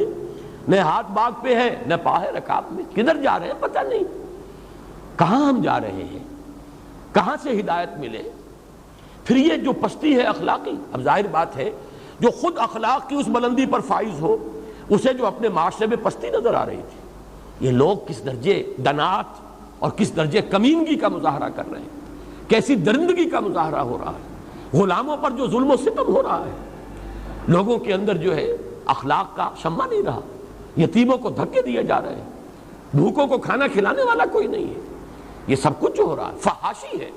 نہ ہاتھ باغ پہ ہے نہ پا ہے رکاب میں، کدھر جا رہے ہیں پتہ نہیں، کہاں ہم جا رہے ہیں، کہاں سے ہدایت ملے۔ پھر یہ جو پستی ہے اخلاقی، اب ظاہر بات ہے جو خود اخلاق کی اس بلندی پر فائز ہو، اسے جو اپنے معاشرے میں پستی نظر آ رہی تھی، یہ لوگ کس درجے دنات اور کس درجے کمینگی کا مظاہرہ کر رہے ہیں، کیسی درندگی کا مظاہرہ ہو رہا ہے، غلاموں پر جو ظلم و ستم ہو رہا ہے، لوگوں کے اندر جو ہے اخلاق کا شمع نہیں رہا، یتیموں کو دھکے دیے جا رہے ہیں، بھوکوں کو کھانا کھلانے والا کوئی نہیں ہے، یہ سب کچھ جو ہو رہا ہے فحاشی ہے۔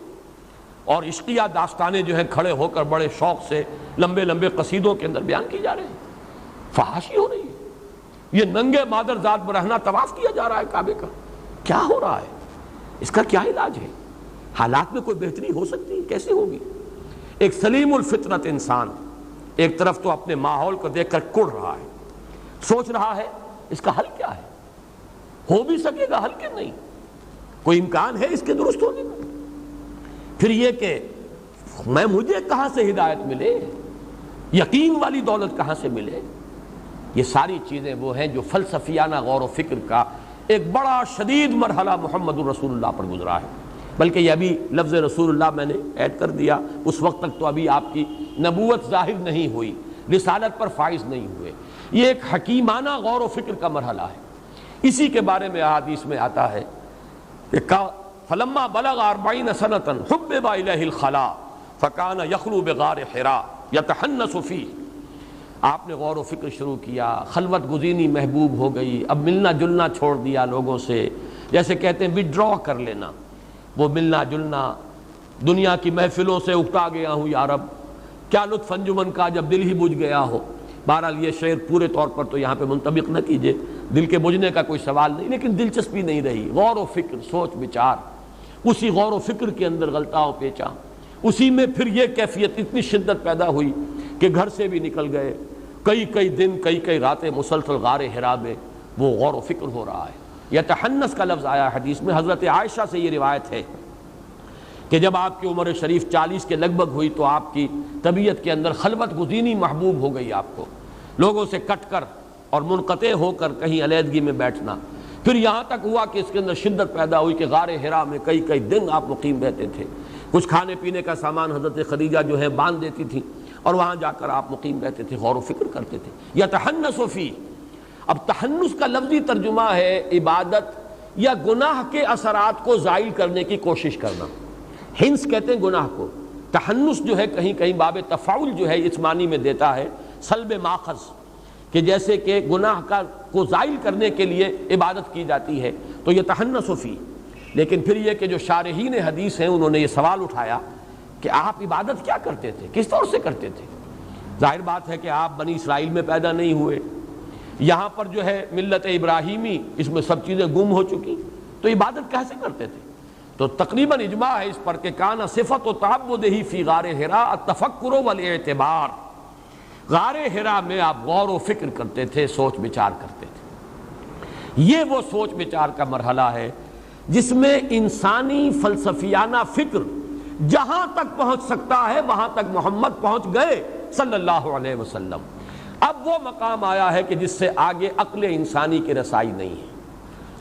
اور عشقیہ داستانیں جو ہیں کھڑے ہو کر بڑے شوق سے لمبے لمبے قصیدوں کے اندر بیان کی جا رہے ہیں، فحاشی ہو رہی ہے، یہ ننگے مادر ذات برہنہ طواف کیا جا رہا ہے کعبے کا، کیا ہو رہا ہے، اس کا کیا علاج ہے، حالات میں کوئی بہتری ہو سکتی ہے، کیسے ہوگی؟ ایک سلیم الفطرت انسان ایک طرف تو اپنے ماحول کو دیکھ کر کڑ رہا ہے، سوچ رہا ہے اس کا حل کیا ہے، ہو بھی سکے گا حل کہ نہیں، کوئی امکان ہے اس کے درست ہونے کا؟ پھر یہ کہ مجھے کہاں سے ہدایت ملے، یقین والی دولت کہاں سے ملے، یہ ساری چیزیں وہ ہیں جو فلسفیانہ غور و فکر کا ایک بڑا شدید مرحلہ محمد الرسول اللہ پر گزرا ہے۔ بلکہ یہ ابھی لفظ رسول اللہ میں نے ایڈ کر دیا، اس وقت تک تو ابھی آپ کی نبوت ظاہر نہیں ہوئی، رسالت پر فائز نہیں ہوئے، یہ ایک حکیمانہ غور و فکر کا مرحلہ ہے۔ اسی کے بارے میں احادیث میں آتا ہے کہ فلما بلغ 40 سنة حبب إليه الخلاء فكان يخلو بغار حراء يتحنس فيه، آپ نے غور و فکر شروع کیا، خلوت گزینی محبوب ہو گئی، اب ملنا جلنا چھوڑ دیا لوگوں سے، جیسے کہتے ہیں وڈرا کر لینا، وہ ملنا جلنا، دنیا کی محفلوں سے اکتا گیا ہوں یا رب، کیا لطف انجمن کا جب دل ہی بجھ گیا ہو۔ بہرحال یہ شعر پورے طور پر تو یہاں پہ منطبق نہ کیجئے، دل کے بجھنے کا کوئی سوال نہیں، لیکن دلچسپی نہیں رہی، غور و فکر، سوچ بچار، اسی غور و فکر کے اندر غلطاؤ پیچا، اسی میں پھر یہ کیفیت اتنی شدت پیدا ہوئی کہ گھر سے بھی نکل گئے، کئی دن کئی راتیں مسلسل غار حرا میں وہ غور و فکر ہو رہا ہے۔ یتحنس کا لفظ آیا حدیث میں، حضرت عائشہ سے یہ روایت ہے کہ جب آپ کی عمر شریف 40 کے لگ بھگ ہوئی تو آپ کی طبیعت کے اندر خلوت گزینی محبوب ہو گئی، آپ کو لوگوں سے کٹ کر اور منقطع ہو کر کہیں علیحدگی میں بیٹھنا، پھر یہاں تک ہوا کہ اس کے اندر شدت پیدا ہوئی کہ غار حرا میں کئی دن آپ مقیم رہتے تھے، کچھ کھانے پینے کا سامان حضرت خدیجہ جو ہے باندھ دیتی تھی اور وہاں جا کر آپ مقیم رہتے تھے، غور و فکر کرتے تھے۔ یتحنس فی، اب تحنس کا لفظی ترجمہ ہے عبادت یا گناہ کے اثرات کو زائل کرنے کی کوشش کرنا. ہنس کہتے ہیں گناہ کو. تحنس جو ہے کہیں کہیں باب تفاعل جو ہے اس معنی میں دیتا ہے سلب ماخذ، کہ جیسے کہ گناہ کو زائل کرنے کے لیے عبادت کی جاتی ہے تو یہ تحنس فی. لیکن پھر یہ کہ جو شارحین حدیث ہیں انہوں نے یہ سوال اٹھایا کہ آپ عبادت کیا کرتے تھے، کس طور سے کرتے تھے؟ ظاہر بات ہے کہ آپ بنی اسرائیل میں پیدا نہیں ہوئے، یہاں پر جو ہے ملت ابراہیمی اس میں سب چیزیں گم ہو چکی، تو عبادت کیسے کرتے تھے؟ تو تقریباً اجماع ہے اس پر کہ کان صفت و تعبدہ فی غار حراء التفکر والاعتبار. غار حراء میں آپ غور و فکر کرتے تھے، سوچ بچار کرتے تھے. یہ وہ سوچ بچار کا مرحلہ ہے جس میں انسانی فلسفیانہ فکر جہاں تک پہنچ سکتا ہے وہاں تک محمد پہنچ گئے صلی اللہ علیہ وسلم. اب وہ مقام آیا ہے کہ جس سے آگے عقل انسانی کی رسائی نہیں ہے.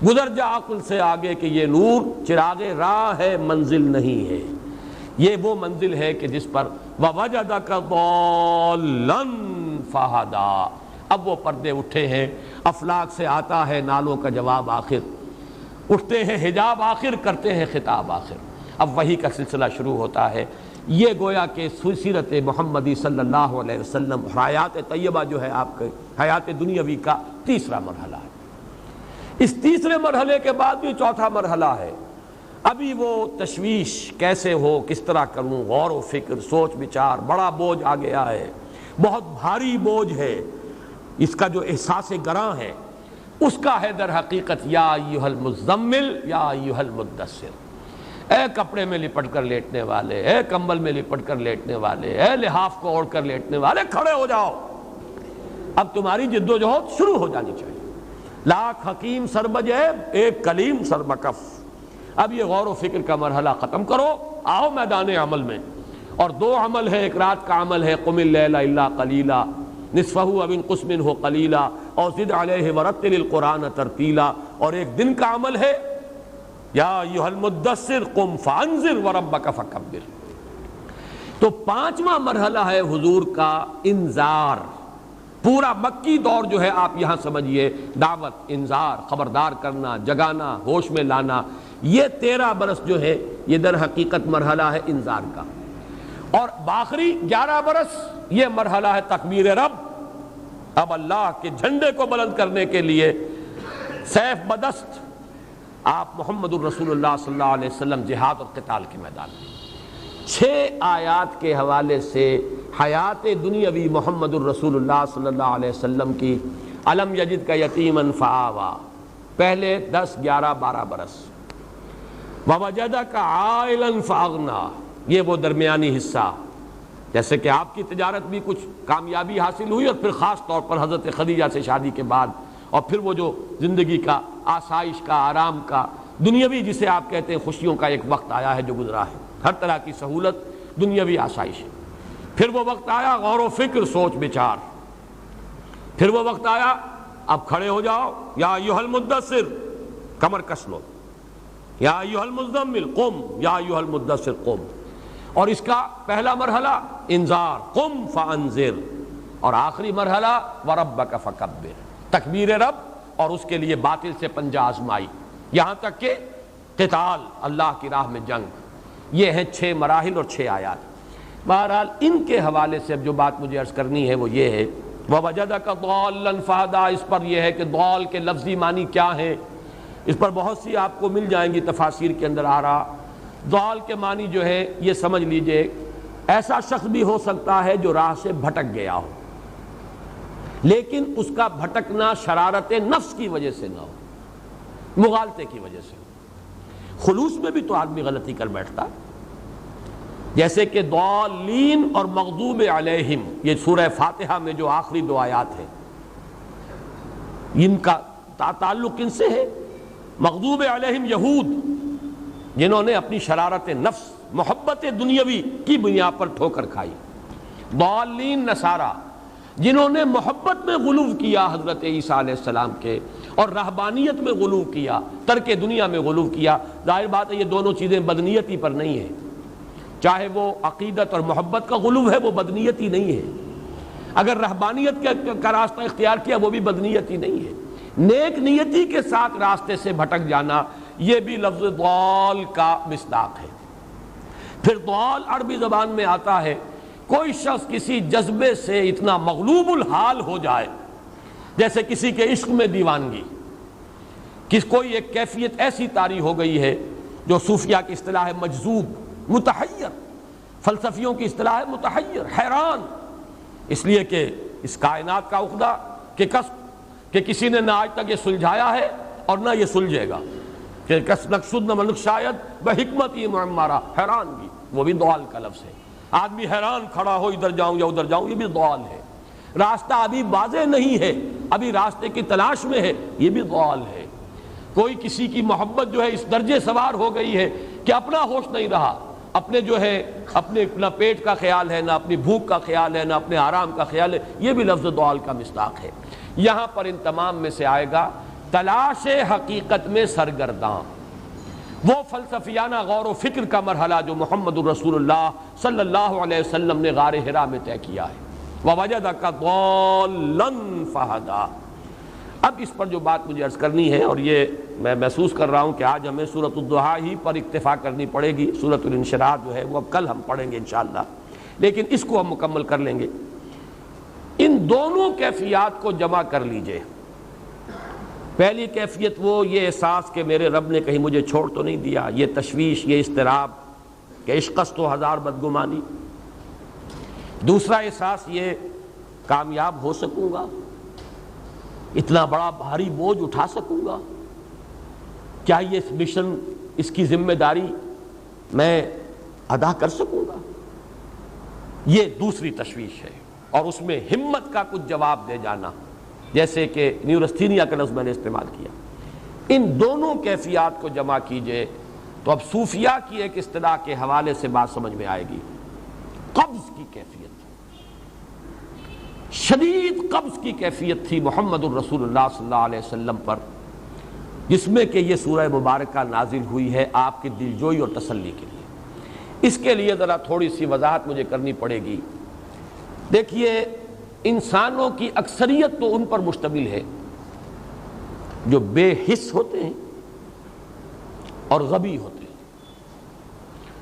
گزر جا عقل سے آگے کہ یہ نور چراغ راہ ہے، منزل نہیں ہے. یہ وہ منزل ہے کہ جس پر وَوَجَدَكَ ضَالًّا فَهَدَىٰ. اب وہ پردے اٹھے ہیں، افلاک سے آتا ہے نالوں کا جواب آخر، اٹھتے ہیں حجاب آخر، کرتے ہیں خطاب آخر. اب وحی کا سلسلہ شروع ہوتا ہے. یہ گویا کہ سیرت محمدی صلی اللہ علیہ وسلم حیات طیبہ جو ہے آپ کے حیات دنیاوی کا تیسرا مرحلہ ہے. اس تیسرے مرحلے کے بعد بھی چوتھا مرحلہ ہے. ابھی وہ تشویش کیسے ہو، کس طرح کروں، غور و فکر، سوچ بچار، بڑا بوجھ آ گیا ہے، بہت بھاری بوجھ ہے. اس کا جو احساس گراں ہے اس کا ہے در حقیقت یا ایھا المزمل یا ایھا المدثر. اے کپڑے میں لپٹ کر لیٹنے والے، اے کمبل میں لپٹ کر لیٹنے والے، اے لحاف کو اوڑھ کر لیٹنے والے، کھڑے ہو جاؤ. اب تمہاری جد و جہد شروع ہو جانی چاہیے. لاکھ حکیم سر بجیب، ایک کلیم سر بکف. اب یہ غور و فکر کا مرحلہ ختم کرو، آؤ میدان عمل میں. اور دو عمل ہے، ایک رات کا عمل ہے قم اللیل الا قلیلا نصفہ او انقص منہ قلیلا اور زد علیہ ورتل القرآن ترتیلا. اور ایک دن کا عمل ہے یا ایھا المدثر قم فانذر وربک فکبر. تو پانچواں مرحلہ ہے حضور کا انذار. پورا مکی دور جو ہے آپ یہاں سمجھیے، دعوت، انذار، خبردار کرنا، جگانا، ہوش میں لانا. یہ 13 برس جو ہے یہ در حقیقت مرحلہ ہے انذار کا. اور باخری 11 برس یہ مرحلہ ہے تکبیر رب. اب اللہ کے جھنڈے کو بلند کرنے کے لیے سیف بدست آپ محمد الرسول اللہ صلی اللہ علیہ وسلم جہاد اور قتال کے میدان میں. 6 آیات کے حوالے سے حیات دنیاوی محمد الرسول اللہ صلی اللہ علیہ وسلم کی علم یجد کا یتیما فآوا، پہلے 10 11 12 برس. ووجدک عائلا فاغنا، یہ وہ درمیانی حصہ. جیسے کہ آپ کی تجارت بھی کچھ کامیابی حاصل ہوئی اور پھر خاص طور پر حضرت خدیجہ سے شادی کے بعد، اور پھر وہ جو زندگی کا آسائش کا، آرام کا، دنیاوی جسے آپ کہتے ہیں خوشیوں کا ایک وقت آیا ہے جو گزرا ہے، ہر طرح کی سہولت، دنیاوی آسائش ہے. پھر وہ وقت آیا غور و فکر، سوچ بچار. پھر وہ وقت آیا اب کھڑے ہو جاؤ، یا ایھا المدثر کمر کس لو، یا ایھا المزمل قم، یا ایھا المدثر قم. اور اس کا پہلا مرحلہ انذار قم فانذر، اور آخری مرحلہ وربک فکبر، تکبیر رب اور اس کے لیے باطل سے پنجہ آزمائی، یہاں تک کہ قتال، اللہ کی راہ میں جنگ. یہ ہیں 6 مراحل اور 6 آیات. بہرحال ان کے حوالے سے اب جو بات مجھے عرض کرنی ہے وہ یہ ہے وَوَجَدَكَ ضَالًّا فَهَدَىٰ. اس پر یہ ہے کہ ضال کے لفظی معنی کیا ہیں، اس پر بہت سی آپ کو مل جائیں گی تفاسیر کے اندر آ رہا. ضال کے معنی جو ہے یہ سمجھ لیجئے ایسا شخص بھی ہو سکتا ہے جو راہ سے بھٹک گیا ہو، لیکن اس کا بھٹکنا شرارت نفس کی وجہ سے نہ ہو، مغالطے کی وجہ سے. خلوص میں بھی تو آدمی غلطی کر بیٹھتا، جیسے کہ ضالین اور مغضوب علیہم، یہ سورہ فاتحہ میں جو آخری 2 آیات ہیں ان کا تعلق کن سے ہے؟ مغضوب علیہم یہود، جنہوں نے اپنی شرارت نفس، محبت دنیاوی کی بنیاد پر ٹھوکر کھائی. ضالین نصارہ، جنہوں نے محبت میں غلو کیا حضرت عیسیٰ علیہ السلام کے، اور رہبانیت میں غلو کیا، ترک دنیا میں غلو کیا. ظاہر بات ہے یہ دونوں چیزیں بدنیتی پر نہیں ہیں، چاہے وہ عقیدت اور محبت کا غلو ہے وہ بدنیتی نہیں ہے. اگر رہبانیت کا راستہ اختیار کیا وہ بھی بدنیتی نہیں ہے، نیک نیتی کے ساتھ راستے سے بھٹک جانا یہ بھی لفظ ضال کا مصداق ہے۔ پھر ضال عربی زبان میں آتا ہے کوئی شخص کسی جذبے سے اتنا مغلوب الحال ہو جائے، جیسے کسی کے عشق میں دیوانگی، کوئی ایک کیفیت ایسی طاری ہو گئی ہے جو صوفیہ کی اصطلاح ہے مجذوب، متحیر، فلسفیوں کی اصطلاح ہے متحیر، حیران، اس لیے کہ اس کائنات کا عقدہ کہ کسب کہ کسی نے نہ آج تک یہ سلجھایا ہے اور نہ یہ سلجھے گا، کہ کس نقصد نہ ملک شاید بحکمت یہ معمارہ، حیرانگی، وہ بھی ضال کا لفظ ہے۔ آدمی حیران کھڑا ہو ادھر جاؤں یا ادھر جاؤں، یہ بھی ضال ہے۔ راستہ ابھی واضح نہیں ہے، ابھی راستے کی تلاش میں ہے، یہ بھی ضال ہے۔ کوئی کسی کی محبت جو ہے اس درجے سوار ہو گئی ہے کہ اپنا ہوش نہیں رہا، اپنے جو ہے اپنے نہ پیٹ کا خیال ہے، نہ اپنی بھوک کا خیال ہے، نہ اپنے آرام کا خیال ہے، یہ بھی لفظ ضال کا مصداق ہے۔ یہاں پر ان تمام میں سے آئے گا تلاش حقیقت میں سرگرداں، وہ فلسفیانہ غور و فکر کا مرحلہ جو محمد الرسول اللہ صلی اللہ علیہ وسلم نے غار حرا میں طے کیا ہے۔ وَوَجَدَكَ ضَالًّا فَهَدَىٰ۔ اب اس پر جو بات مجھے عرض کرنی ہے، اور یہ میں محسوس کر رہا ہوں کہ آج ہمیں سورۃ الضحیٰ ہی پر اکتفا کرنی پڑے گی، سورۃ الانشراح جو ہے وہ اب کل ہم پڑھیں گے انشاءاللہ، لیکن اس کو ہم مکمل کر لیں گے۔ ان دونوں کیفیات کو جمع کر لیجئے۔ پہلی کیفیت وہ یہ احساس کہ میرے رب نے کہیں مجھے چھوڑ تو نہیں دیا، یہ تشویش، یہ اضطراب کہ عشقست و ہزار بدگمانی۔ دوسرا احساس یہ کامیاب ہو سکوں گا، اتنا بڑا بھاری بوجھ اٹھا سکوں گا، کیا یہ مشن، اس کی ذمہ داری میں ادا کر سکوں گا، یہ دوسری تشویش ہے۔ اور اس میں ہمت کا کچھ جواب دے جانا، جیسے کہ نیورستھینیا کا لفظ میں نے استعمال کیا۔ ان دونوں کیفیات کو جمع کیجئے تو اب صوفیہ کی ایک اصطلاح کے حوالے سے بات سمجھ میں آئے گی۔ قبض کی کیفیت، شدید قبض کی کیفیت تھی محمد الرسول اللہ صلی اللہ علیہ وسلم پر، جس میں کہ یہ سورہ مبارکہ نازل ہوئی ہے آپ کی دلجوئی اور تسلی کے لیے۔ اس کے لیے ذرا تھوڑی سی وضاحت مجھے کرنی پڑے گی۔ دیکھیے، انسانوں کی اکثریت تو ان پر مشتمل ہے جو بے حس ہوتے ہیں اور غبی ہوتے ہیں،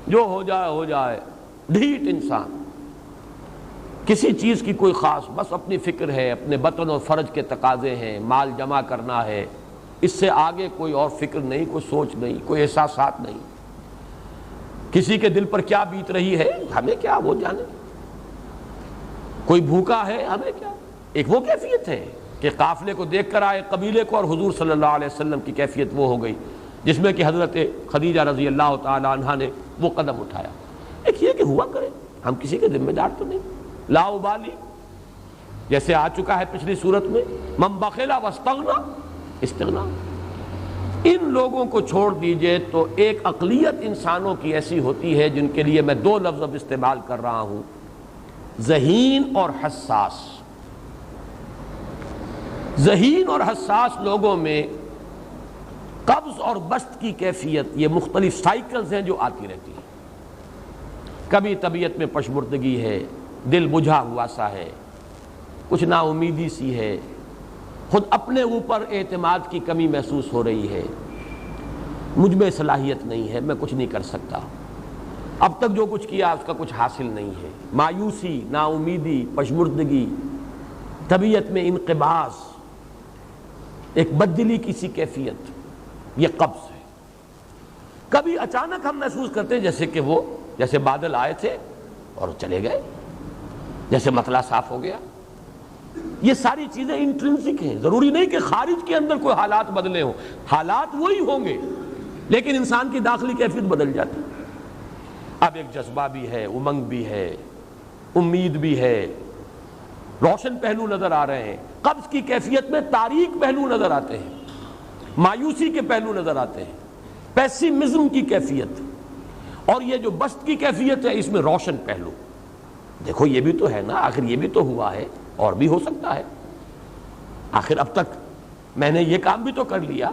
جو ہو جائے ڈھیٹ انسان، کسی چیز کی کوئی خاص، بس اپنی فکر ہے، اپنے بطن اور فرج کے تقاضے ہیں، مال جمع کرنا ہے، اس سے آگے کوئی اور فکر نہیں، کوئی سوچ نہیں، کوئی احساسات نہیں۔ کسی کے دل پر کیا بیت رہی ہے ہمیں کیا، وہ جانے۔ کوئی بھوکا ہے ہمیں کیا۔ ایک وہ کیفیت ہے کہ قافلے کو دیکھ کر آئے قبیلے کو، اور حضور صلی اللہ علیہ وسلم کی کیفیت وہ ہو گئی جس میں کہ حضرت خدیجہ رضی اللہ تعالی عنہا نے وہ قدم اٹھایا۔ ایک یہ کہ ہوا کرے، ہم کسی کے ذمہ دار تو نہیں، لا ابالی، جیسے آ چکا ہے پچھلی صورت میں، من بخل واستغنی استغنا۔ ان لوگوں کو چھوڑ دیجئے تو ایک اقلیت انسانوں کی ایسی ہوتی ہے جن کے لیے میں دو لفظ اب استعمال کر رہا ہوں، ذہین اور حساس۔ ذہین اور حساس لوگوں میں قبض اور بسط کی کیفیت، یہ مختلف سائیکلز ہیں جو آتی رہتی ہیں۔ کبھی طبیعت میں پشمردگی ہے، دل بجھا ہوا سا ہے، کچھ نا امیدی سی ہے، خود اپنے اوپر اعتماد کی کمی محسوس ہو رہی ہے، مجھ میں صلاحیت نہیں ہے، میں کچھ نہیں کر سکتا، اب تک جو کچھ کیا اس کا کچھ حاصل نہیں ہے، مایوسی، نا امیدی، پشمردگی، طبیعت میں انقباض، ایک بددلی کی سی کیفیت، یہ قبض ہے۔ کبھی اچانک ہم محسوس کرتے ہیں جیسے بادل آئے تھے اور چلے گئے، جیسے مطلع صاف ہو گیا۔ یہ ساری چیزیں انٹرنسک ہیں، ضروری نہیں کہ خارج کے اندر کوئی حالات بدلے ہوں، حالات وہی ہوں گے لیکن انسان کی داخلی کیفیت بدل جاتی۔ اب ایک جذبہ بھی ہے، امنگ بھی ہے، امید بھی ہے، روشن پہلو نظر آ رہے ہیں۔ قبض کی کیفیت میں تاریک پہلو نظر آتے ہیں، مایوسی کے پہلو نظر آتے ہیں، پیسیمزم کی کیفیت۔ اور یہ جو بسط کی کیفیت ہے اس میں روشن پہلو، دیکھو یہ بھی تو ہے نا، آخر یہ بھی تو ہوا ہے، اور بھی ہو سکتا ہے، آخر اب تک میں نے یہ کام بھی تو کر لیا،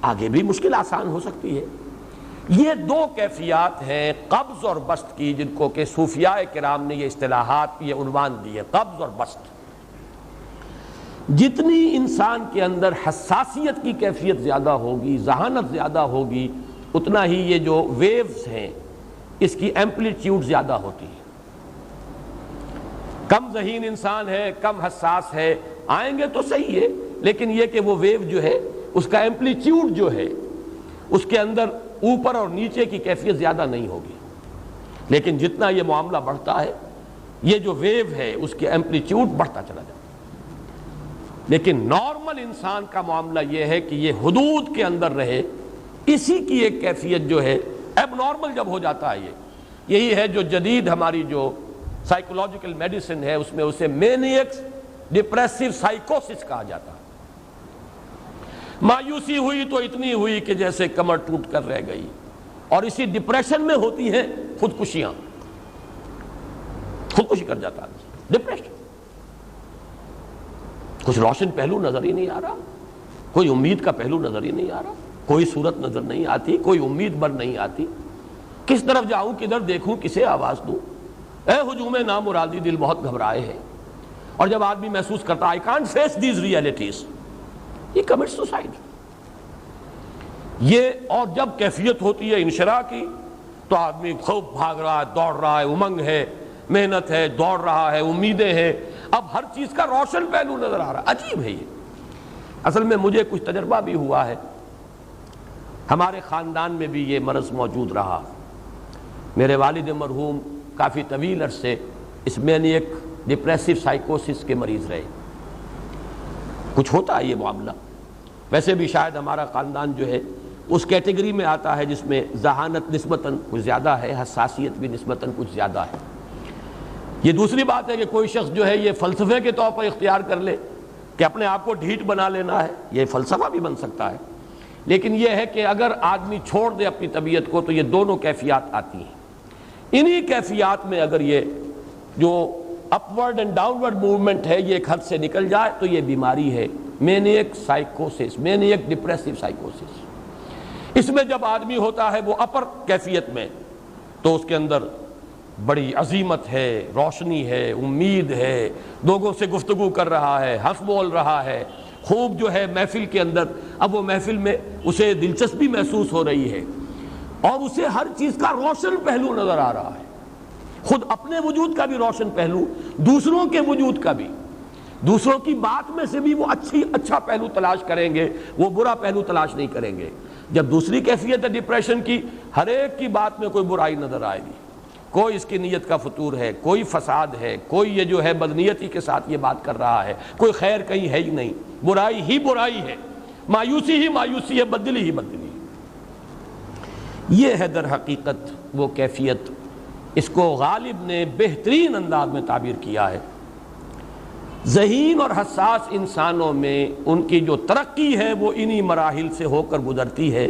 آگے بھی مشکل آسان ہو سکتی ہے۔ یہ دو کیفیات ہیں قبض اور بسط کی، جن کو کہ صوفیاء کرام نے یہ اصطلاحات، یہ عنوان دیے، قبض اور بسط۔ جتنی انسان کے اندر حساسیت کی کیفیت زیادہ ہوگی، ذہانت زیادہ ہوگی، اتنا ہی یہ جو ویوز ہیں اس کی ایمپلیٹیوڈ زیادہ ہوتی ہے۔ کم ذہین انسان ہے، کم حساس ہے، آئیں گے تو صحیح ہے، لیکن یہ کہ وہ ویو جو ہے اس کا ایمپلیٹیوڈ جو ہے اس کے اندر اوپر اور نیچے کی کیفیت زیادہ نہیں ہوگی۔ لیکن جتنا یہ معاملہ بڑھتا ہے یہ جو ویو ہے اس کی ایمپلیٹیوڈ بڑھتا چلا جاتا ہے۔ لیکن نارمل انسان کا معاملہ یہ ہے کہ یہ حدود کے اندر رہے، اسی کی ایک کیفیت جو ہے اب نارمل جب ہو جاتا ہے یہی ہے جو جدید ہماری جو سائیکولوجیکل میڈیسن ہے اس میں اسے مینیکس ڈپریسو سائیکوسس کہا جاتا ہے۔ مایوسی ہوئی تو اتنی ہوئی کہ جیسے کمر ٹوٹ کر رہ گئی، اور اسی ڈپریشن میں ہوتی ہیں خودکشیاں، خودکشی کر جاتا ہے ڈپریشن۔ کچھ روشن پہلو نظر ہی نہیں آ رہا، کوئی امید کا پہلو نظر ہی نہیں آ رہا، کوئی صورت نظر نہیں آتی، کوئی امید بر نہیں آتی، کس طرف جاؤں، کدھر دیکھوں، کسے آواز دوں، اے ہجوم نامرادی دل بہت گھبرائے ہیں۔ اور جب آدمی محسوس کرتا I can't face these realities، یہ commits suicide۔ یہ اور جب کیفیت ہوتی ہے انشراح کی تو آدمی خوب بھاگ رہا ہے، دوڑ رہا ہے، امنگ ہے، محنت ہے، دوڑ رہا ہے، امیدیں ہیں، اب ہر چیز کا روشن پہلو نظر آ رہا ہے۔ عجیب ہے یہ۔ اصل میں مجھے کچھ تجربہ بھی ہوا ہے، ہمارے خاندان میں بھی یہ مرض موجود رہا۔ میرے والد مرحوم کافی طویل عرصے اس مینیک ڈپریسو سائیکوسس کے مریض رہے۔ کچھ ہوتا ہے یہ معاملہ، ویسے بھی شاید ہمارا خاندان جو ہے اس کیٹیگری میں آتا ہے جس میں ذہانت نسبتاً کچھ زیادہ ہے، حساسیت بھی نسبتاً کچھ زیادہ ہے۔ یہ دوسری بات ہے کہ کوئی شخص جو ہے یہ فلسفے کے طور پر اختیار کر لے کہ اپنے آپ کو ڈھیٹ بنا لینا ہے، یہ فلسفہ بھی بن سکتا ہے، لیکن یہ ہے کہ اگر آدمی چھوڑ دے اپنی طبیعت کو تو یہ دونوں کیفیات آتی ہیں۔ انہی کیفیات میں اگر یہ جو اپورڈ اینڈ ڈاؤنورڈ موومنٹ ہے یہ ایک حد سے نکل جائے تو یہ بیماری ہے مینیک سائیکوسس، مینیک ڈپریسو سائیکوسس۔ اس میں جب آدمی ہوتا ہے وہ اپر کیفیت میں تو اس کے اندر بڑی عظیمت ہے، روشنی ہے، امید ہے، لوگوں سے گفتگو کر رہا ہے، ہنس بول رہا ہے، خوب جو ہے محفل کے اندر، اب وہ محفل میں اسے دلچسپی محسوس ہو رہی ہے اور اسے ہر چیز کا روشن پہلو نظر آ رہا ہے، خود اپنے وجود کا بھی روشن پہلو، دوسروں کے وجود کا بھی، دوسروں کی بات میں سے بھی وہ اچھا پہلو تلاش کریں گے، وہ برا پہلو تلاش نہیں کریں گے۔ جب دوسری کیفیت ہے ڈپریشن کی، ہر ایک کی بات میں کوئی برائی نظر آئے گی، کوئی اس کی نیت کا فطور ہے، کوئی فساد ہے، کوئی یہ جو ہے بدنیتی کے ساتھ یہ بات کر رہا ہے، کوئی خیر کہیں ہے ہی نہیں، برائی ہی برائی ہے، مایوسی ہی مایوسی ہے، بدلی ہی بدلی ہے۔ یہ ہے در حقیقت وہ کیفیت، اس کو غالب نے بہترین انداز میں تعبیر کیا ہے۔ ذہین اور حساس انسانوں میں ان کی جو ترقی ہے وہ انہی مراحل سے ہو کر گزرتی ہے،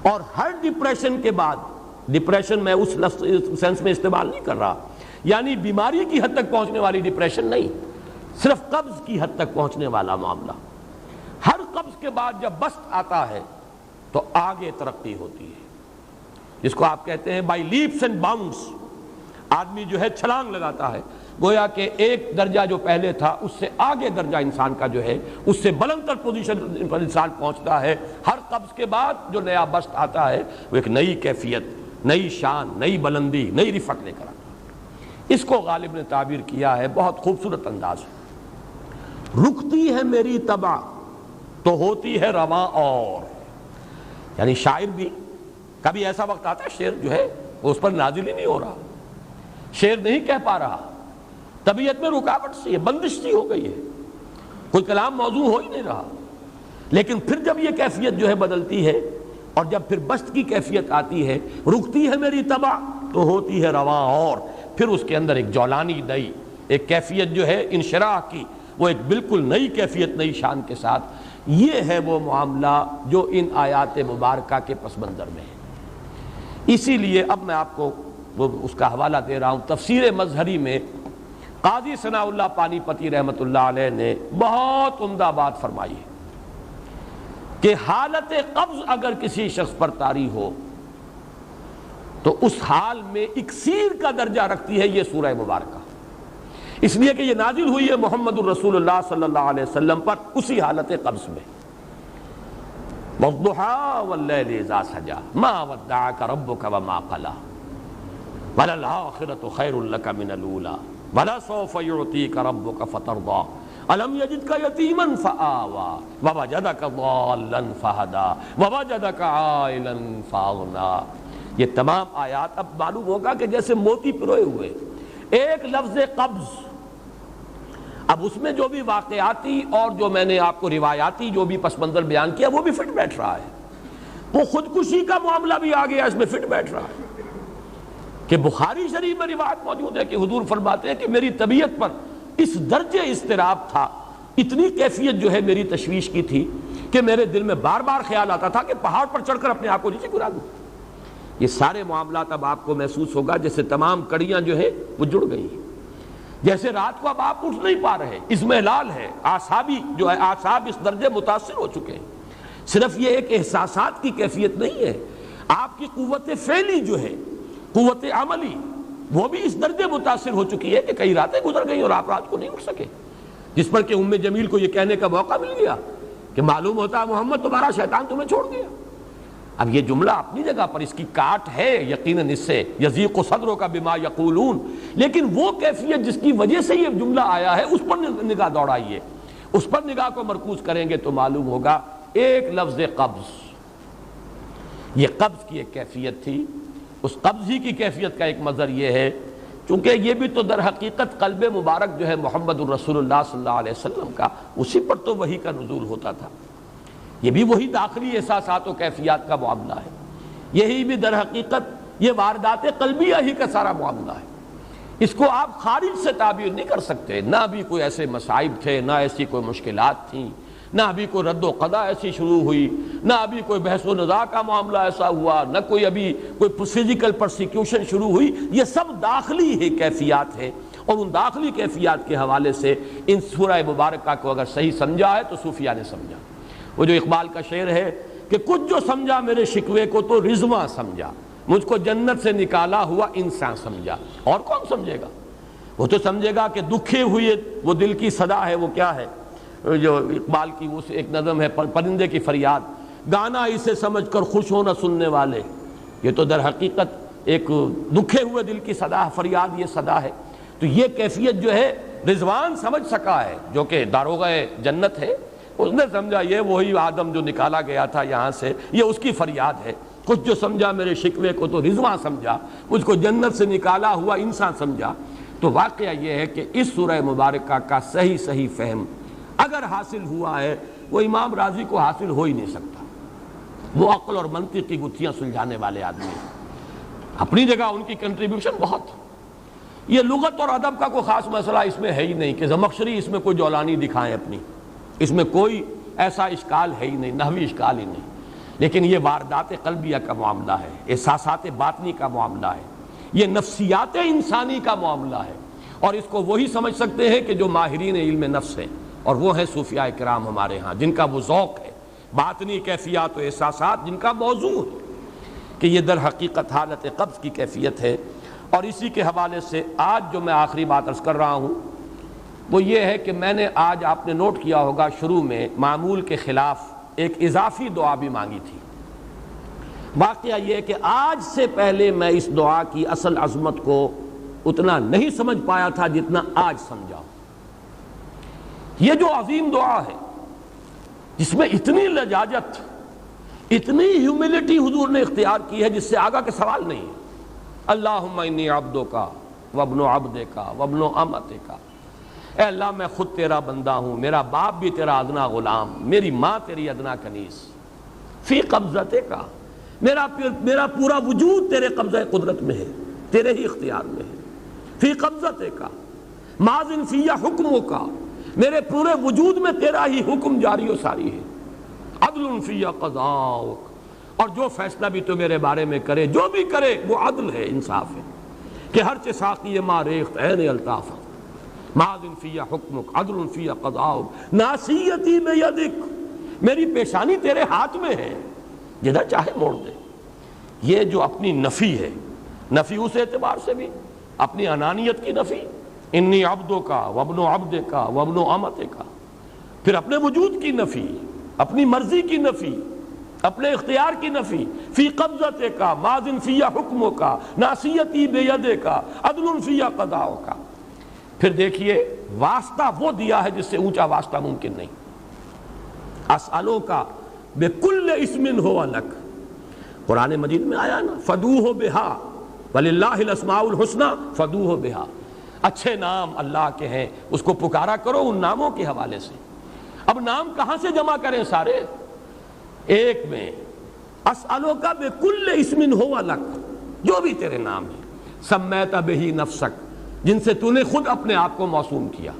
اور ہر ڈپریشن کے بعد، ڈپریشن میں اس لفظ سینس میں استعمال نہیں کر رہا، یعنی بیماری کی حد تک پہنچنے والی ڈپریشن نہیں، صرف قبض کی حد تک پہنچنے والا معاملہ۔ ہر قبض کے بعد جب بسط آتا ہے تو آگے ترقی ہوتی ہے، جس کو آپ کہتے ہیں بائی لیپس اینڈ باؤنڈس، آدمی جو ہے چھلانگ لگاتا ہے، گویا کہ ایک درجہ جو پہلے تھا اس سے آگے درجہ انسان کا جو ہے اس سے بلند تر پوزیشن پر انسان پہنچتا ہے۔ ہر قبض کے بعد جو نیا بسط آتا ہے وہ ایک نئی کیفیت، نئی شان، نئی بلندی، نئی رفعت لے کر آتا ہے۔ اس کو غالب نے تعبیر کیا ہے بہت خوبصورت انداز ہے، رکتی ہے میری طبع تو ہوتی ہے رواں اور، یعنی شاعر بھی کبھی ایسا وقت آتا ہے شعر جو ہے وہ اس پر نازل ہی نہیں ہو رہا، شعر نہیں کہہ پا رہا، طبیعت میں رکاوٹ سی ہے، بندش سی ہو گئی ہے، کوئی کلام موضوع ہو ہی نہیں رہا۔ لیکن پھر جب یہ کیفیت جو ہے بدلتی ہے اور جب پھر بسط کی کیفیت آتی ہے، رکتی ہے میری طبع تو ہوتی ہے رواں اور، پھر اس کے اندر ایک جولانی نئی ایک کیفیت جو ہے انشراح کی، وہ ایک بالکل نئی کیفیت، نئی شان کے ساتھ۔ یہ ہے وہ معاملہ جو ان آیات مبارکہ کے پس منظر میں ہے۔ اسی لیے اب میں آپ کو اس کا حوالہ دے رہا ہوں، تفسیر مظہری میں قاضی ثناء اللہ پانی پتی رحمۃ اللہ علیہ نے بہت عمدہ بات فرمائی ہے کہ حالت قبض اگر کسی شخص پر طاری ہو تو اس حال میں اکسیر کا درجہ رکھتی ہے یہ سورہ مبارکہ، اس لیے کہ یہ نازل ہوئی ہے محمد الرسول اللہ صلی اللہ علیہ وسلم پر اسی حالت قبض میں۔ وَالضُّحَىٰ وَاللَّيْلِ إِذَا سَجَىٰ مَا وَدَّعَكَ رَبُّكَ وَمَا قَلَىٰ وَلَلْآخِرَةُ خَيْرٌ لَكَ مِنَ الْأُولَىٰ وَلَسَوْفَ يُعْطِيكَ رَبُّكَ فَتَرْضَىٰ أَلَمْ يَجِدْكَ يَتِيمًا فَآوَىٰ وَوَجَدَكَ ضَالًّا فَهَدَىٰ وَوَجَدَكَ عَائِلًا فَأَغْنَىٰ۔ یہ تمام آیات اب معلوم ہوگا کہ جیسے موتی پروئے ہوئے، ایک لفظ قبض، اب اس میں جو بھی واقعاتی اور جو میں نے آپ کو روایاتی جو بھی پس منظر بیان کیا وہ بھی فٹ بیٹھ رہا ہے، وہ خودکشی کا معاملہ بھی آ گیا، اس میں فٹ بیٹھ رہا ہے کہ بخاری شریف میں روایت موجود ہے کہ حضور فرماتے ہیں کہ میری طبیعت پر اس درجے اضطراب تھا، اتنی کیفیت جو ہے میری تشویش کی تھی کہ میرے دل میں بار بار خیال آتا تھا کہ پہاڑ پر چڑھ کر اپنے آپ کو نیچے گرا دوں۔ یہ سارے معاملات اب آپ کو محسوس ہوگا جیسے تمام کڑیاں جو ہے وہ جڑ گئی ہیں، جیسے رات کو اب آپ اٹھ نہیں پا رہے، اضمحلال ہے، اعصابی جو ہے اعصاب اس درجے متاثر ہو چکے ہیں۔ صرف یہ ایک احساسات کی کیفیت نہیں ہے، آپ کی قوت فعلی جو ہے، قوت عملی، وہ بھی اس درجے متاثر ہو چکی ہے کہ کئی راتیں گزر گئی اور آپ رات کو نہیں اٹھ سکے، جس پر کہ ام جمیل کو یہ کہنے کا موقع مل گیا کہ معلوم ہوتا ہے محمد تمہارا شیطان تمہیں چھوڑ گیا۔ اب یہ جملہ اپنی جگہ پر اس کی کاٹ ہے یقیناً، اس سے یضیق صدرک بما یقولون، لیکن وہ کیفیت جس کی وجہ سے یہ جملہ آیا ہے اس پر نگاہ دوڑائیے، اس پر نگاہ کو مرکوز کریں گے تو معلوم ہوگا ایک لفظ قبض، یہ قبض کی ایک کیفیت تھی۔ اس قبض ہی کی کیفیت کا ایک مظہر یہ ہے چونکہ یہ بھی تو در حقیقت قلب مبارک جو ہے محمد الرسول اللہ صلی اللہ علیہ وسلم کا، اسی پر تو وحی کا نزول ہوتا تھا، یہ بھی وہی داخلی احساسات و کیفیات کا معاملہ ہے، یہی بھی در حقیقت یہ واردات قلبیہ ہی کا سارا معاملہ ہے۔ اس کو آپ خارج سے تعبیر نہیں کر سکتے، نہ ابھی کوئی ایسے مصائب تھے، نہ ایسی کوئی مشکلات تھیں، نہ ابھی کوئی رد و قضا ایسی شروع ہوئی، نہ ابھی کوئی بحث و نزاع کا معاملہ ایسا ہوا، نہ کوئی ابھی کوئی فزیکل پرسیکیوشن شروع ہوئی، یہ سب داخلی ہی کیفیات ہیں، اور ان داخلی کیفیات کے حوالے سے ان سورہ مبارکہ کو اگر صحیح سمجھا ہے تو صوفیہ نے سمجھا۔ وہ جو اقبال کا شعر ہے کہ کچھ جو سمجھا میرے شکوے کو تو رضواں سمجھا، مجھ کو جنت سے نکالا ہوا انسان سمجھا، اور کون سمجھے گا؟ وہ تو سمجھے گا کہ دکھے ہوئے وہ دل کی صدا ہے، وہ کیا ہے جو اقبال کی اس ایک نظم ہے پرندے کی فریاد، گانا اسے سمجھ کر خوش ہونا سننے والے، یہ تو در حقیقت ایک دکھے ہوئے دل کی صدا، فریاد یہ صدا ہے۔ تو یہ کیفیت جو ہے رضوان سمجھ سکا ہے جو کہ داروغہ جنت ہے، اس نے سمجھا یہ وہی آدم جو نکالا گیا تھا یہاں سے، یہ اس کی فریاد ہے۔ کچھ جو سمجھا میرے شکوے کو تو رضواں سمجھا، مجھ کو جنت سے نکالا ہوا انسان سمجھا۔ تو واقعہ یہ ہے کہ اس سورہ مبارکہ کا صحیح فہم اگر حاصل ہوا ہے، وہ امام راضی کو حاصل ہو ہی نہیں سکتا، وہ عقل اور منطق کی گتھیاں سلجھانے والے آدمی ہیں، اپنی جگہ ان کی کنٹریبیوشن بہت۔ یہ لغت اور ادب کا کوئی خاص مسئلہ اس میں ہے ہی نہیں کہ زمخشری اس میں کوئی جولانی دکھائیں اپنی، اس میں کوئی ایسا اشکال ہے ہی نہیں، نحوی اشکال ہی نہیں، لیکن یہ واردات قلبیہ کا معاملہ ہے، احساسات باطنی کا معاملہ ہے، یہ نفسیات انسانی کا معاملہ ہے، اور اس کو وہی سمجھ سکتے ہیں کہ جو ماہرین علم نفس ہیں، اور وہ ہیں صوفیاء کرام ہمارے ہاں، جن کا وہ ذوق ہے، باطنی کیفیات و احساسات جن کا موضوع ہے کہ یہ در حقیقت حالت قبض کی کیفیت ہے۔ اور اسی کے حوالے سے آج جو میں آخری بات عرض کر رہا ہوں وہ یہ ہے کہ میں نے آج، آپ نے نوٹ کیا ہوگا، شروع میں معمول کے خلاف ایک اضافی دعا بھی مانگی تھی۔ واقعہ یہ ہے کہ آج سے پہلے میں اس دعا کی اصل عظمت کو اتنا نہیں سمجھ پایا تھا جتنا آج سمجھا۔ یہ جو عظیم دعا ہے جس میں اتنی لجاجت، اتنی ہیوملٹی حضور نے اختیار کی ہے جس سے آگا کے سوال نہیں ہے۔ اللہم انی عبدک وابن عبدک وابن امتک، اے اللہ میں خود تیرا بندہ ہوں، میرا باپ بھی تیرا ادنا غلام، میری ماں تیری ادنا کنیز، فی قبضتک، میرا پورا وجود تیرے قبضہ قدرت میں ہے، تیرے ہی اختیار میں ہے، فی قبضتک ماضٍ فی حکمک، میرے پورے وجود میں تیرا ہی حکم جاری و ساری ہے، عدل فی قضاؤک، اور جو فیصلہ بھی تو میرے بارے میں کرے، جو بھی کرے وہ عدل ہے، انصاف ہے، کہ ہر چہ ساقی ما ریخت عین الطاف، ماضٍ فی حکمک عدل فی قضاؤک، ناصیتی بیدک، میری پیشانی تیرے ہاتھ میں ہے، جدھر چاہے موڑ دے۔ یہ جو اپنی نفی ہے نفی اس اعتبار سے بھی اپنی انانیت کی نفی، انی عبدوں کا وابن عبد کا وابن امت کا، پھر اپنے وجود کی نفی، اپنی مرضی کی نفی، اپنے اختیار کی نفی، فی قبضت کا ماضٍ فی حکموں کا ناصیتی بید کا عدل فی قضاء کا۔ پھر دیکھیے واسطہ وہ دیا ہے جس سے اونچا واسطہ ممکن نہیں۔ اسألوں کا بکل اسم ہو لک، قرآن مجید میں آیا نا، فدوہ بہا وللہ الاسماء الحسنی فدوہ بہا، اچھے نام اللہ کے ہیں، اس کو پکارا کرو ان ناموں کے حوالے سے۔ اب نام کہاں سے جمع کریں سارے؟ ایک میں اسألوں کا بکل اسم ہو لک، جو بھی تیرے نام ہیں، سمیت بہ نفسک، جن سے تو نے خود اپنے آپ کو موسوم کیا،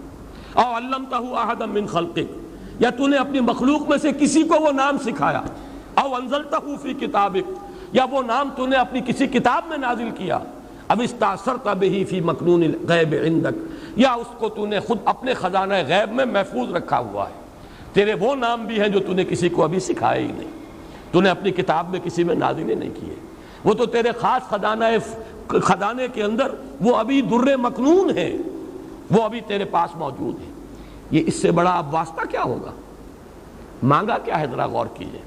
او علمتہ احدا من خلقک، یا تو نے اپنی مخلوق میں سے کسی کو وہ نام سکھایا، او انزلتہ فی کتابک، یا وہ نام تو نے اپنی کسی کتاب میں نازل کیا، اب استاثرت بہ فی مکنون الغیب عندک، یا اس کو تو نے خود اپنے خزانہ غیب میں محفوظ رکھا ہوا ہے۔ تیرے وہ نام بھی ہیں جو تو نے کسی کو ابھی سکھائے ہی نہیں، تو نے اپنی کتاب میں کسی میں نازل ہی نہیں کیے، وہ تو تیرے خاص خزانے کے اندر وہ ابھی در مکنون ہے، وہ ابھی تیرے پاس موجود ہے۔ یہ اس سے بڑا اب واسطہ کیا ہوگا؟ مانگا کیا ہے؟ ذرا غور کیجئے،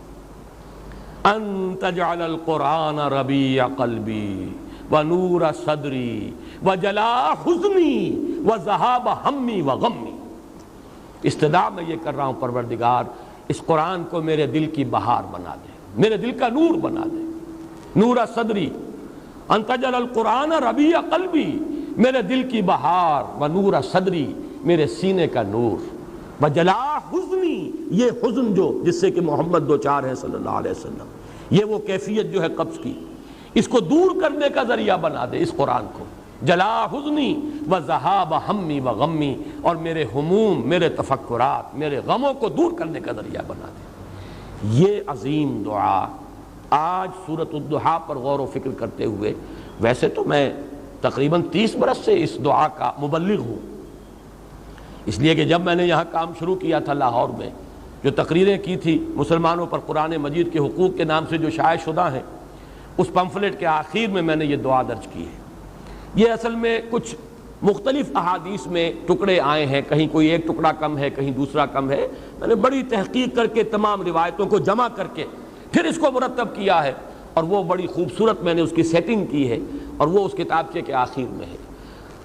ان تجعل القرآن ربیع قلبی ونور صدری وجلاء حزنی وذہاب ہمی وغمی۔ استدعا میں یہ کر رہا ہوں پروردگار، اس قرآن کو میرے دل کی بہار بنا دے، میرے دل کا نور بنا دے، نور صدری، ان تجعل القرآن ربیع قلبی، میرے دل کی بہار، ونور صدری، میرے سینے کا نور، وجلاء حزنی، یہ حزن جو جس سے کہ محمد دوچار ہے صلی اللہ علیہ وسلم، یہ وہ کیفیت جو ہے قبض کی، اس کو دور کرنے کا ذریعہ بنا دے اس قرآن کو، جلاء حزنی وذہاب ہمی وغمی، اور میرے ہموم، میرے تفکرات، میرے غموں کو دور کرنے کا ذریعہ بنا دے۔ یہ عظیم دعا آج سورۃ الضحیٰ پر غور و فکر کرتے ہوئے، ویسے تو میں تقریباً 30 برس سے اس دعا کا مبلغ ہوں، اس لیے کہ جب میں نے یہاں کام شروع کیا تھا لاہور میں، جو تقریریں کی تھی مسلمانوں پر قرآن مجید کے حقوق کے نام سے جو شائع شدہ ہیں، اس پمفلٹ کے آخر میں نے یہ دعا درج کی ہے۔ یہ اصل میں کچھ مختلف احادیث میں ٹکڑے آئے ہیں، کہیں کوئی ایک ٹکڑا کم ہے، کہیں دوسرا کم ہے، میں نے بڑی تحقیق کر کے تمام روایتوں کو جمع کر کے پھر اس کو مرتب کیا ہے، اور وہ بڑی خوبصورت میں نے اس کی سیٹنگ کی ہے، اور وہ اس کتابچے کے آخر میں ہے۔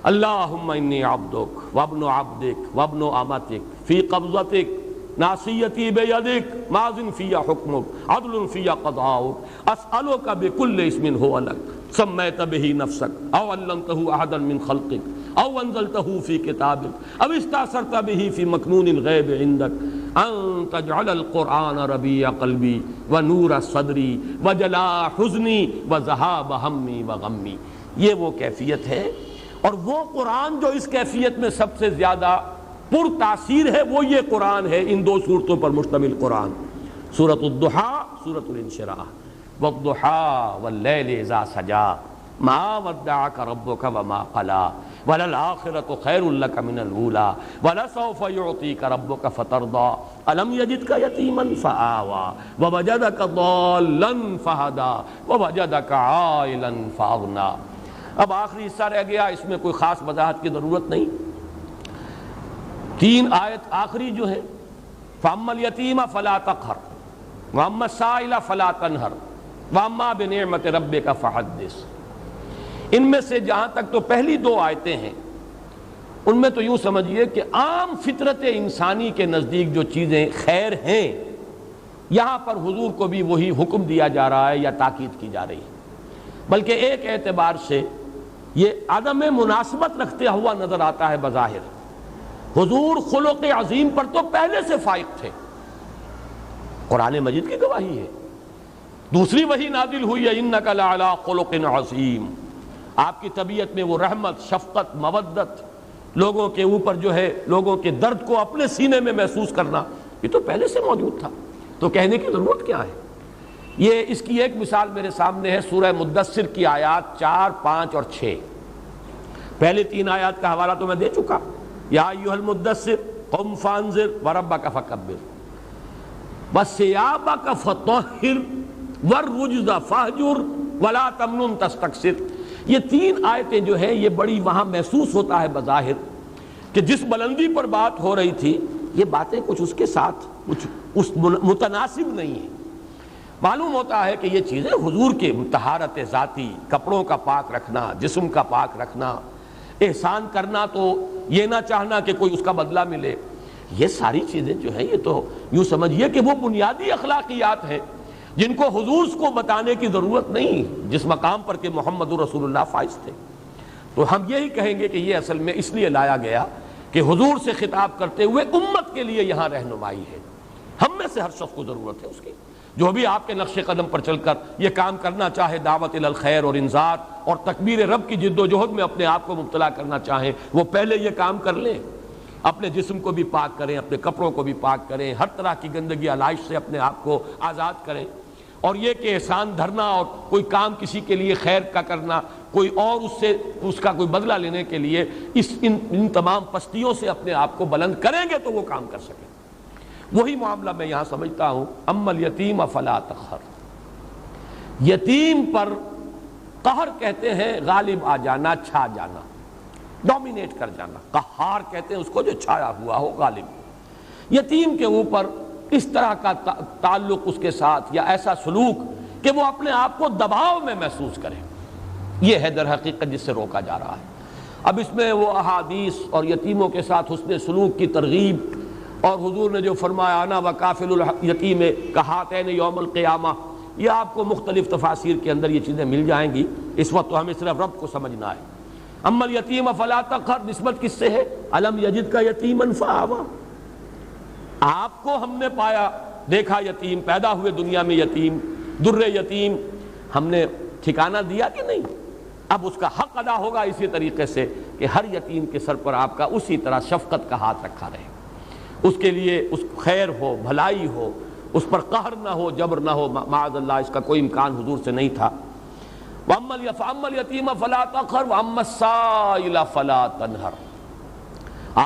اللہم انی عبدک وابن عبدک وابن امتک فی قبضتک ناصیتی بیدک ماضٍ فی حکمک عدل فی قضاؤک اسألک بکل اسم ہو لک سمیت بہ نفسک او علمتہ احدا من خلقک او انزلتہ فی کتابک او استاثرت بہ فی مکنون الغیب عندک ان تجعل القرآن ربیع قلبی ونور صدری وجلاء حزنی وذہاب ہمی وغمی۔ یہ وہ کیفیت ہے، اور وہ قرآن جو اس کیفیت میں سب سے زیادہ پر تاثیر ہے وہ یہ قرآن ہے، ان دو صورتوں پر مشتمل قرآن، سورۃ الضحیٰ، سورۃ الانشراح۔ والضحیٰ واللیل اذا سجا ما ودعک ربک وما قلی وللآخرۃ خیر لک من الاولی ولسوف یعطیک ربک فترضی الم یجدک یتیما فآوی ووجدک ضالا فہدی ووجدک عائلا فاغنی۔ اب آخری حصہ رہ گیا، اس میں کوئی خاص وضاحت کی ضرورت نہیں۔ 3 آیت آخری جو ہے، فَأَمَّا الْيَتِيمَ فَلَا تَقْهَرْ وَأَمَّا السَّائِلَ فَلَا تَنْهَرْ وَأَمَّا بِنِعْمَةِ رَبِّكَ فَحَدِّثْ۔ ان میں سے جہاں تک تو پہلی 2 آیتیں ہیں، ان میں تو یوں سمجھیے کہ عام فطرت انسانی کے نزدیک جو چیزیں خیر ہیں، یہاں پر حضور کو بھی وہی حکم دیا جا رہا ہے یا تاکید کی جا رہی ہے، بلکہ ایک اعتبار سے یہ عدم مناسبت رکھتے ہوا نظر آتا ہے بظاہر۔ حضور خلق عظیم پر تو پہلے سے فائق تھے، قرآن مجید کی گواہی ہے، دوسری وحی نازل ہوئی ہے انک لعلی خلق عظیم، آپ کی طبیعت میں وہ رحمت، شفقت، مودت، لوگوں کے اوپر جو ہے لوگوں کے درد کو اپنے سینے میں محسوس کرنا، یہ تو پہلے سے موجود تھا، تو کہنے کی ضرورت کیا ہے؟ یہ اس کی ایک مثال میرے سامنے ہے، سورہ مدثر کی آیات 4، 5 اور 6۔ پہلے 3 آیات کا حوالہ تو میں دے چکا، یا ایھا المدثر قم فانذر وربک فکبر وثیابک فطہر والرجز فاہجر ولا تمنن تستکثر۔ یہ تین آیتیں جو ہیں یہ بڑی وہاں محسوس ہوتا ہے بظاہر کہ جس بلندی پر بات ہو رہی تھی یہ باتیں کچھ اس کے ساتھ کچھ اس متناسب نہیں ہیں. معلوم ہوتا ہے کہ یہ چیزیں حضور کے طہارت ذاتی، کپڑوں کا پاک رکھنا، جسم کا پاک رکھنا، احسان کرنا تو یہ نہ چاہنا کہ کوئی اس کا بدلہ ملے، یہ ساری چیزیں جو ہیں یہ تو یوں سمجھیے کہ وہ بنیادی اخلاقیات ہیں جن کو حضور کو بتانے کی ضرورت نہیں جس مقام پر کہ محمد رسول اللہ فائز تھے. تو ہم یہی کہیں گے کہ یہ اصل میں اس لیے لایا گیا کہ حضور سے خطاب کرتے ہوئے امت کے لیے یہاں رہنمائی ہے. ہم میں سے ہر شخص کو ضرورت ہے اس کی، جو بھی آپ کے نقش قدم پر چل کر یہ کام کرنا چاہے، دعوت الی الخیر اور انذار اور تکبیر رب کی جد و جہد میں اپنے آپ کو مبتلا کرنا چاہیں، وہ پہلے یہ کام کر لیں. اپنے جسم کو بھی پاک کریں، اپنے کپڑوں کو بھی پاک کریں، ہر طرح کی گندگی علائش سے اپنے آپ کو آزاد کریں. اور یہ کہ احسان دھرنا اور کوئی کام کسی کے لیے خیر کا کرنا، کوئی اور اس کا کوئی بدلہ لینے کے لیے ان تمام پستیوں سے اپنے آپ کو بلند کریں گے تو وہ کام کر سکیں. وہی معاملہ میں یہاں سمجھتا ہوں. اما الیتیم فلا تقہر، یتیم پر قہر کہتے ہیں غالب آ جانا، چھا جانا، ڈومینیٹ کر جانا. قہار کہتے ہیں اس کو جو چھایا ہوا ہو، غالب. یتیم کے اوپر اس طرح کا تعلق اس کے ساتھ یا ایسا سلوک کہ وہ اپنے آپ کو دباؤ میں محسوس کرے، یہ ہے در حقیقت جس سے روکا جا رہا ہے. اب اس میں وہ احادیث اور یتیموں کے ساتھ حسن سلوک کی ترغیب اور حضور نے جو فرمایا انا وکافل الیتیم کہاتین یوم القیامہ، یہ آپ کو مختلف تفاسیر کے اندر یہ چیزیں مل جائیں گی. اس وقت تو ہمیں صرف رب کو سمجھنا ہے. اما الیتیم فلا تقہر نسبت کس سے ہے؟ الم یجد کا یتیما فآویٰ، آپ کو ہم نے پایا، دیکھا یتیم، پیدا ہوئے دنیا میں یتیم، در یتیم، ہم نے ٹھکانہ دیا کہ نہیں؟ اب اس کا حق ادا ہوگا اسی طریقے سے کہ ہر یتیم کے سر پر آپ کا اسی طرح شفقت کا ہاتھ رکھا رہے، اس کے لیے اس خیر ہو، بھلائی ہو، اس پر قہر نہ ہو، جبر نہ ہو. معاذ اللہ اس کا کوئی امکان حضور سے نہیں تھا. وَأَمَّا الْيَتِيمَ فَلَا تَقْهَرْ وَأَمَّا السَّائِلَ فَلَا تَنْهَرْ،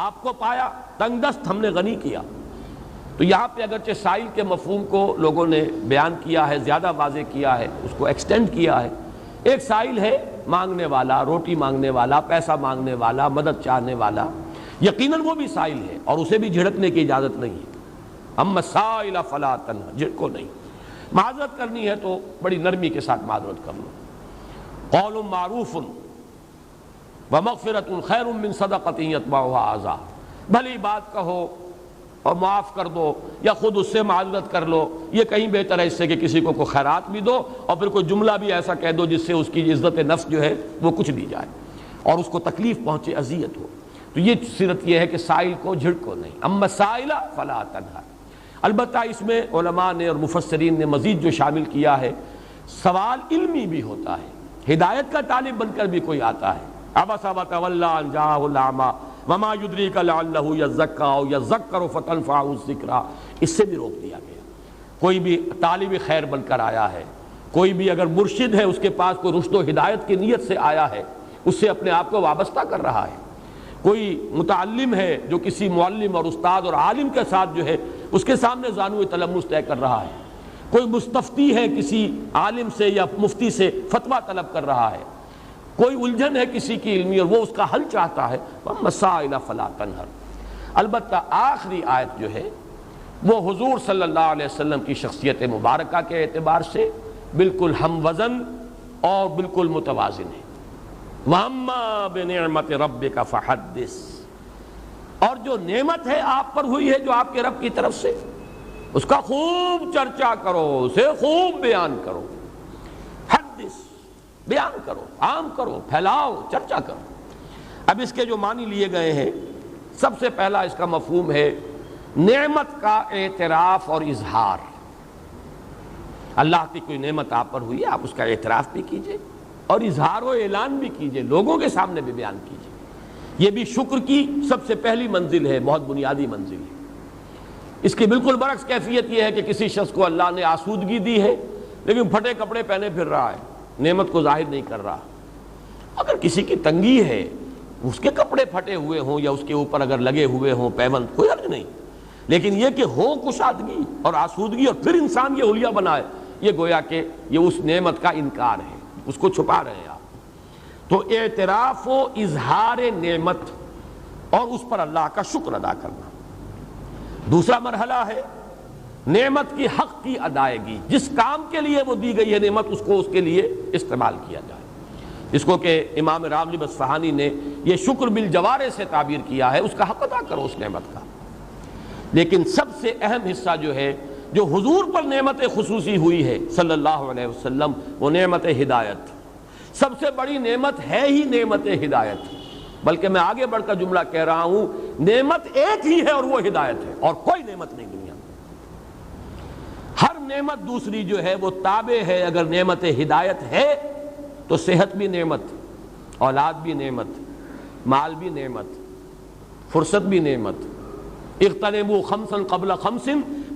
آپ کو پایا تنگ دست ہم نے غنی کیا. تو یہاں پہ اگرچہ سائل کے مفہوم کو لوگوں نے بیان کیا ہے، زیادہ واضح کیا ہے، اس کو ایکسٹینڈ کیا ہے. ایک سائل ہے مانگنے والا، روٹی مانگنے والا، پیسہ مانگنے والا، مدد چاہنے والا، یقیناً وہ بھی سائل ہے اور اسے بھی جھڑکنے کی اجازت نہیں ہے. اما السائل فلا تنہر، جھڑکو نہیں. معذرت کرنی ہے تو بڑی نرمی کے ساتھ معذرت کر لو. قول معروف ومغفرۃ خیر من صدقۃ یتبعها اذی، بھلی بات کہو اور معاف کر دو یا خود اس سے معذرت کر لو، یہ کہیں بہتر ہے اس سے کہ کسی کو کوئی خیرات بھی دو اور پھر کوئی جملہ بھی ایسا کہہ دو جس سے اس کی عزت نفس جو ہے وہ کچھ دی جائے اور اس کو تکلیف پہنچے، اذیت ہو. تو یہ سیرت یہ ہے کہ سائل کو جھڑکو نہیں. اما السائل فلا تنہر. البتہ اس میں علماء نے اور مفسرین نے مزید جو شامل کیا ہے، سوال علمی بھی ہوتا ہے. ہدایت کا طالب بن کر بھی کوئی آتا ہے، عبس وتولی ان جاءہ الاعمی وما یدریک لعلہ یزکی او یذکر فتنفعہ الذکریٰ، اس سے بھی روک دیا گیا. کوئی بھی طالب خیر بن کر آیا ہے، کوئی بھی اگر مرشد ہے اس کے پاس کوئی رشد و ہدایت کی نیت سے آیا ہے، اس سے اپنے آپ کو وابستہ کر رہا ہے. کوئی متعلم ہے جو کسی معلم اور استاد اور عالم کے ساتھ جو ہے اس کے سامنے زانو تلمس طے کر رہا ہے. کوئی مستفتی ہے کسی عالم سے یا مفتی سے فتویٰ طلب کر رہا ہے. کوئی الجھن ہے کسی کی علمی اور وہ اس کا حل چاہتا ہے. وَمَسَائِلَ فَلَا تَنْهَرْ. البتہ آخری آیت جو ہے وہ حضور صلی اللہ علیہ وسلم کی شخصیت مبارکہ کے اعتبار سے بالکل ہم وزن اور بالکل متوازن ہے. وَأَمَّا بِنِعْمَةِ رَبِّكَ فَحَدِّثْ، اور جو نعمت ہے آپ پر ہوئی ہے جو آپ کے رب کی طرف سے، اس کا خوب چرچا کرو، اسے خوب بیان کرو. حدث، بیان کرو، عام کرو، پھیلاؤ، چرچا کرو. اب اس کے جو معنی لیے گئے ہیں، سب سے پہلا اس کا مفہوم ہے نعمت کا اعتراف اور اظہار. اللہ کی کوئی نعمت آپ پر ہوئی ہے، آپ اس کا اعتراف بھی کیجئے اور اظہار و اعلان بھی کیجئے، لوگوں کے سامنے بھی بیان کیجئے. یہ بھی شکر کی سب سے پہلی منزل ہے، بہت بنیادی منزل ہے. اس کی بالکل برعکس کیفیت یہ ہے کہ کسی شخص کو اللہ نے آسودگی دی ہے لیکن پھٹے کپڑے پہنے پھر رہا ہے، نعمت کو ظاہر نہیں کر رہا. اگر کسی کی تنگی ہے، اس کے کپڑے پھٹے ہوئے ہوں یا اس کے اوپر اگر لگے ہوئے ہوں پیوند، کوئی حرج نہیں. لیکن یہ کہ ہو کشادگی اور آسودگی اور پھر انسان یہ حلیہ بنائے، یہ گویا کہ یہ اس نعمت کا انکار ہے، اس کو چھپا رہے ہیں آپ. تو اعتراف و اظہار نعمت اور اس پر اللہ کا شکر ادا کرنا۔ دوسرا مرحلہ ہے نعمت کی حق کی ادائیگی، جس کام کے لیے وہ دی گئی ہے نعمت اس کو اس کے لیے استعمال کیا جائے، اس کو کہ امام راغب اصفہانی نے یہ شکر بالجوارح سے تعبیر کیا ہے، اس کا حق ادا کرو اس نعمت کا۔ لیکن سب سے اہم حصہ جو ہے جو حضور پر نعمت خصوصی ہوئی ہے صلی اللہ علیہ وسلم، وہ نعمت ہدایت۔ سب سے بڑی نعمت ہے ہی نعمت ہدایت، بلکہ میں آگے بڑھ کر جملہ کہہ رہا ہوں، نعمت ایک ہی ہے اور وہ ہدایت ہے، اور کوئی نعمت نہیں دنیا میں۔ ہر نعمت دوسری جو ہے وہ تابع ہے۔ اگر نعمت ہدایت ہے تو صحت بھی نعمت، اولاد بھی نعمت، مال بھی نعمت، فرصت بھی نعمت۔ اغتنموا خمسا قبل خمس،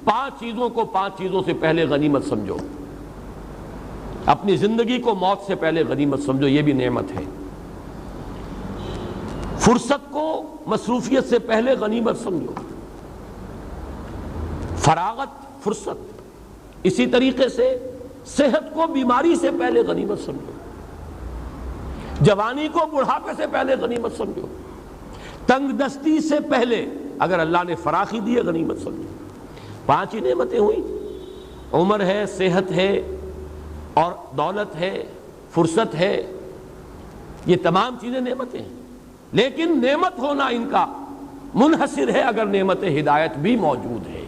5 چیزوں کو 5 چیزوں سے پہلے غنیمت سمجھو، اپنی زندگی کو موت سے پہلے غنیمت سمجھو، یہ بھی نعمت ہے۔ فرصت کو مصروفیت سے پہلے غنیمت سمجھو، فراغت فرصت۔ اسی طریقے سے صحت کو بیماری سے پہلے غنیمت سمجھو، جوانی کو بڑھاپے سے پہلے غنیمت سمجھو، تنگ دستی سے پہلے اگر اللہ نے فراخی دی ہے غنیمت سمجھو۔ 5 ہی نعمتیں ہوئیں، عمر ہے، صحت ہے، اور دولت ہے، فرصت ہے، یہ تمام چیزیں نعمتیں ہیں۔ لیکن نعمت ہونا ان کا منحصر ہے اگر نعمت ہدایت بھی موجود ہے،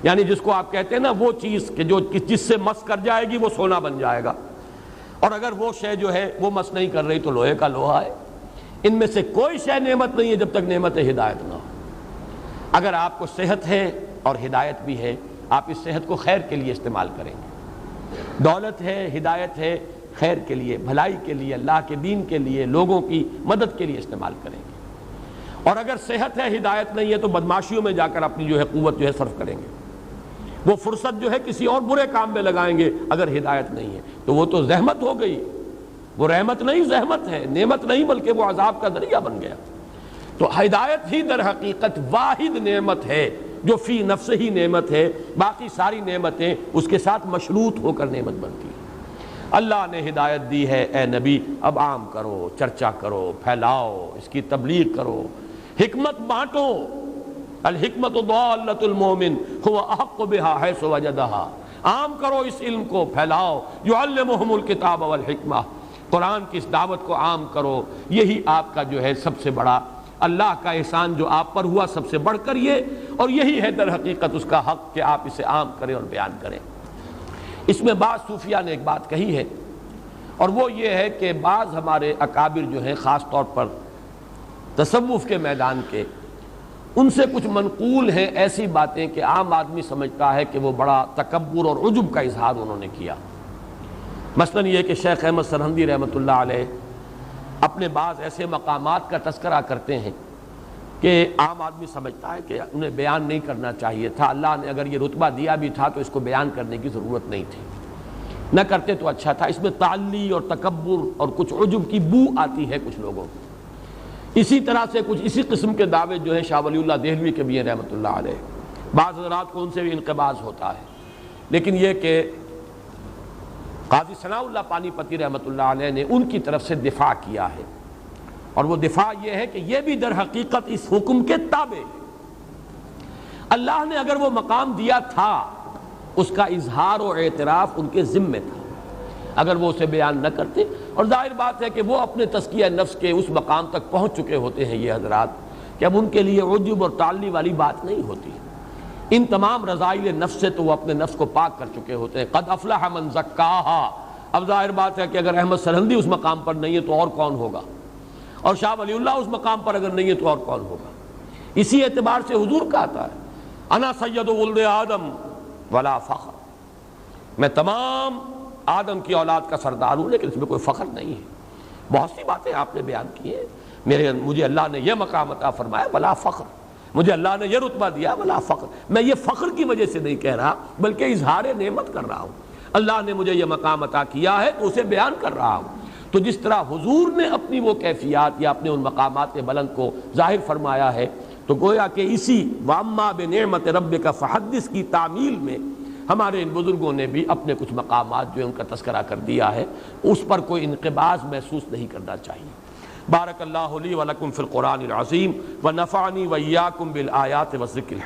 یعنی جس کو آپ کہتے ہیں نا وہ چیز کہ جو جس سے مس کر جائے گی وہ سونا بن جائے گا، اور اگر وہ شے جو ہے وہ مس نہیں کر رہی تو لوہے کا لوہا ہے۔ ان میں سے کوئی شے نعمت نہیں ہے جب تک نعمت ہدایت نہ ہو۔ اگر آپ کو صحت ہے اور ہدایت بھی ہے، آپ اس صحت کو خیر کے لیے استعمال کریں گے، دولت ہے، ہدایت ہے، خیر کے لیے، بھلائی کے لیے، اللہ کے دین کے لیے، لوگوں کی مدد کے لیے استعمال کریں گے۔ اور اگر صحت ہے، ہدایت نہیں ہے تو بدماشیوں میں جا کر اپنی جو ہے قوت جو ہے صرف کریں گے، وہ فرصت جو ہے کسی اور برے کام میں لگائیں گے۔ اگر ہدایت نہیں ہے تو وہ تو زحمت ہو گئی، وہ رحمت نہیں زحمت ہے، نعمت نہیں بلکہ وہ عذاب کا ذریعہ بن گیا۔ تو ہدایت ہی در حقیقت واحد نعمت ہے جو فی نفس ہی نعمت ہے، باقی ساری نعمتیں اس کے ساتھ مشروط ہو کر نعمت بنتی ہیں۔ اللہ نے ہدایت دی ہے، اے نبی اب عام کرو، چرچا کرو، پھیلاؤ، اس کی تبلیغ کرو، حکمت بانٹو۔ الحکمت ضالۃ المؤمن هو احق بها حیث وجدها، عام کرو اس علم کو، پھیلاؤ۔ یعلمہم الکتاب والحکمہ، قرآن کی اس دعوت کو عام کرو، یہی آپ کا جو ہے سب سے بڑا اللہ کا احسان جو آپ پر ہوا سب سے بڑھ کر یہ، اور یہی ہے در حقیقت اس کا حق کہ آپ اسے عام کریں اور بیان کریں۔ اس میں بعض صوفیہ نے ایک بات کہی ہے، اور وہ یہ ہے کہ بعض ہمارے اکابر جو ہیں خاص طور پر تصوف کے میدان کے، ان سے کچھ منقول ہیں ایسی باتیں کہ عام آدمی سمجھتا ہے کہ وہ بڑا تکبر اور عجب کا اظہار انہوں نے کیا۔ مثلا یہ کہ شیخ احمد سرہندی رحمۃ اللہ علیہ اپنے بعض ایسے مقامات کا تذکرہ کرتے ہیں کہ عام آدمی سمجھتا ہے کہ انہیں بیان نہیں کرنا چاہیے تھا، اللہ نے اگر یہ رتبہ دیا بھی تھا تو اس کو بیان کرنے کی ضرورت نہیں تھی، نہ کرتے تو اچھا تھا۔ اس میں تعلی اور تکبر اور کچھ عجب کی بو آتی ہے کچھ لوگوں کو۔ اسی طرح سے کچھ اسی قسم کے دعوے جو ہیں شاہ ولی اللہ دہلوی کے بھی ہیں رحمۃ اللہ علیہ، بعض حضرات کو ان سے بھی انقباض ہوتا ہے، لیکن یہ کہ قاضی ثناء اللہ پانی پتی رحمۃ اللہ علیہ نے ان کی طرف سے دفاع کیا ہے، اور وہ دفاع یہ ہے کہ یہ بھی در حقیقت اس حکم کے تابع ہے۔ اللہ نے اگر وہ مقام دیا تھا اس کا اظہار و اعتراف ان کے ذمے تھا، اگر وہ اسے بیان نہ کرتے، اور ظاہر بات ہے کہ وہ اپنے تزکیہ نفس کے اس مقام تک پہنچ چکے ہوتے ہیں یہ حضرات کہ اب ان کے لیے عجب اور تعلی والی بات نہیں ہوتی، ان تمام رذائل نفس سے تو وہ اپنے نفس کو پاک کر چکے ہوتے ہیں۔ قد افلح من زکاہا۔ اب ظاہر بات ہے کہ اگر احمد سرہندی اس مقام پر نہیں ہے تو اور کون ہوگا، اور شاہ ولی اللہ اس مقام پر اگر نہیں ہے تو اور کون ہوگا۔ اسی اعتبار سے حضور کہتا ہے انا سید ولد آدم ولا فخر، میں تمام آدم کی اولاد کا سردار ہوں لیکن اس میں کوئی فخر نہیں ہے۔ بہت سی باتیں آپ نے بیان کی ہیں، مجھے اللہ نے یہ مقام عطا فرمایا ولا فخر، مجھے اللہ نے یہ رتبہ دیا ولا فخر، میں یہ فخر کی وجہ سے نہیں کہہ رہا بلکہ اظہار نعمت کر رہا ہوں۔ اللہ نے مجھے یہ مقام عطا کیا ہے تو اسے بیان کر رہا ہوں۔ تو جس طرح حضور نے اپنی وہ کیفیات یا اپنے ان مقامات بلند کو ظاہر فرمایا ہے، تو گویا کہ اسی وَأَمَّا بِنِعْمَةِ رَبِّكَ فَحَدِّثْ کی تعمیل میں ہمارے ان بزرگوں نے بھی اپنے کچھ مقامات جو ہے ان کا تذکرہ کر دیا ہے، اس پر کوئی انقباض محسوس نہیں کرنا چاہیے۔ بارک اللہ لی و لکم فی القرآن العظیم ونفعنی وإیاکم بالآیات والذکر